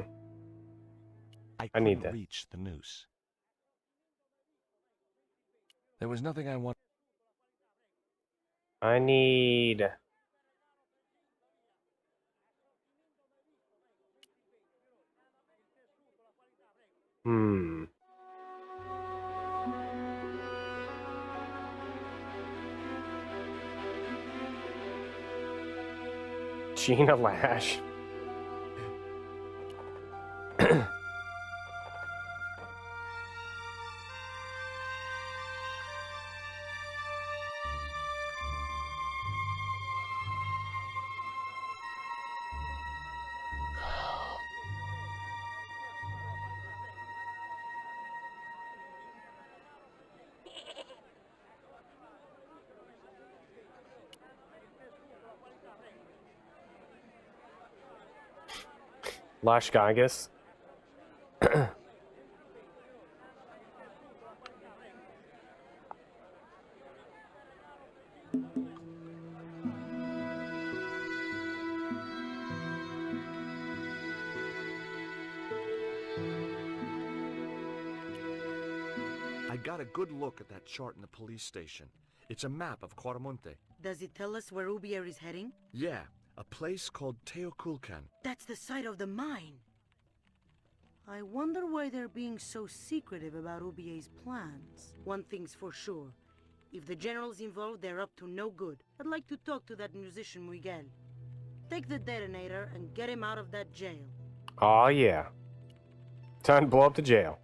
I need couldn't that. reach the noose. There was nothing I wanted. I need. Hmm. Gina Lash. Lash Gygus. I got a good look at that chart in the police station. It's a map of Quaramonte. Does it tell us where Oubier is heading? Yeah, a place called Teoculcan. That's the site of the mine. I wonder why they're being so secretive about Ubier's plans. One thing's for sure. If the general's involved, they're up to no good. I'd like to talk to that musician Miguel. Take the detonator and get him out of that jail. Oh yeah. Time to blow up the jail.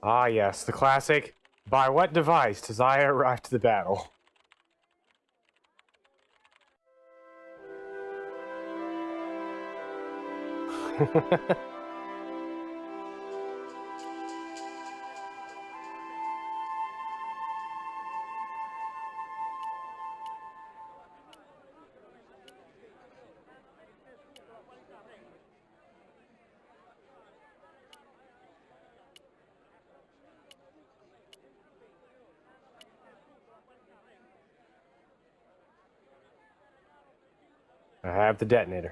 Ah yes, the classic. By what device does I arrive to the battle? I have the detonator.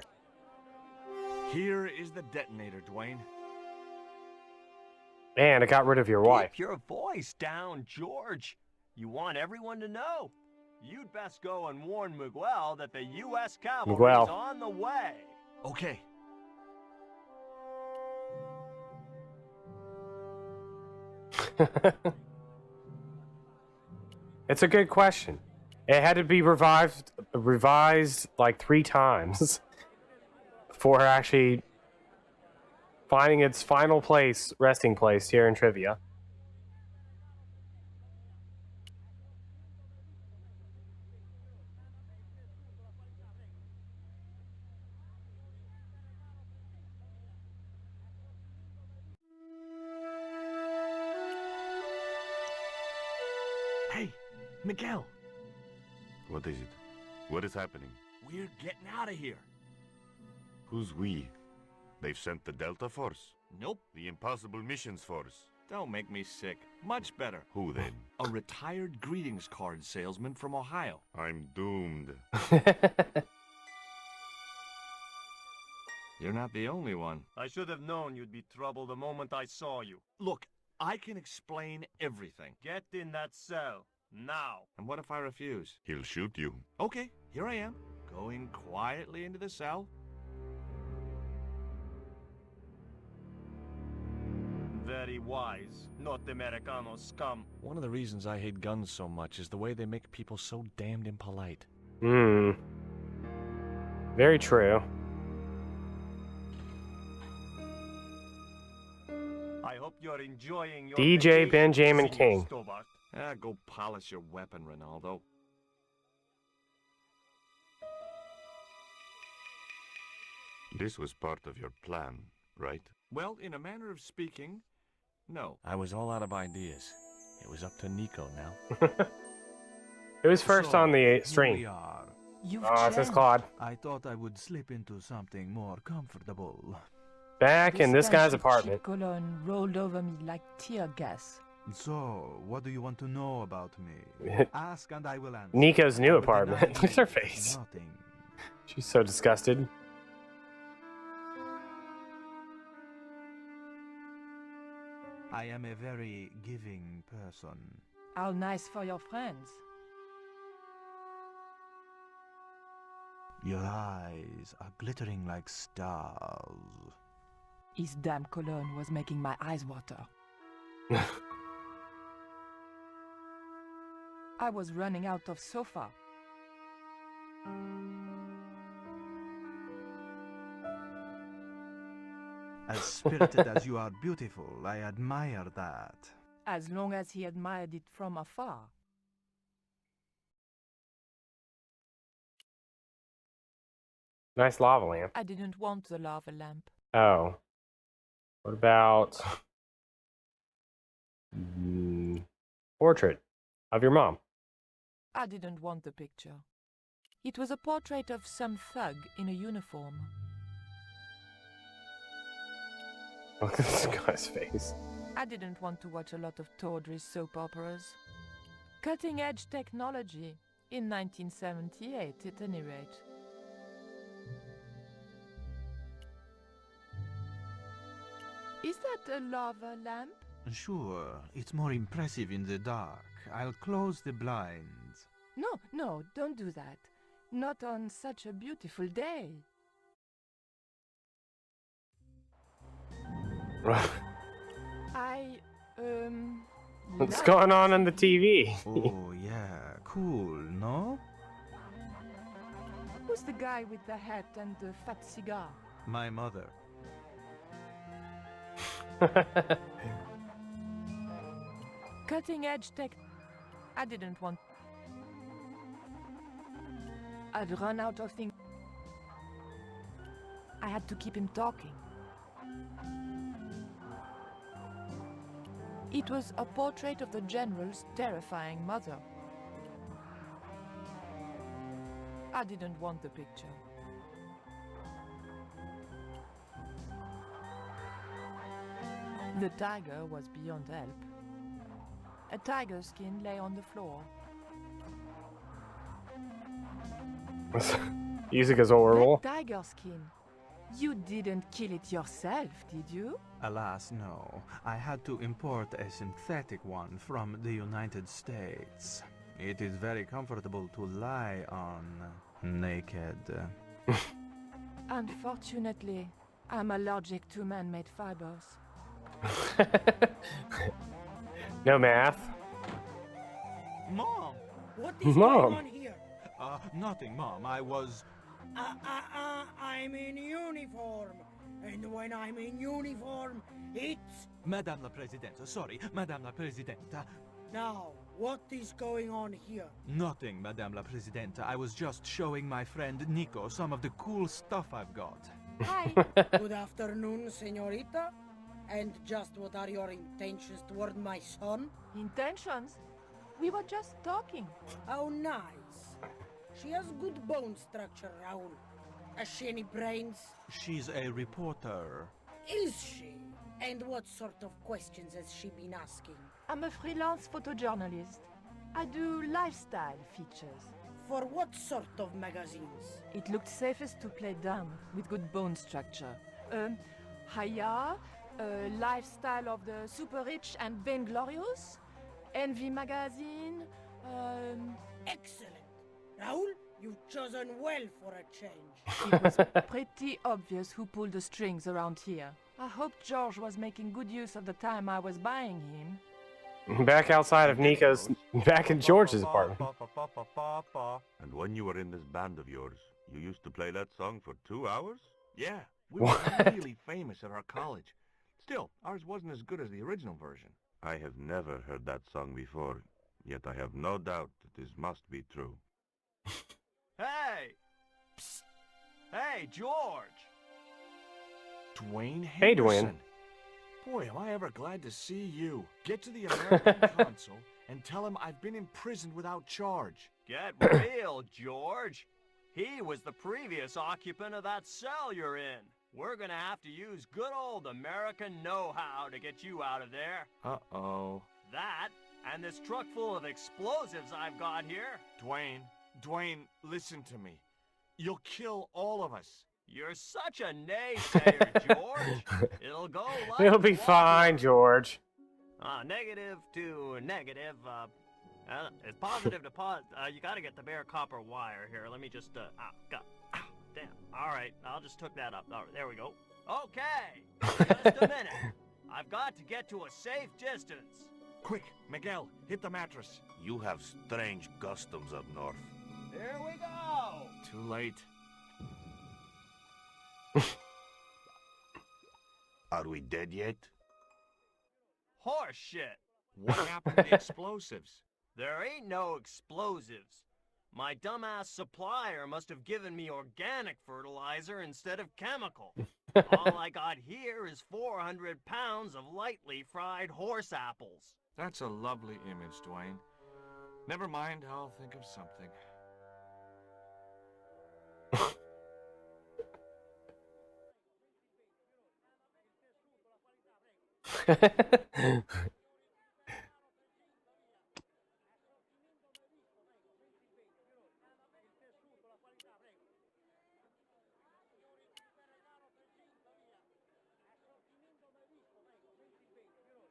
Here is the detonator, Dwayne. And I got rid of your wife. Keep your voice down, George. You want everyone to know. You'd best go and warn Miguel that the U.S. cavalry is on the way. Okay. It's a good question. It had to be revised like 3 times before actually finding its final resting place here in trivia. Hey, Miguel. What is it? What is happening? We're getting out of here. Who's we? They've sent the Delta Force? Nope. The Impossible Missions Force? Don't make me sick. Much better. Who then? A retired greetings card salesman from Ohio. I'm doomed. You're not the only one. I should have known you'd be trouble the moment I saw you. Look, I can explain everything. Get in that cell, now. And what if I refuse? He'll shoot you. Okay, here I am, going quietly into the cell. Very wise, not Americano scum. One of the reasons I hate guns so much is the way they make people so damned impolite. Very true. I hope you're enjoying your DJ vacation, Benjamin Senior King. Stobart. Go polish your weapon, Ronaldo. This was part of your plan, right? Well, in a manner of speaking, no. I was all out of ideas. It was up to Nico now. It was first on the Here stream. we are. Oh, it says Claude. I thought I would slip into something more comfortable. Back in this guy's apartment. Cologne rolled over me like tear gas. So, what do you want to know about me? Ask and I will answer. Nico's new But apartment. deny Look at her me face. nothing. She's so disgusted. I am a very giving person. How nice for your friends. Your eyes are glittering like stars. His damn cologne was making my eyes water. I was running out of sofa. As spirited as you are beautiful, I admire that. As long as he admired it from afar. Nice lava lamp. I didn't want the lava lamp. Oh. What about portrait of your mom? I didn't want the picture. It was a portrait of some thug in a uniform. Look at this guy's face. I didn't want to watch a lot of tawdry soap operas. Cutting-edge technology in 1978, at any rate. Is that a lava lamp? Sure, it's more impressive in the dark. I'll close the blinds. No, don't do that. Not on such a beautiful day. What's going on the TV? Oh, yeah, cool, no? Who's the guy with the hat and the fat cigar? My mother. Cutting edge tech. I didn't want. I'd run out of things. I had to keep him talking. It was a portrait of the general's terrifying mother. I didn't want the picture. The tiger was beyond help. A tiger skin lay on the floor. Music is horrible. That tiger skin. You didn't kill it yourself, did you? Alas, no. I had to import a synthetic one from the United States. It is very comfortable to lie on naked. Unfortunately, I'm allergic to man-made fibers. No math. Mom, what is Mom. going on here? Nothing, Mom. I was... I'm in uniform. And when I'm in uniform, it's... Madame la Presidente, sorry, Madame la Presidente. Now, what is going on here? Nothing, Madame la Presidente. I was just showing my friend Nico some of the cool stuff I've got. Hi. Good afternoon, señorita. And just what are your intentions toward my son? Intentions? We were just talking. How nice. She has good bone structure, Raoul. Has she any brains? She's a reporter. Is she? And what sort of questions has she been asking? I'm a freelance photojournalist. I do lifestyle features. For what sort of magazines? It looked safest to play dumb, with good bone structure. Haya, Lifestyle of the Super Rich and Vainglorious, Envy Magazine, Excellent. Raoul, you've chosen well for a change. It was pretty obvious who pulled the strings around here. I hoped George was making good use of the time I was buying him. Back outside of Nico's, back in George's apartment. And when you were in this band of yours, you used to play that song for 2 hours? Yeah, we were really famous at our college. Still, ours wasn't as good as the original version. I have never heard that song before, yet I have no doubt that this must be true. Hey! Psst! Hey, George! Dwayne Henderson. Hey, Dwayne. Boy, am I ever glad to see you. Get to the American consul and tell him I've been imprisoned without charge. Get real, George. He was the previous occupant of that cell you're in. We're gonna have to use good old American know-how to get you out of there. Uh-oh. That, and this truck full of explosives I've got here. Dwayne, listen to me. You'll kill all of us. You're such a naysayer, George. It'll go like It'll be fine, George. Negative to negative. It's positive to positive. You gotta get the bare copper wire here. Let me just, damn. All right, I'll just hook that up. All right, there we go. Okay, just a minute. I've got to get to a safe distance. Quick, Miguel, hit the mattress. You have strange customs up north. Here we go. Too late. Are we dead yet? Horse shit. What happened to the explosives? There ain't no explosives. My dumbass supplier must have given me organic fertilizer instead of chemical. All I got here is 400 pounds of lightly fried horse apples. That's a lovely image, Dwayne. Never mind, I'll think of something.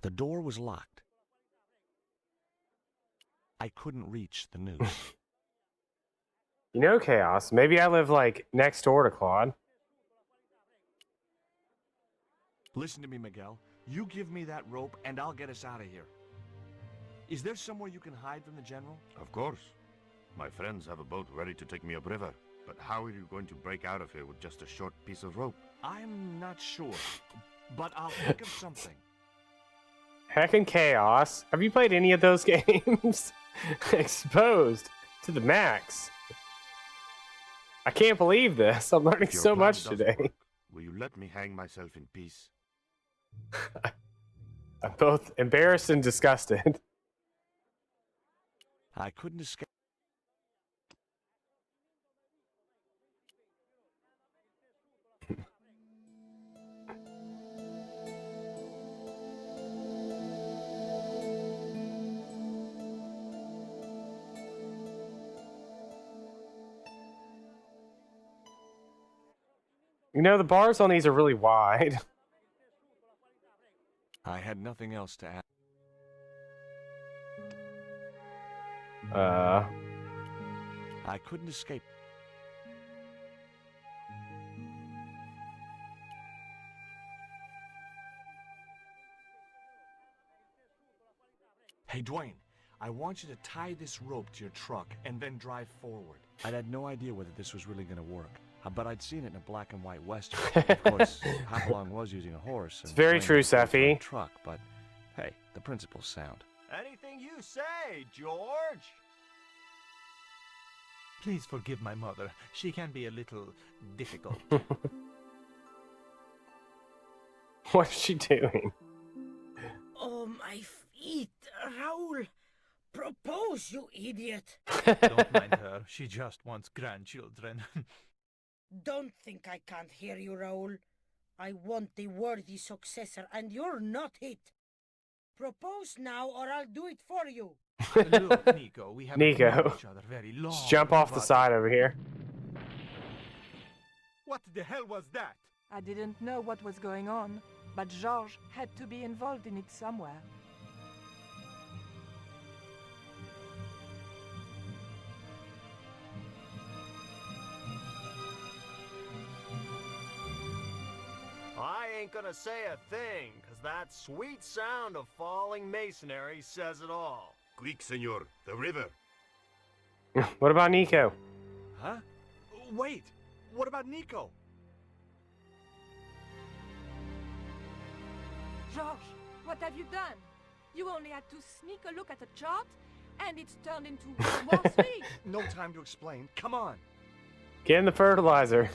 The door was locked. I couldn't reach the news. You know, Chaos, maybe I live, like, next door to Claude. Listen to me, Miguel. You give me that rope and I'll get us out of here. Is there somewhere you can hide from the General? Of course. My friends have a boat ready to take me upriver. But how are you going to break out of here with just a short piece of rope? I'm not sure, but I'll think of something. Heckin' Chaos. Have you played any of those games? Exposed to the max. I can't believe this. I'm learning so much today. Work, will you let me hang myself in peace? I'm both embarrassed and disgusted. I couldn't escape. You know, the bars on these are really wide. I had nothing else to add. I couldn't escape. Hey, Dwayne, I want you to tie this rope to your truck and then drive forward. I'd had no idea whether this was really going to work, but I'd seen it in a black and white western. Of course, Hopalong was using a horse. It's very true, Seffi. Truck, but hey, the principle's sound. Anything you say, George. Please forgive my mother. She can be a little difficult. What is she doing? Oh, my feet, Raoul. Propose, you idiot. Don't mind her. She just wants grandchildren. Don't think I can't hear you, Raoul. I want the worthy successor, and you're not it. Propose now, or I'll do it for you. Look, Nico, we haven't known Nico. each other very long. Just jump off the but- side over here. What the hell was that? I didn't know what was going on, but Georges had to be involved in it somewhere. I ain't gonna say a thing, 'cause that sweet sound of falling masonry says it all. Quick, senor. The river. What about Nico? Huh? Wait! What about Nico? Georges, what have you done? You only had to sneak a look at the chart, and it's turned into more sweet. No time to explain. Come on. Get in the fertilizer.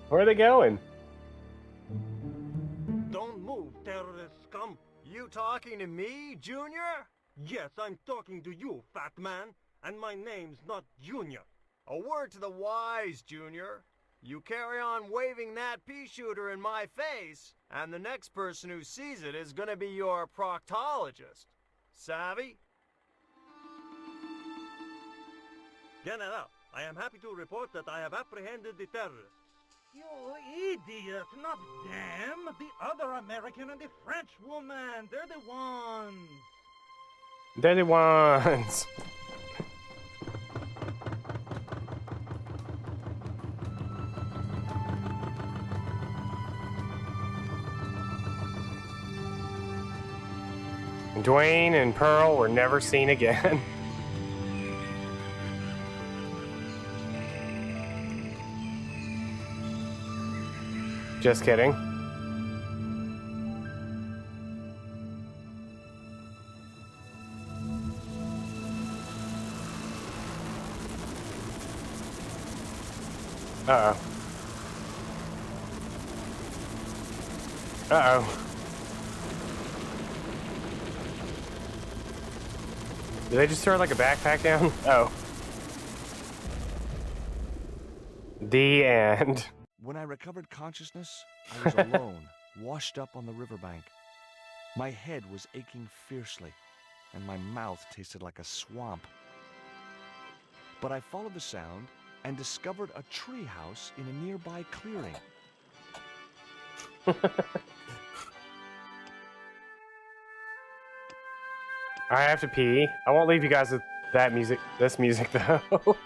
Where are they going? Don't move, terrorist scum. You talking to me, Junior? Yes, I'm talking to you, fat man. And my name's not Junior. A word to the wise, Junior. You carry on waving that pea shooter in my face, and the next person who sees it is gonna be your proctologist. Savvy? General, I am happy to report that I have apprehended the terrorists. You idiot! Not them! The other American and the French woman! They're the ones! They're the ones. Dwayne and Pearl were never seen again. Just kidding. Uh-oh. Uh-oh. Did they just throw like a backpack down? Oh. The end. When I recovered consciousness, I was alone, washed up on the riverbank. My head was aching fiercely, and my mouth tasted like a swamp. But I followed the sound and discovered a tree house in a nearby clearing. I have to pee. I won't leave you guys with that music, this music though.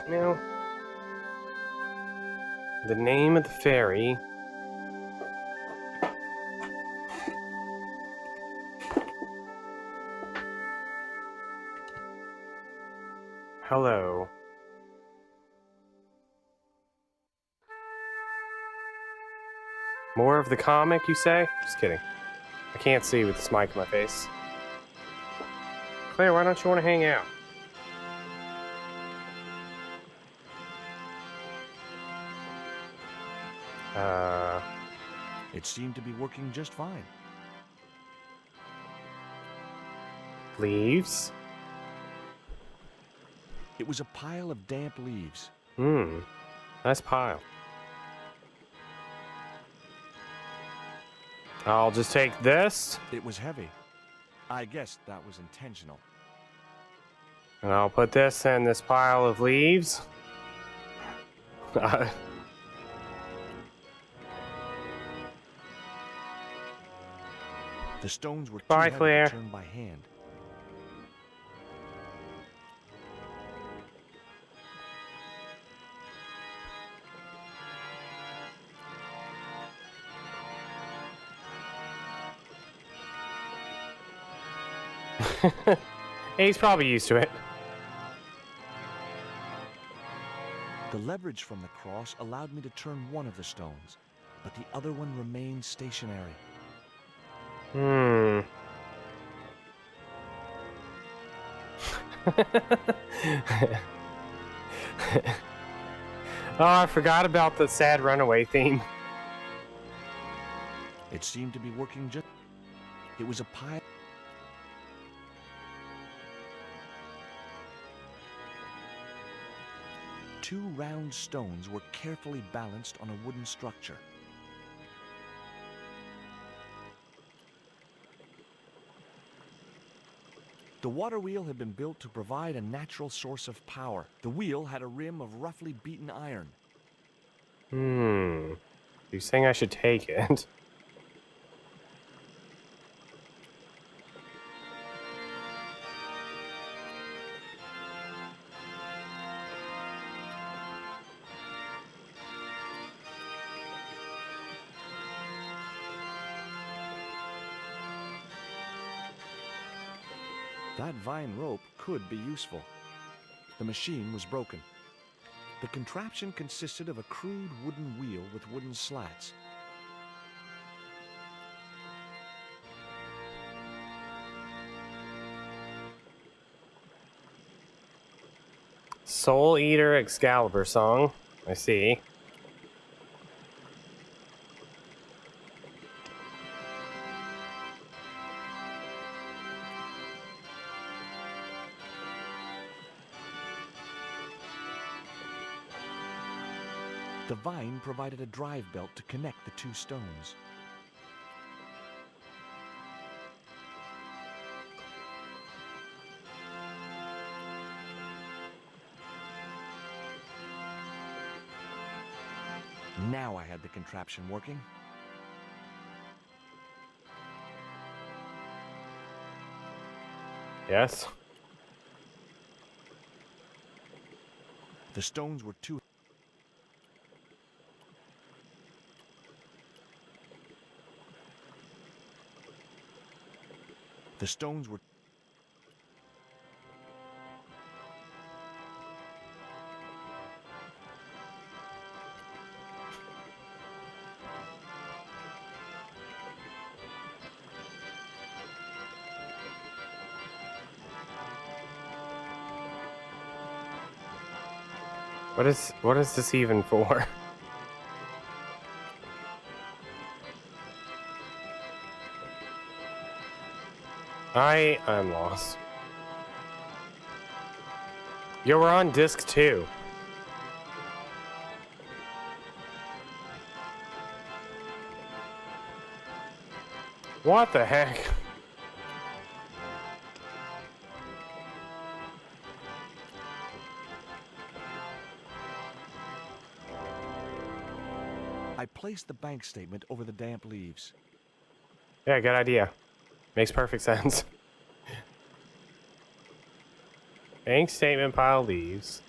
Now, the name of the ferry. Hello. More of the comic, you say? Just kidding. I can't see with this mic in my face. Claire, why don't you want to hang out? It seemed to be working just fine. Leaves. It was a pile of damp leaves. Nice pile. I'll just take this. It was heavy. I guess that was intentional. And I'll put this in this pile of leaves. The stones were too Bye, heavy Claire. to turn by hand. He's probably used to it. The leverage from the cross allowed me to turn one of the stones, but the other one remained stationary. Oh, I forgot about the sad runaway theme. It seemed to be working just... It was a pile... Two round stones were carefully balanced on a wooden structure. The water wheel had been built to provide a natural source of power. The wheel had a rim of roughly beaten iron. You're saying I should take it? That vine rope could be useful. The machine was broken. The contraption consisted of a crude wooden wheel with wooden slats. Soul Eater Excalibur song. I see. The vine provided a drive belt to connect the two stones. Now I had the contraption working. Yes. The stones were too... The stones were... What is this even for? I'm lost. Yo, we're on disc 2. What the heck? I placed the bank statement over the damp leaves. Yeah, good idea. Makes perfect sense. Bank statement pile leaves.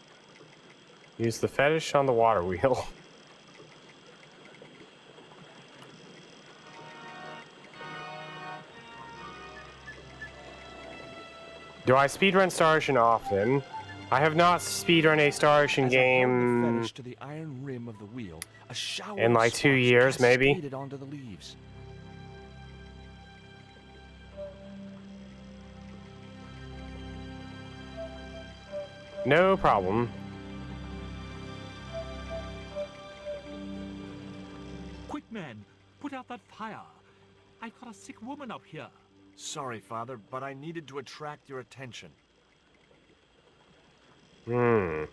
Use the fetish on the water wheel. Do I speedrun Star Ocean often? I have not speedrun a Star Ocean game The fetish to the iron rim of the wheel, a shower in like of 2 sparks years, maybe. cascaded onto the leaves. No problem. Quick, men! Put out that fire! I've got a sick woman up here. Sorry, Father, but I needed to attract your attention. Hmm.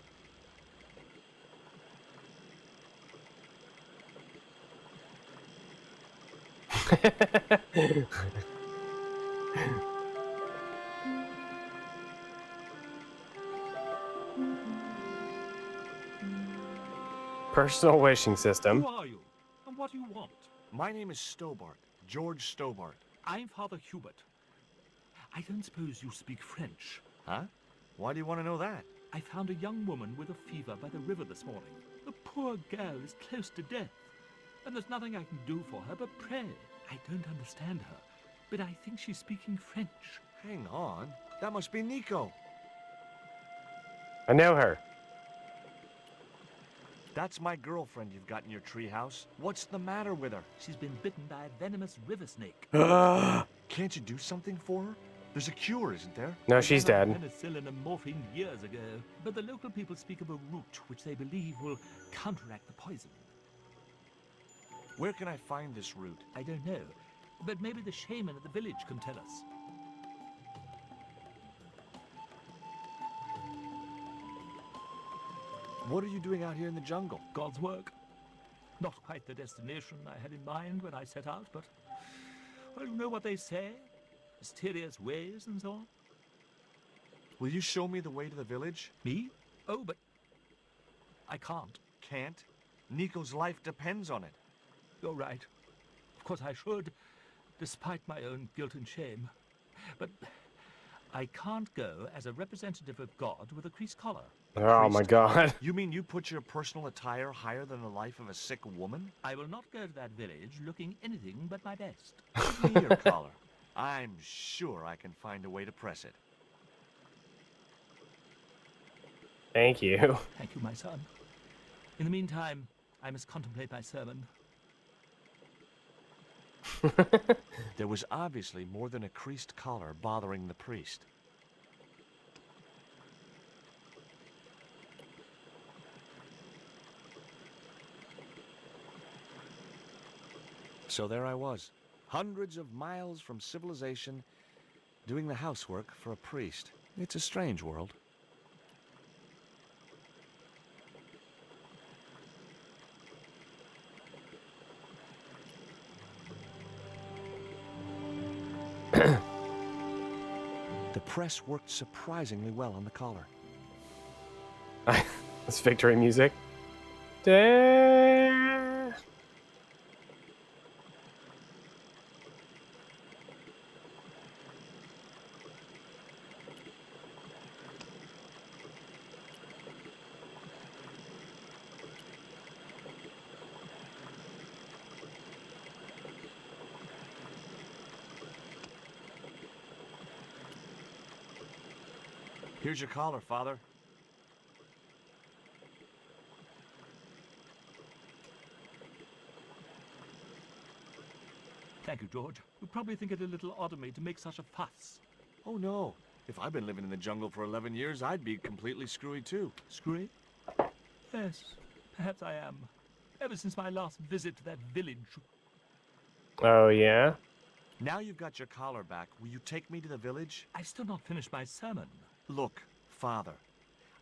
Personal wishing system. Who are you? And what do you want? My name is Stobart, George Stobart. I'm Father Hubert. I don't suppose you speak French. Huh? Why do you want to know that? I found a young woman with a fever by the river this morning. The poor girl is close to death, and there's nothing I can do for her but pray. I don't understand her, but I think she's speaking French. Hang on. That must be Nico. I know her. That's my girlfriend you've got in your treehouse. What's the matter with her? She's been bitten by a venomous river snake. Can't you do something for her? There's a cure, isn't there? No, she's dead. Penicillin and morphine years ago, but the local people speak of a root which they believe will counteract the poison. Where can I find this root? I don't know, but maybe the shaman at the village can tell us. What are you doing out here in the jungle? God's work. Not quite the destination I had in mind when I set out, but, well, you know what they say? Mysterious ways and so on. Will you show me the way to the village? Me? Oh, but I can't. Can't? Nico's life depends on it. You're right. Of course I should, despite my own guilt and shame. But I can't go as a representative of God with a creased collar. Oh my God. You mean you put your personal attire higher than the life of a sick woman? I will not go to that village looking anything but my best. Give me your collar. I'm sure I can find a way to press it. Thank you. Thank you, my son. In the meantime, I must contemplate my sermon. There was obviously more than a creased collar bothering the priest. So there I was, hundreds of miles from civilization, doing the housework for a priest. It's a strange world. The press worked surprisingly well on the collar. That's victory music. Da- Here's your collar, Father. Thank you, George. You probably think it a little odd of me to make such a fuss. Oh, no. If I'd been living in the jungle for 11 years, I'd be completely screwy, too. Screwy? Yes, perhaps I am. Ever since my last visit to that village. Oh, yeah? Now you've got your collar back, will you take me to the village? I've still not finished my sermon. Look, Father,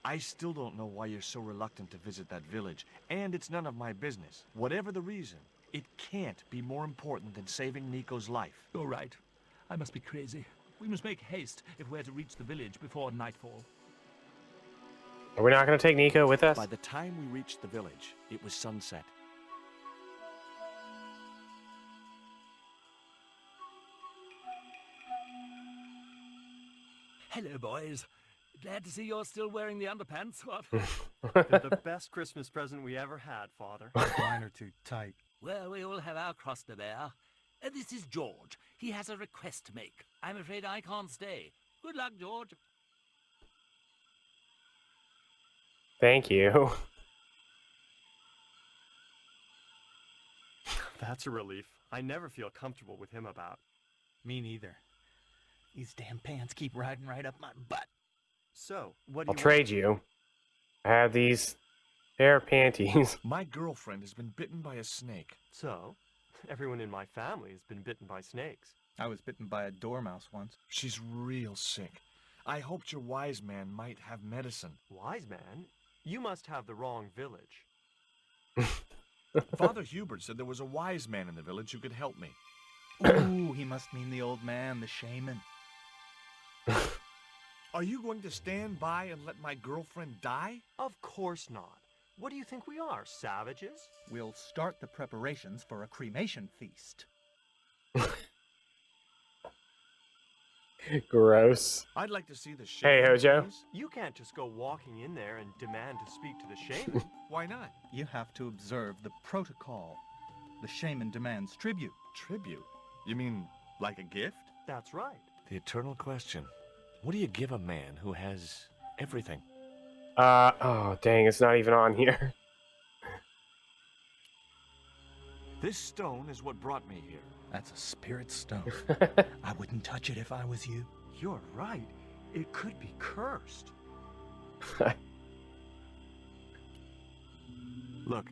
I still don't know why you're so reluctant to visit that village, and it's none of my business. Whatever the reason, it can't be more important than saving Nico's life. You're right. I must be crazy. We must make haste if we're to reach the village before nightfall. Are we not going to take Nico with us? By the time we reached the village, it was sunset. Hello, boys. Glad to see you're still wearing the underpants. What? They're the best Christmas present we ever had, Father. Mine are too tight. Well, we all have our cross to bear. This is George. He has a request to make. I'm afraid I can't stay. Good luck, George. Thank you. That's a relief. I never feel comfortable with him about. Me neither. These damn pants keep riding right up my butt. So, what do I'll you trade you. I have these pair of panties. My girlfriend has been bitten by a snake. So, everyone in my family has been bitten by snakes. I was bitten by a dormouse once. She's real sick. I hoped your wise man might have medicine. Wise man? You must have the wrong village. Father Hubert said there was a wise man in the village who could help me. Ooh, he must mean the old man, the shaman. Are you going to stand by and let my girlfriend die? Of course not. What do you think we are, savages? We'll start the preparations for a cremation feast. Gross. I'd like to see the shaman. Hey, Hojo. Please. You can't just go walking in there and demand to speak to the shaman. Why not? You have to observe the protocol. The shaman demands tribute. Tribute? You mean like a gift? That's right. The eternal question. What do you give a man who has everything? Oh, dang, it's not even on here. This stone is what brought me here. That's a spirit stone. I wouldn't touch it if I was you. You're right. It could be cursed. Look,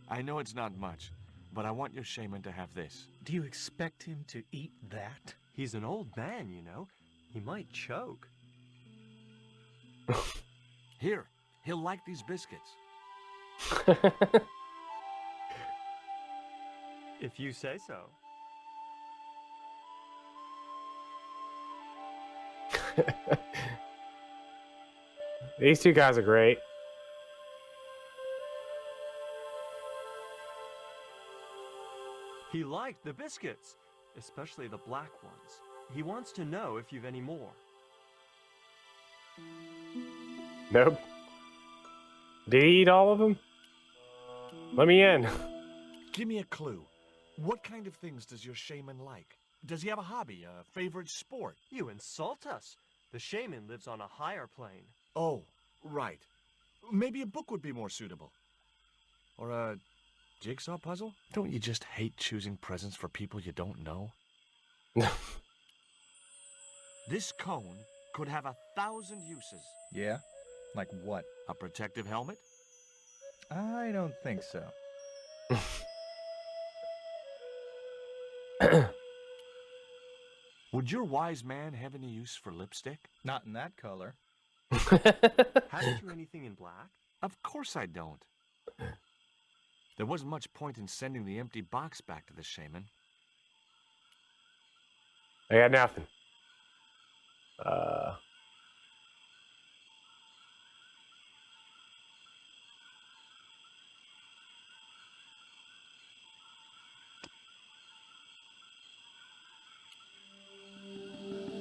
I know it's not much, but I want your shaman to have this. Do you expect him to eat that? He's an old man, you know. He might choke. Here, he'll like these biscuits. If you say so. These two guys are great. He liked the biscuits, especially the black ones. He wants to know if you've any more. Nope. Did he eat all of them? Let me in. Give me a clue. What kind of things does your shaman like? Does he have a hobby, a favorite sport? You insult us. The shaman lives on a higher plane. Oh, right. Maybe a book would be more suitable. Or a jigsaw puzzle? Don't you just hate choosing presents for people you don't know? This cone could have 1,000 uses. Yeah? Like what? A protective helmet? I don't think so. Would your wise man have any use for lipstick? Not in that color. Haven't you anything in black? Of course I don't. There wasn't much point in sending the empty box back to the shaman. I got nothing.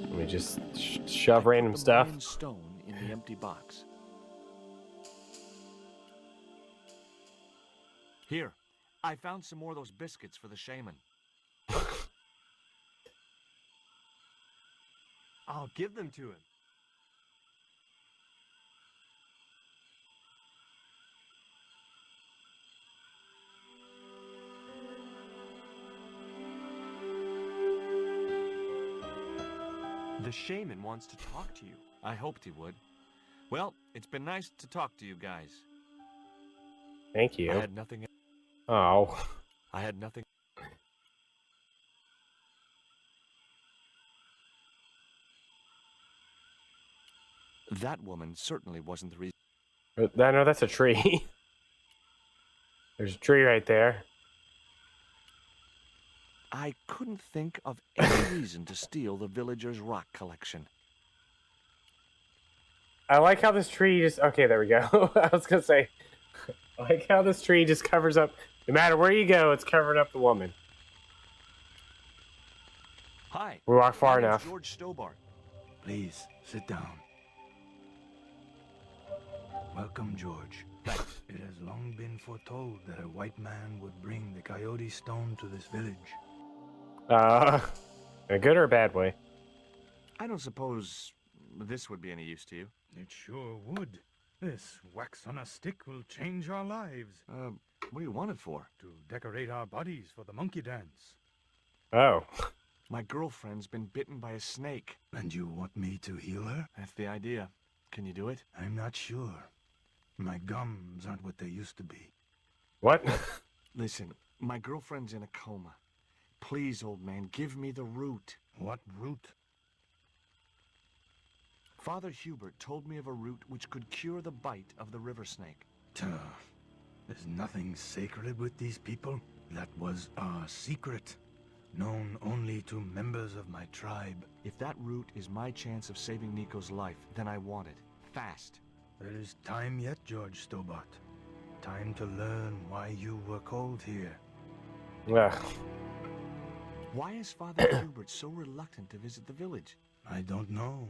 Let me just shove random stuff. Mayan stone in the empty box. Here, I found some more of those biscuits for the shaman. I'll give them to him. The shaman wants to talk to you. I hoped he would. Well, it's been nice to talk to you guys. Thank you. I had nothing. Oh. I had nothing. That woman certainly wasn't the reason. No, that's a tree. There's a tree right there. I couldn't think of any reason to steal the villagers' rock collection. I like how this tree just... Okay, there we go. I was going to say... I like how this tree just covers up... No matter where you go, it's covering up the woman. Hi. We walk far My name's enough. George Stobart. Please, sit down. Welcome, George. It has long been foretold that a white man would bring the coyote stone to this village. In a good or a bad way? I don't suppose this would be any use to you. It sure would. This wax on a stick will change our lives. What do you want it for? To decorate our bodies for the monkey dance. Oh. My girlfriend's been bitten by a snake. And you want me to heal her? That's the idea. Can you do it? I'm not sure. My gums aren't what they used to be. What? Listen, my girlfriend's in a coma. Please, old man, give me the root. What root? Father Hubert told me of a root which could cure the bite of the river snake. There's nothing sacred with these people. That was our secret, known only to members of my tribe. If that root is my chance of saving Nico's life, then I want it. Fast. There is time yet, George Stobart. Time to learn why you were called here. Ugh. Why is Father Hubert so reluctant to visit the village? I don't know.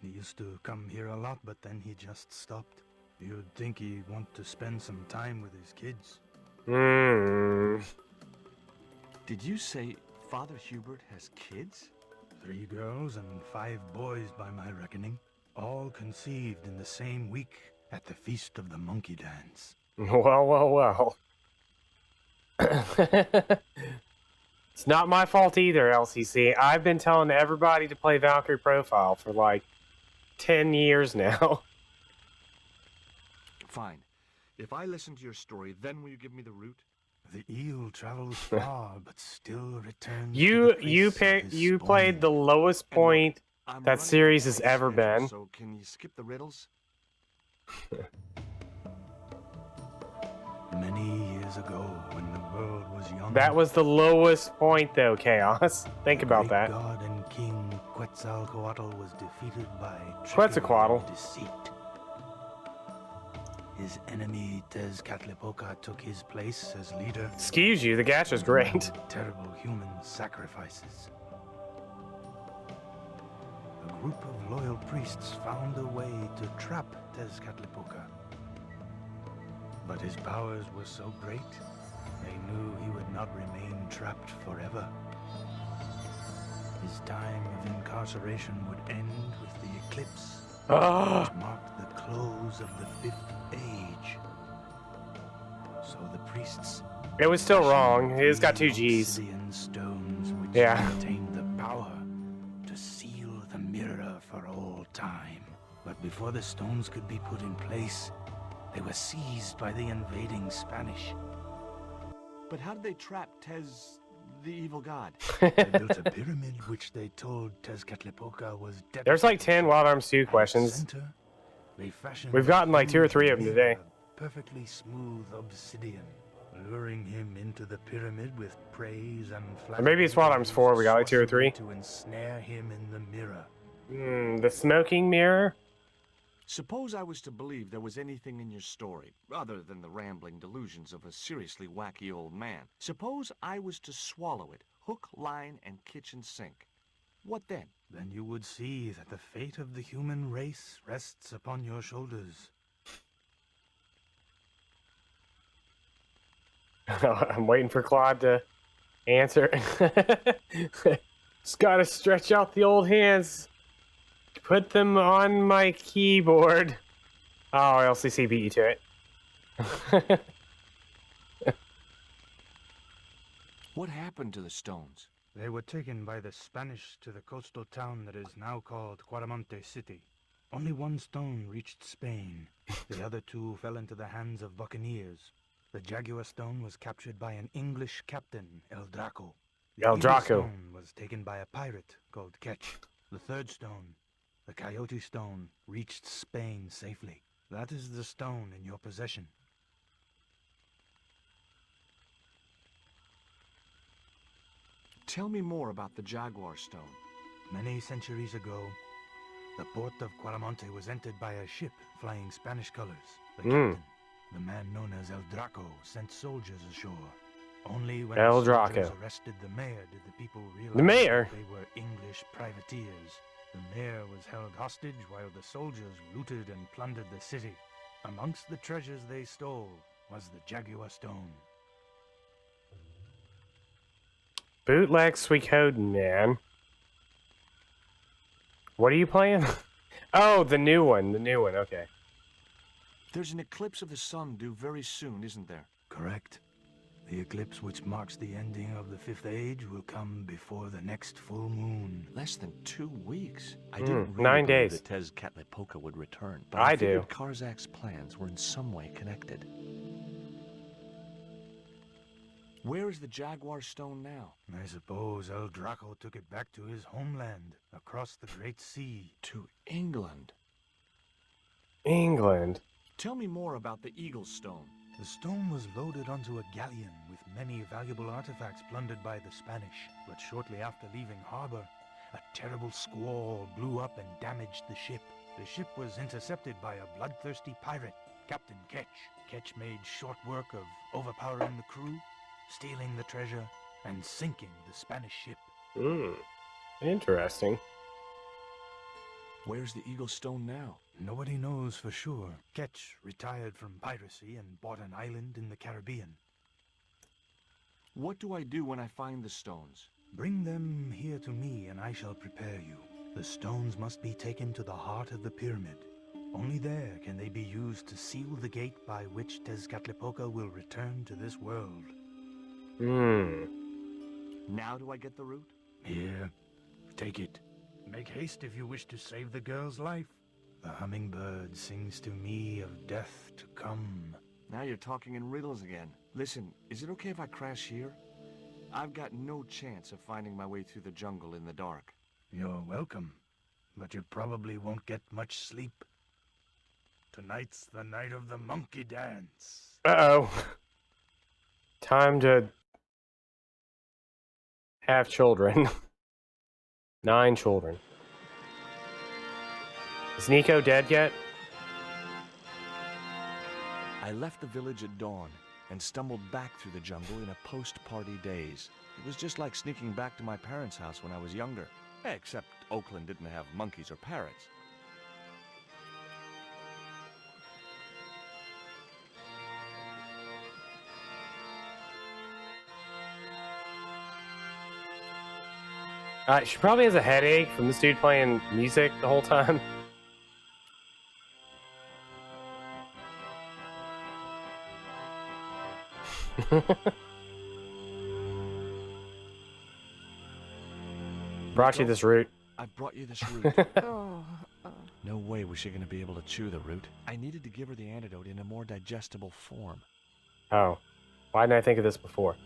He used to come here a lot, but then he just stopped. You'd think he'd want to spend some time with his kids. Did you say Father Hubert has kids? 3 girls and 5 boys by my reckoning. All conceived in the same week at the Feast of the Monkey Dance. Well, well, well. It's not my fault either, LCC. I've been telling everybody to play Valkyrie Profile for like 10 years now. Fine. If I listen to your story, then will you give me the root? The eel travels far, but still returns. You played the lowest point that series has ever been. So can you skip the riddles? Many years ago, when the world was young. That was the lowest point, though, Chaos. Think about that. God and King Quetzalcoatl was defeated by Quetzalcoatl. and deceit. His enemy Tezcatlipoca took his place as leader. Excuse you, the gash is great. Terrible human sacrifices. A group of loyal priests found a way to trap Tezcatlipoca. But his powers were so great, they knew he would not remain trapped forever. His time of incarceration would end with the eclipse, which marked the close of the 5th age. So the priests... It was still wrong. It's got 2 G's. Stones which contained the power to seal the mirror for all time. But before the stones could be put in place, they were seized by the invading Spanish. But how did they trap Tez, the evil god? They built a pyramid which they told Tezcatlipoca was dedicated. There's like 10 Wild Arms 2 questions. We've gotten like 2 or 3 of them today. Perfectly smooth obsidian, luring him into the pyramid with praise and Or maybe it's Wild Arms 4. We got like 2 or 3. To ensnare him in the mirror. The smoking mirror? Suppose I was to believe there was anything in your story, other than the rambling delusions of a seriously wacky old man. Suppose I was to swallow it, hook, line, and kitchen sink. What then? Then you would see that the fate of the human race rests upon your shoulders. I'm waiting for Claude to answer. Just gotta stretch out the old hands. Put them on my keyboard. Oh, LCC beat you to it. What happened to the stones? They were taken by the Spanish to the coastal town that is now called Quaramonte City. Only 1 stone reached Spain. The other 2 fell into the hands of buccaneers. The Jaguar stone was captured by an English captain, El Draco. The El Eagle Draco. stone was taken by a pirate called Ketch. The 3rd stone, the Coyote stone, reached Spain safely. That is the stone in your possession. Tell me more about the Jaguar stone. Many centuries ago, the port of Quaramonte was entered by a ship flying Spanish colors. The captain, the man known as El Draco, sent soldiers ashore. Only when El the soldiers Draco. arrested the mayor did the people realize The mayor? that they were English privateers. The mayor was held hostage while the soldiers looted and plundered the city. Amongst the treasures they stole was the Jaguar stone. Bootleg Suikoden, man. What are you playing? Oh, the new one. The new one, okay. There's an eclipse of the sun due very soon, isn't there? Correct. The eclipse which marks the ending of the 5th age will come before the next full moon. Less than 2 weeks. I didn't really 9 believe days. that Tezcatlipoca would return, but I figured do. Karzak's plans were in some way connected. Where is the Jaguar stone now? I suppose El Draco took it back to his homeland, across the Great Sea. To England. England. Tell me more about the Eagle Stone. The stone was loaded onto a galleon with many valuable artifacts plundered by the Spanish. But shortly after leaving harbor, a terrible squall blew up and damaged the ship. The ship was intercepted by a bloodthirsty pirate, Captain Ketch. Ketch made short work of overpowering the crew, stealing the treasure, and sinking the Spanish ship. Interesting. Where's the Eagle Stone now? Nobody knows for sure. Ketch retired from piracy and bought an island in the Caribbean. What do I do when I find the stones? Bring them here to me and I shall prepare you. The stones must be taken to the heart of the pyramid. Only there can they be used to seal the gate by which Tezcatlipoca will return to this world. Now do I get the root? Here, take it. Make haste if you wish to save the girl's life. The hummingbird sings to me of death to come. Now you're talking in riddles again. Listen, is it okay if I crash here? I've got no chance of finding my way through the jungle in the dark. You're welcome, but you probably won't get much sleep. Tonight's the night of the monkey dance. Uh-oh. Time to have children. 9 children. Is Nico dead yet? I left the village at dawn and stumbled back through the jungle in a post-party daze. It was just like sneaking back to my parents' house when I was younger. Except Oakland didn't have monkeys or parrots. She probably has a headache from this dude playing music the whole time. Brought you this root. I brought you this root. No way was she going to be able to chew the root. I needed to give her the antidote in a more digestible form. Oh. Why didn't I think of this before?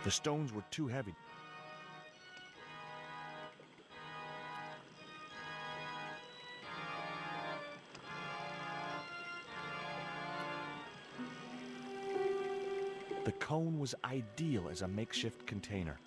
The stones were too heavy. The cone was ideal as a makeshift container.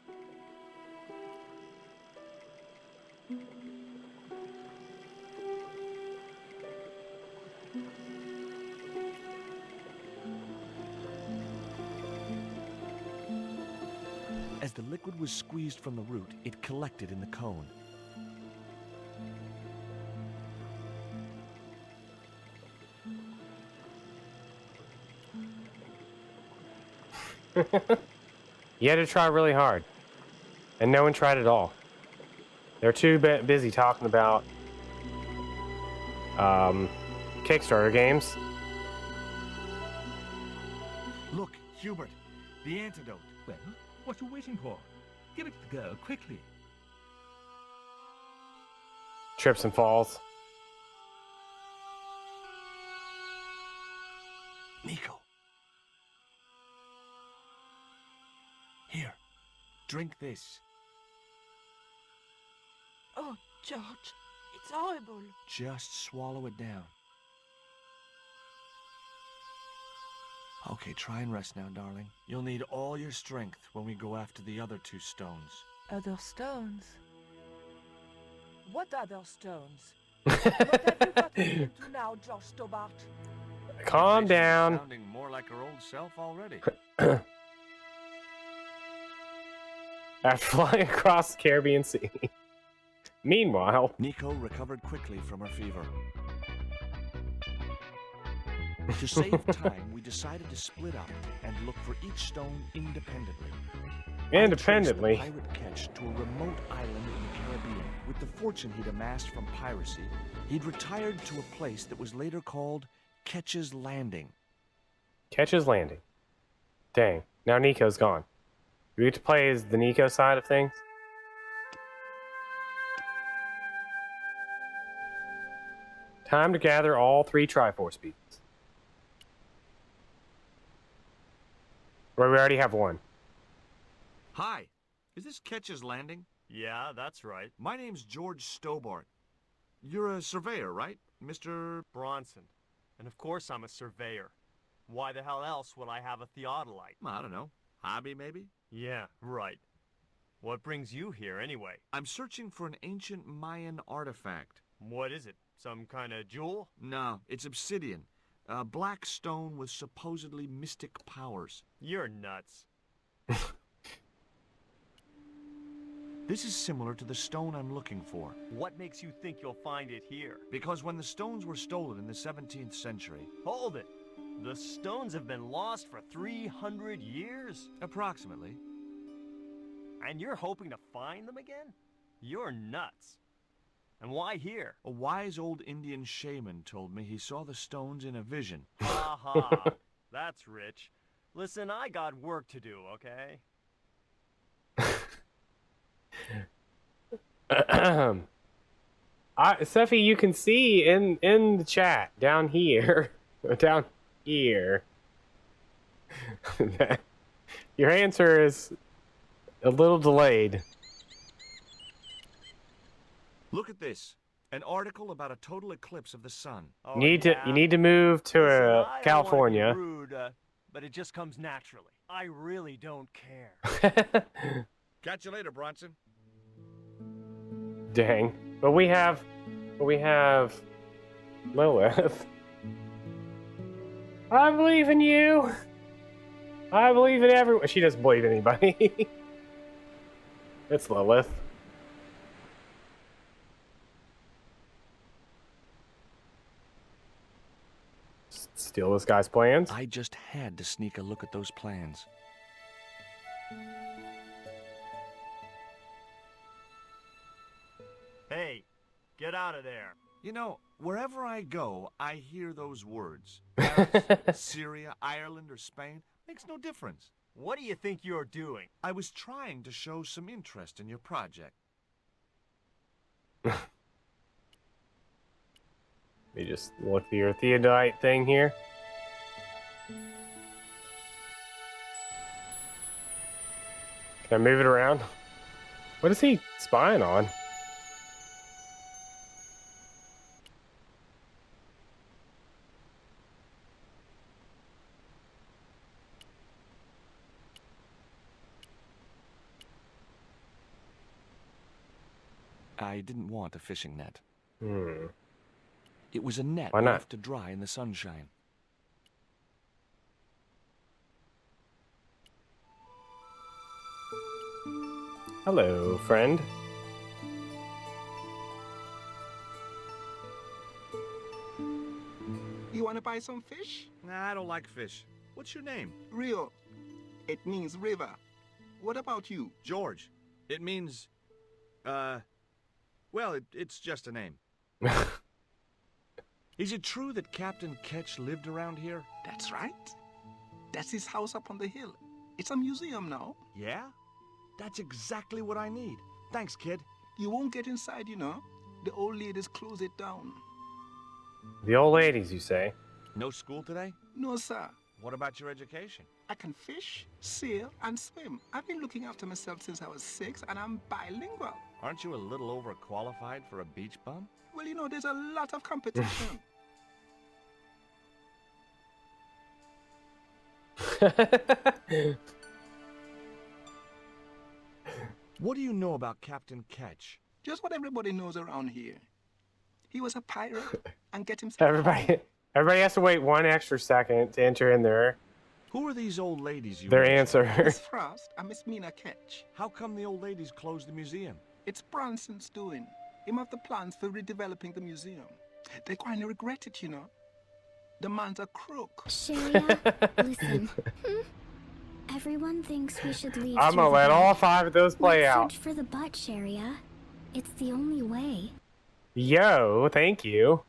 As the liquid was squeezed from the root, it collected in the cone. You had to try really hard. And no one tried at all. They're too busy talking about Kickstarter games. Look, Hubert, the antidote. Well, what are you waiting for? Give it to the girl, quickly. Trips and falls. Nico. Here, drink this. Oh, George, it's horrible. Just swallow it down. Okay, try and rest now, darling. You'll need all your strength when we go after the other 2 stones. Other stones? What other stones? What have you gotten into now, George Stobart? Calm down. Sounding more like her old self already. After flying across the Caribbean Sea. Meanwhile, Nico recovered quickly from her fever. To save time, we decided to split up and look for each stone independently. Independently? I traced the pirate Ketch to a remote island in the Caribbean. With the fortune he'd amassed from piracy, he'd retired to a place that was later called Ketch's Landing. Ketch's Landing. Dang, now Nico's gone. we get to play as the Nico side of things. Time to gather all 3 Triforce beacons. Or we already have one. Hi, is this Ketch's Landing? Yeah, that's right. My name's George Stobart. You're a surveyor, right, Mr. Bronson. And of course I'm a surveyor. Why the hell else would I have a theodolite? I don't know. Hobby, maybe? Yeah, right. What brings you here, anyway? I'm searching for an ancient Mayan artifact. What is it? Some kind of jewel? No, it's obsidian. A black stone with supposedly mystic powers. You're nuts. This is similar to the stone I'm looking for. What makes you think you'll find it here? Because when the stones were stolen in the 17th century... Hold it! The stones have been lost for 300 years? Approximately. And you're hoping to find them again? You're nuts. And why here? A wise old Indian shaman told me he saw the stones in a vision. Aha! That's rich. Listen, I got work to do, okay? Steffi, you can see in the chat down here, down here, that your answer is a little delayed. Look at this. An article about a total eclipse of the sun. Oh, You need to move to Listen, I California. don't wanna be rude, but it just comes naturally. I really don't care. Catch you later, Bronson. Dang. But we have Lilith. I believe in you. I believe in everyone. She doesn't believe in anybody. It's Lilith. Steal this guy's plans? I just had to sneak a look at those plans. Hey, get out of there. You know, wherever I go, I hear those words. Paris, Syria, Ireland, or Spain. Makes no difference. What do you think you're doing? I was trying to show some interest in your project. Let me just look at your theodolite thing here. Can I move it around? What is he spying on? I didn't want a fishing net. Hmm. It was a net Why not? left to dry in the sunshine. Hello, friend. You want to buy some fish? Nah, I don't like fish. What's your name? Rio. It means river. What about you? George. It means, well, it's just a name. Is it true that Captain Ketch lived around here? That's right. That's his house up on the hill. It's a museum now. Yeah? That's exactly what I need. Thanks, kid. You won't get inside, you know. The old ladies close it down. The old ladies, you say? No school today? No, sir. What about your education? I can fish, sail, and swim. I've been looking after myself since I was 6, and I'm bilingual. Aren't you a little overqualified for a beach bum? Well, you know, there's a lot of competition. What do you know about Captain Ketch? Just what everybody knows around here. He was a pirate and get himself... Everybody has to wait 1 extra second to enter in their Who are these old ladies you their mentioned? answer. Miss Frost and Miss Mina Ketch. How come the old ladies closed the museum? It's Bronson's doing. Him have the plans for redeveloping the museum. They kind of regret it, you know. The man's a crook. Sharia, listen. Everyone thinks we should leave. I'm gonna let all 5 of those play Let's out. search for the butt, Sharia. It's the only way. Yo, thank you.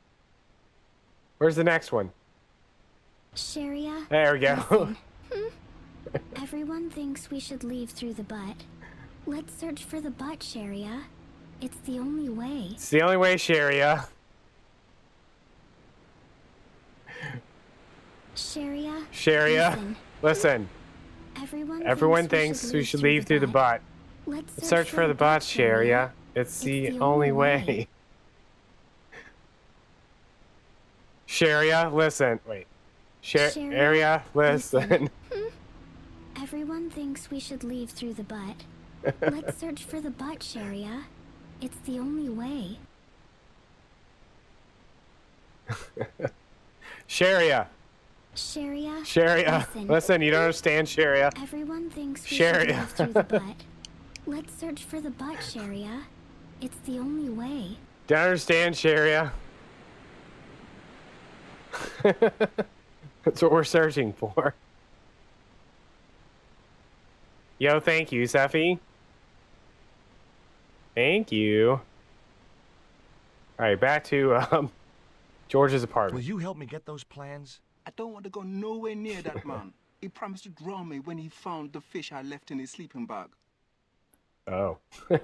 Where's the next one? Sharia. There we go. Everyone thinks we should leave through the butt. Let's search for the butt, Sharia. It's the only way. It's the only way, Sharia. Sharia. Sharia, listen. Everyone thinks we should leave through the butt. Let's search for the butt, Sharia. It's the only way. Sharia, listen. Wait. Sharia, listen. Everyone thinks we should leave through the butt. Let's search for the butt, Sharia. It's the only way. Sharia. Sharia. Listen, you don't understand, Sharia. Everyone thinks we Sharia. should leave through the butt. Let's search for the butt, Sharia. It's the only way. Don't understand, Sharia. That's what we're searching for. Yo, thank you, Seffi. Thank you. Alright, back to George's apartment. Will you help me get those plans? I don't want to go nowhere near that man. He promised to drown me when he found the fish I left in his sleeping bag. Oh. Do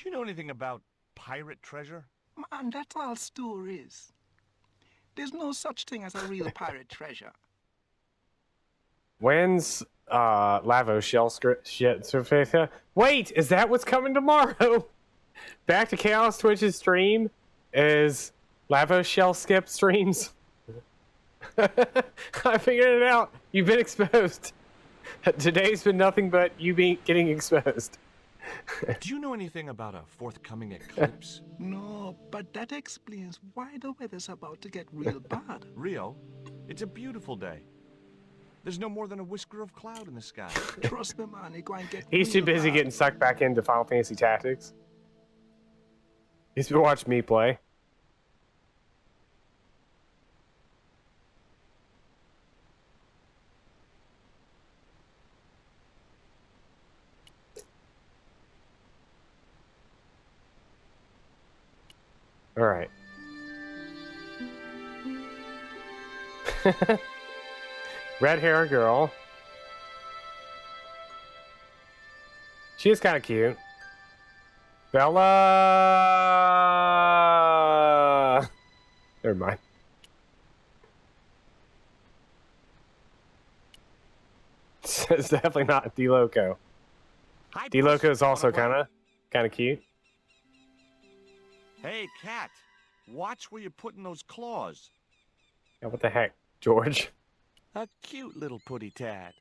you know anything about pirate treasure? Man, that's all stories. There's no such thing as a real pirate treasure. When's Lavo Shell script shit? Wait, is that what's coming tomorrow? Back to Chaos Twitch's stream is Lavo Shell skip streams. I figured it out. You've been exposed. Today's been nothing but you getting exposed. Do you know anything about a forthcoming eclipse? No, but that explains why the weather's about to get real bad. Rio, it's a beautiful day. There's no more than a whisker of cloud in the sky. Trust me, man, it's going to get He's too real busy bad. getting sucked back into Final Fantasy Tactics. He's been watching me play. All right. Red hair girl. She is kind of cute. Bella. Never mind. It's definitely not D-Loco. D-Loco is also kind of cute. Hey, cat, watch where you're putting those claws. Yeah, what the heck, George? A cute little putty tat.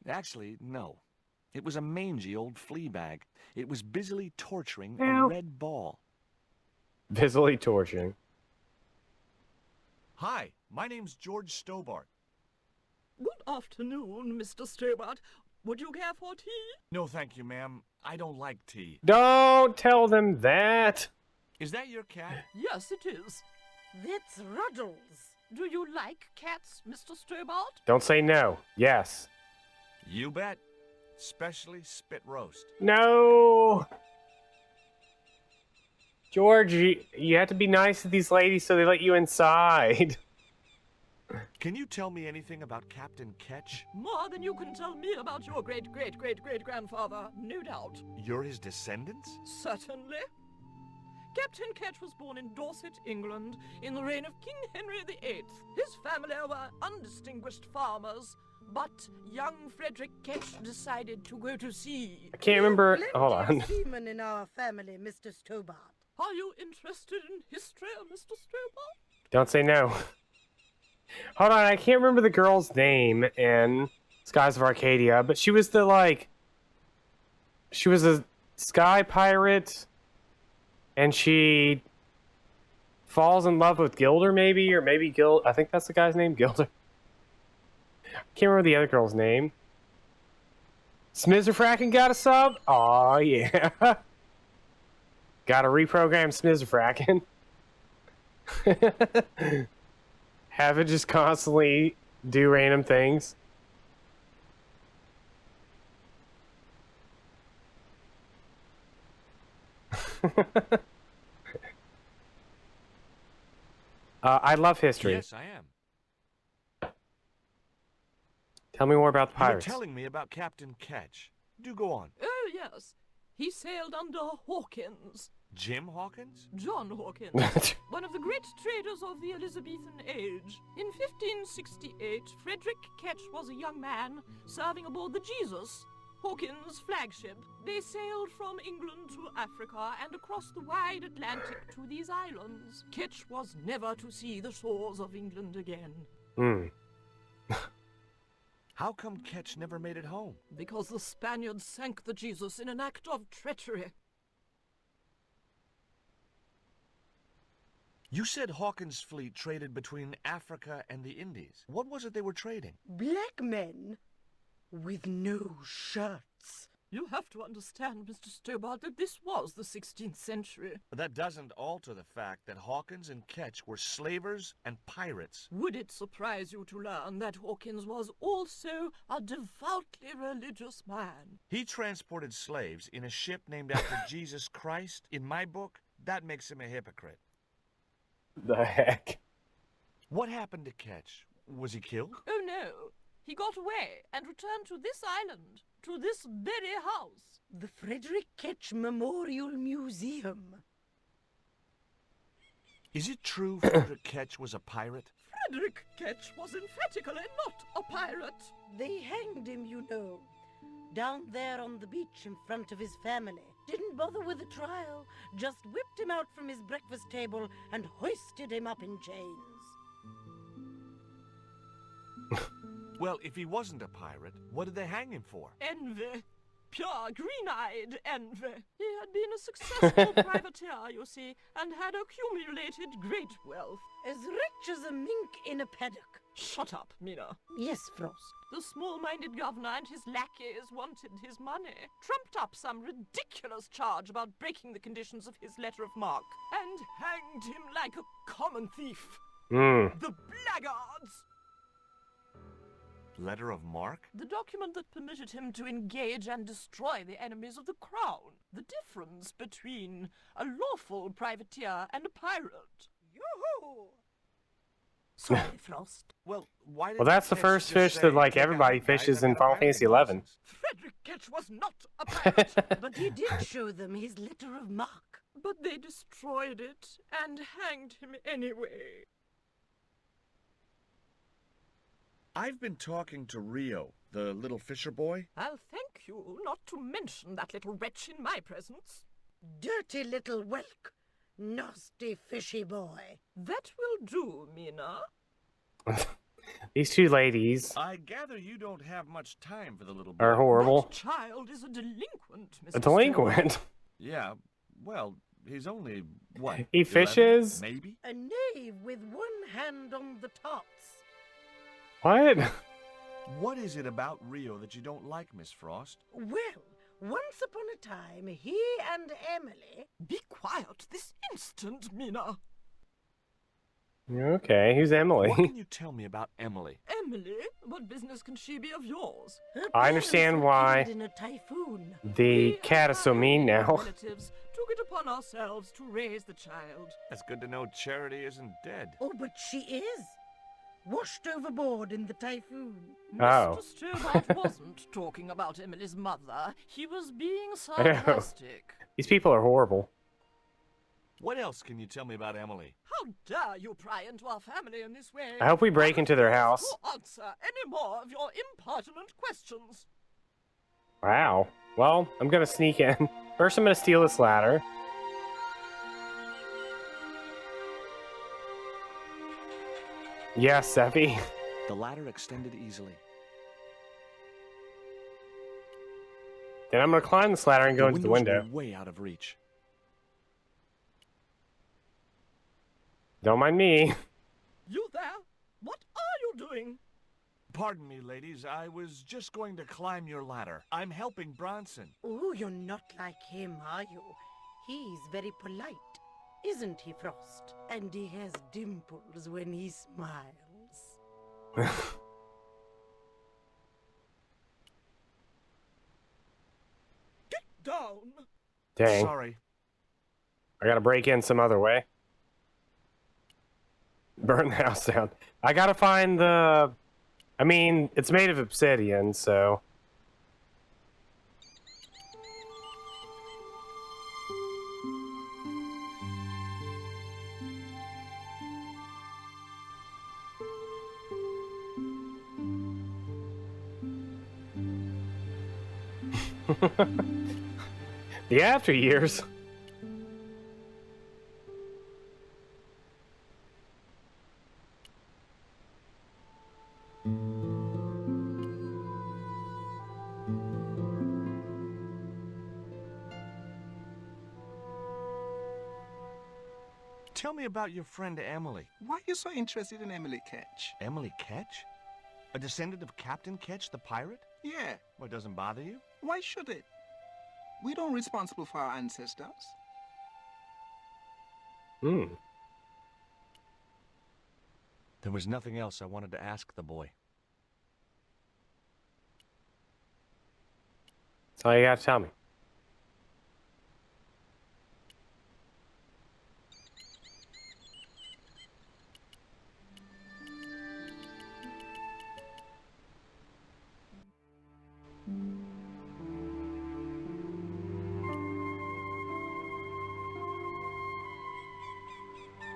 Actually, no. It was a mangy old flea bag. It was busily torturing a red ball. Busily torturing. Hi, my name's George Stobart. Good afternoon, Mr. Stobart. Would you care for tea? No, thank you, ma'am. I don't like tea. Don't tell them that. Is that your cat? Yes, it is. That's Ruddles. Do you like cats, Mr. Stobart? Don't say no. Yes. You bet. Specially spit roast. No. George, you have to be nice to these ladies so they let you inside. Can you tell me anything about Captain Ketch? More than you can tell me about your great-great-great-great-grandfather, no doubt. You're his descendants? Certainly. Captain Ketch was born in Dorset, England, in the reign of King Henry VIII. His family were undistinguished farmers, but young Frederick Ketch decided to go to sea. I can't remember. Hold Plenty on. of seamen in our family, Mr. Stobart. Are you interested in history, Mr. Stobart? Don't say no. Hold on, I can't remember the girl's name in Skies of Arcadia, but she was she was a sky pirate, and she falls in love with Gilder, maybe, or maybe I think that's the guy's name, Gilder. I can't remember the other girl's name. Smizerfracken got a sub? Aw, yeah. Gotta reprogram Smizerfracken. Have it just constantly do random things. I love history. Yes, I am. Tell me more about the You were pirates. telling me about Captain Ketch. Do go on. Oh, yes. He sailed under Hawkins. Jim Hawkins? John Hawkins, one of the great traders of the Elizabethan age. In 1568, Frederick Ketch was a young man serving aboard the Jesus, Hawkins' flagship. They sailed from England to Africa and across the wide Atlantic to these islands. Ketch was never to see the shores of England again. Hmm. How come Ketch never made it home? Because the Spaniards sank the Jesus in an act of treachery. You said Hawkins' fleet traded between Africa and the Indies. What was it they were trading? Black men with no shirts. You have to understand, Mr. Stobart, that this was the 16th century. But that doesn't alter the fact that Hawkins and Ketch were slavers and pirates. Would it surprise you to learn that Hawkins was also a devoutly religious man? He transported slaves in a ship named after Jesus Christ. In my book, that makes him a hypocrite. The heck? What happened to Ketch? Was he killed? Oh, no. He got away and returned to this island, to this very house. The Frederick Ketch Memorial Museum. Is it true Frederick Ketch was a pirate? Frederick Ketch was emphatically not a pirate. They hanged him, you know, down there on the beach in front of his family. Didn't bother with the trial, just whipped him out from his breakfast table and hoisted him up in chains. Well, if he wasn't a pirate, what did they hang him for? Envy. Pure green-eyed envy. He had been a successful privateer, you see, and had accumulated great wealth. As rich as a mink in a paddock. Shut up, Mina. Yes, Frost. The small-minded governor and his lackeys wanted his money, trumped up some ridiculous charge about breaking the conditions of his letter of marque, and hanged him like a common thief. The blackguards! Letter of marque? The document that permitted him to engage and destroy the enemies of the crown. The difference between a lawful privateer and a pirate. Yoo-hoo! Sorry, Frost. Well, why did Well, that's the first fish that, like, everybody fishes in Final Fantasy XI. Frederick Ketch was not a pirate. But he did show them his letter of marque. But they destroyed it and hanged him anyway. I've been talking to Rio, the little fisher boy. I'll thank you not to mention that little wretch in my presence. Dirty little whelk. Nasty fishy boy. That will do, Mina. These two ladies I gather you don't have much time for the little boy. are horrible. That child is a delinquent, Mr. A delinquent? Yeah, well, he's only, what, He 11, fishes? maybe? A knave with one hand on the tops. What? What is it about Rio that you don't like, Miss Frost? Well, once upon a time, he and Emily... Be quiet this instant, Mina. Okay, who's Emily? What can you tell me about Emily? Emily? What business can she be of yours? I understand why in a typhoon. the cat is so mean now. Relatives took it upon ourselves to raise the child. It's good to know Charity isn't dead. Oh, but she is. Washed overboard in the typhoon. Oh. Mr. Stobart wasn't talking about Emily's mother. He was being sarcastic. These people are horrible. What else can you tell me about Emily? How dare you pry into our family in this way? I hope we break into their house. To answer any more of your impertinent questions. Wow. Well, I'm gonna sneak in. First, I'm gonna steal this ladder. Yes, Effie. The ladder extended easily. Then I'm gonna climb this ladder and go into the window. Were way out of reach. Don't mind me. You there? What are you doing? Pardon me, ladies. I was just going to climb your ladder. I'm helping Bronson. Oh, you're not like him, are you? He's very polite, isn't he, Frost? And he has dimples when he smiles. Get down! Dang. Sorry. I gotta break in some other way. Burn the house down. I gotta find the I mean, it's made of obsidian, so... The after years. Tell me about your friend Emily. Why are you so interested in Emily Ketch? Emily Ketch? A descendant of Captain Ketch the pirate? Yeah. Well, it doesn't bother you? Why should it? We don't responsible for our ancestors. Hmm. There was nothing else I wanted to ask the boy. That's all you got to tell me.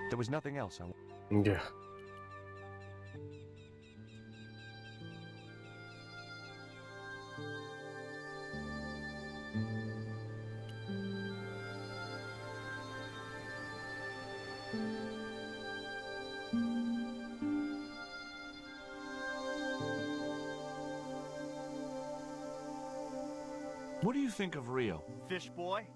There was nothing else I... Yeah. What do you think of Rio? Fish boy?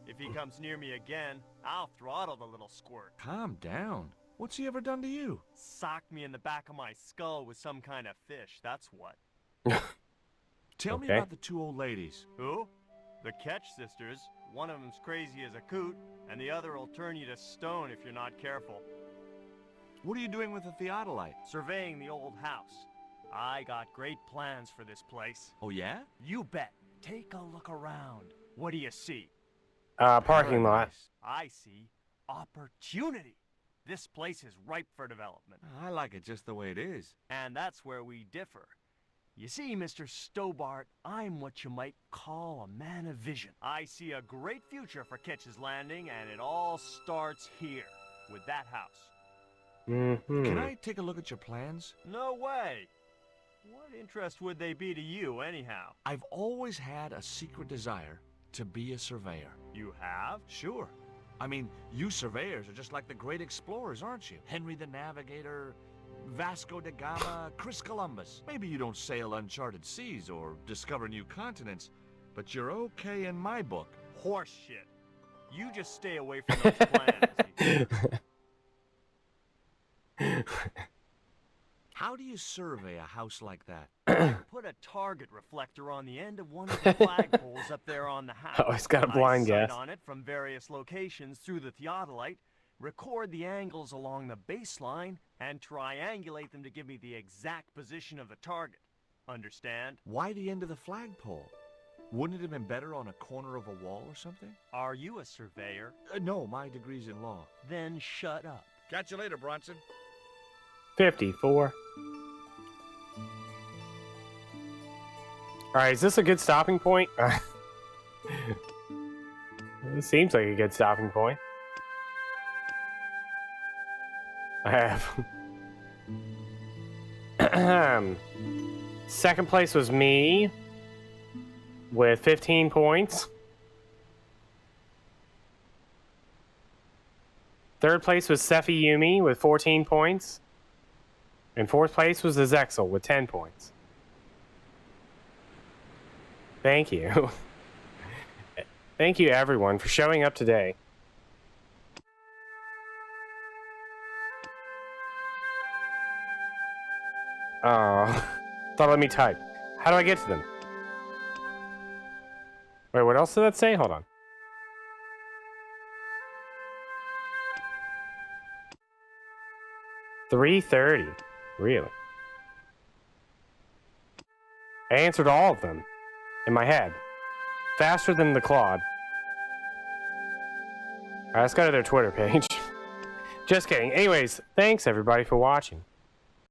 If he comes near me again, I'll throttle the little squirt. Calm down. What's he ever done to you? Socked me in the back of my skull with some kind of fish, that's what. Tell me about the two old ladies. Who? The Ketch sisters. One of them's crazy as a coot, and the other will turn you to stone if you're not careful. What are you doing with the theodolite? Surveying the old house. I got great plans for this place. Oh, yeah? You bet. Take a look around. What do you see? Parking lot. I see opportunity. This place is ripe for development. I like it just the way it is. And that's where we differ. You see, Mr. Stobart, I'm what you might call a man of vision. I see a great future for Ketch's Landing, and it all starts here, with that house. Mm-hmm. Can I take a look at your plans? No way. What interest would they be to you, anyhow? I've always had a secret desire to be a surveyor. You have? Sure. I mean, you surveyors are just like the great explorers, aren't you? Henry the Navigator, Vasco da Gama, Chris Columbus. Maybe you don't sail uncharted seas or discover new continents, but you're okay in my book. Horse shit. You just stay away from those plans. How do you survey a house like that? Put a target reflector on the end of one of the flagpoles up there on the house. Oh, it's got a blind I sight guess. on it from various locations through the theodolite, record the angles along the baseline, and triangulate them to give me the exact position of the target. Understand? Why the end of the flagpole? Wouldn't it have been better on a corner of a wall or something? Are you a surveyor? No, my degree's in law. Then shut up. Catch you later, Bronson. 54. Alright, is this a good stopping point? It seems like a good stopping point. I have. Second place was me with 15 points. Third place was Sephi Yumi with 14 points. And fourth place was the Zexel with 10 points. Thank you. Thank you, everyone, for showing up today. Oh, thought let me type. How do I get to them? Wait, what else did that say? Hold on. $3.30. Really? I answered all of them in my head. Faster than the Claude. Alright, let's go to their Twitter page. Just kidding. Anyways, thanks everybody for watching.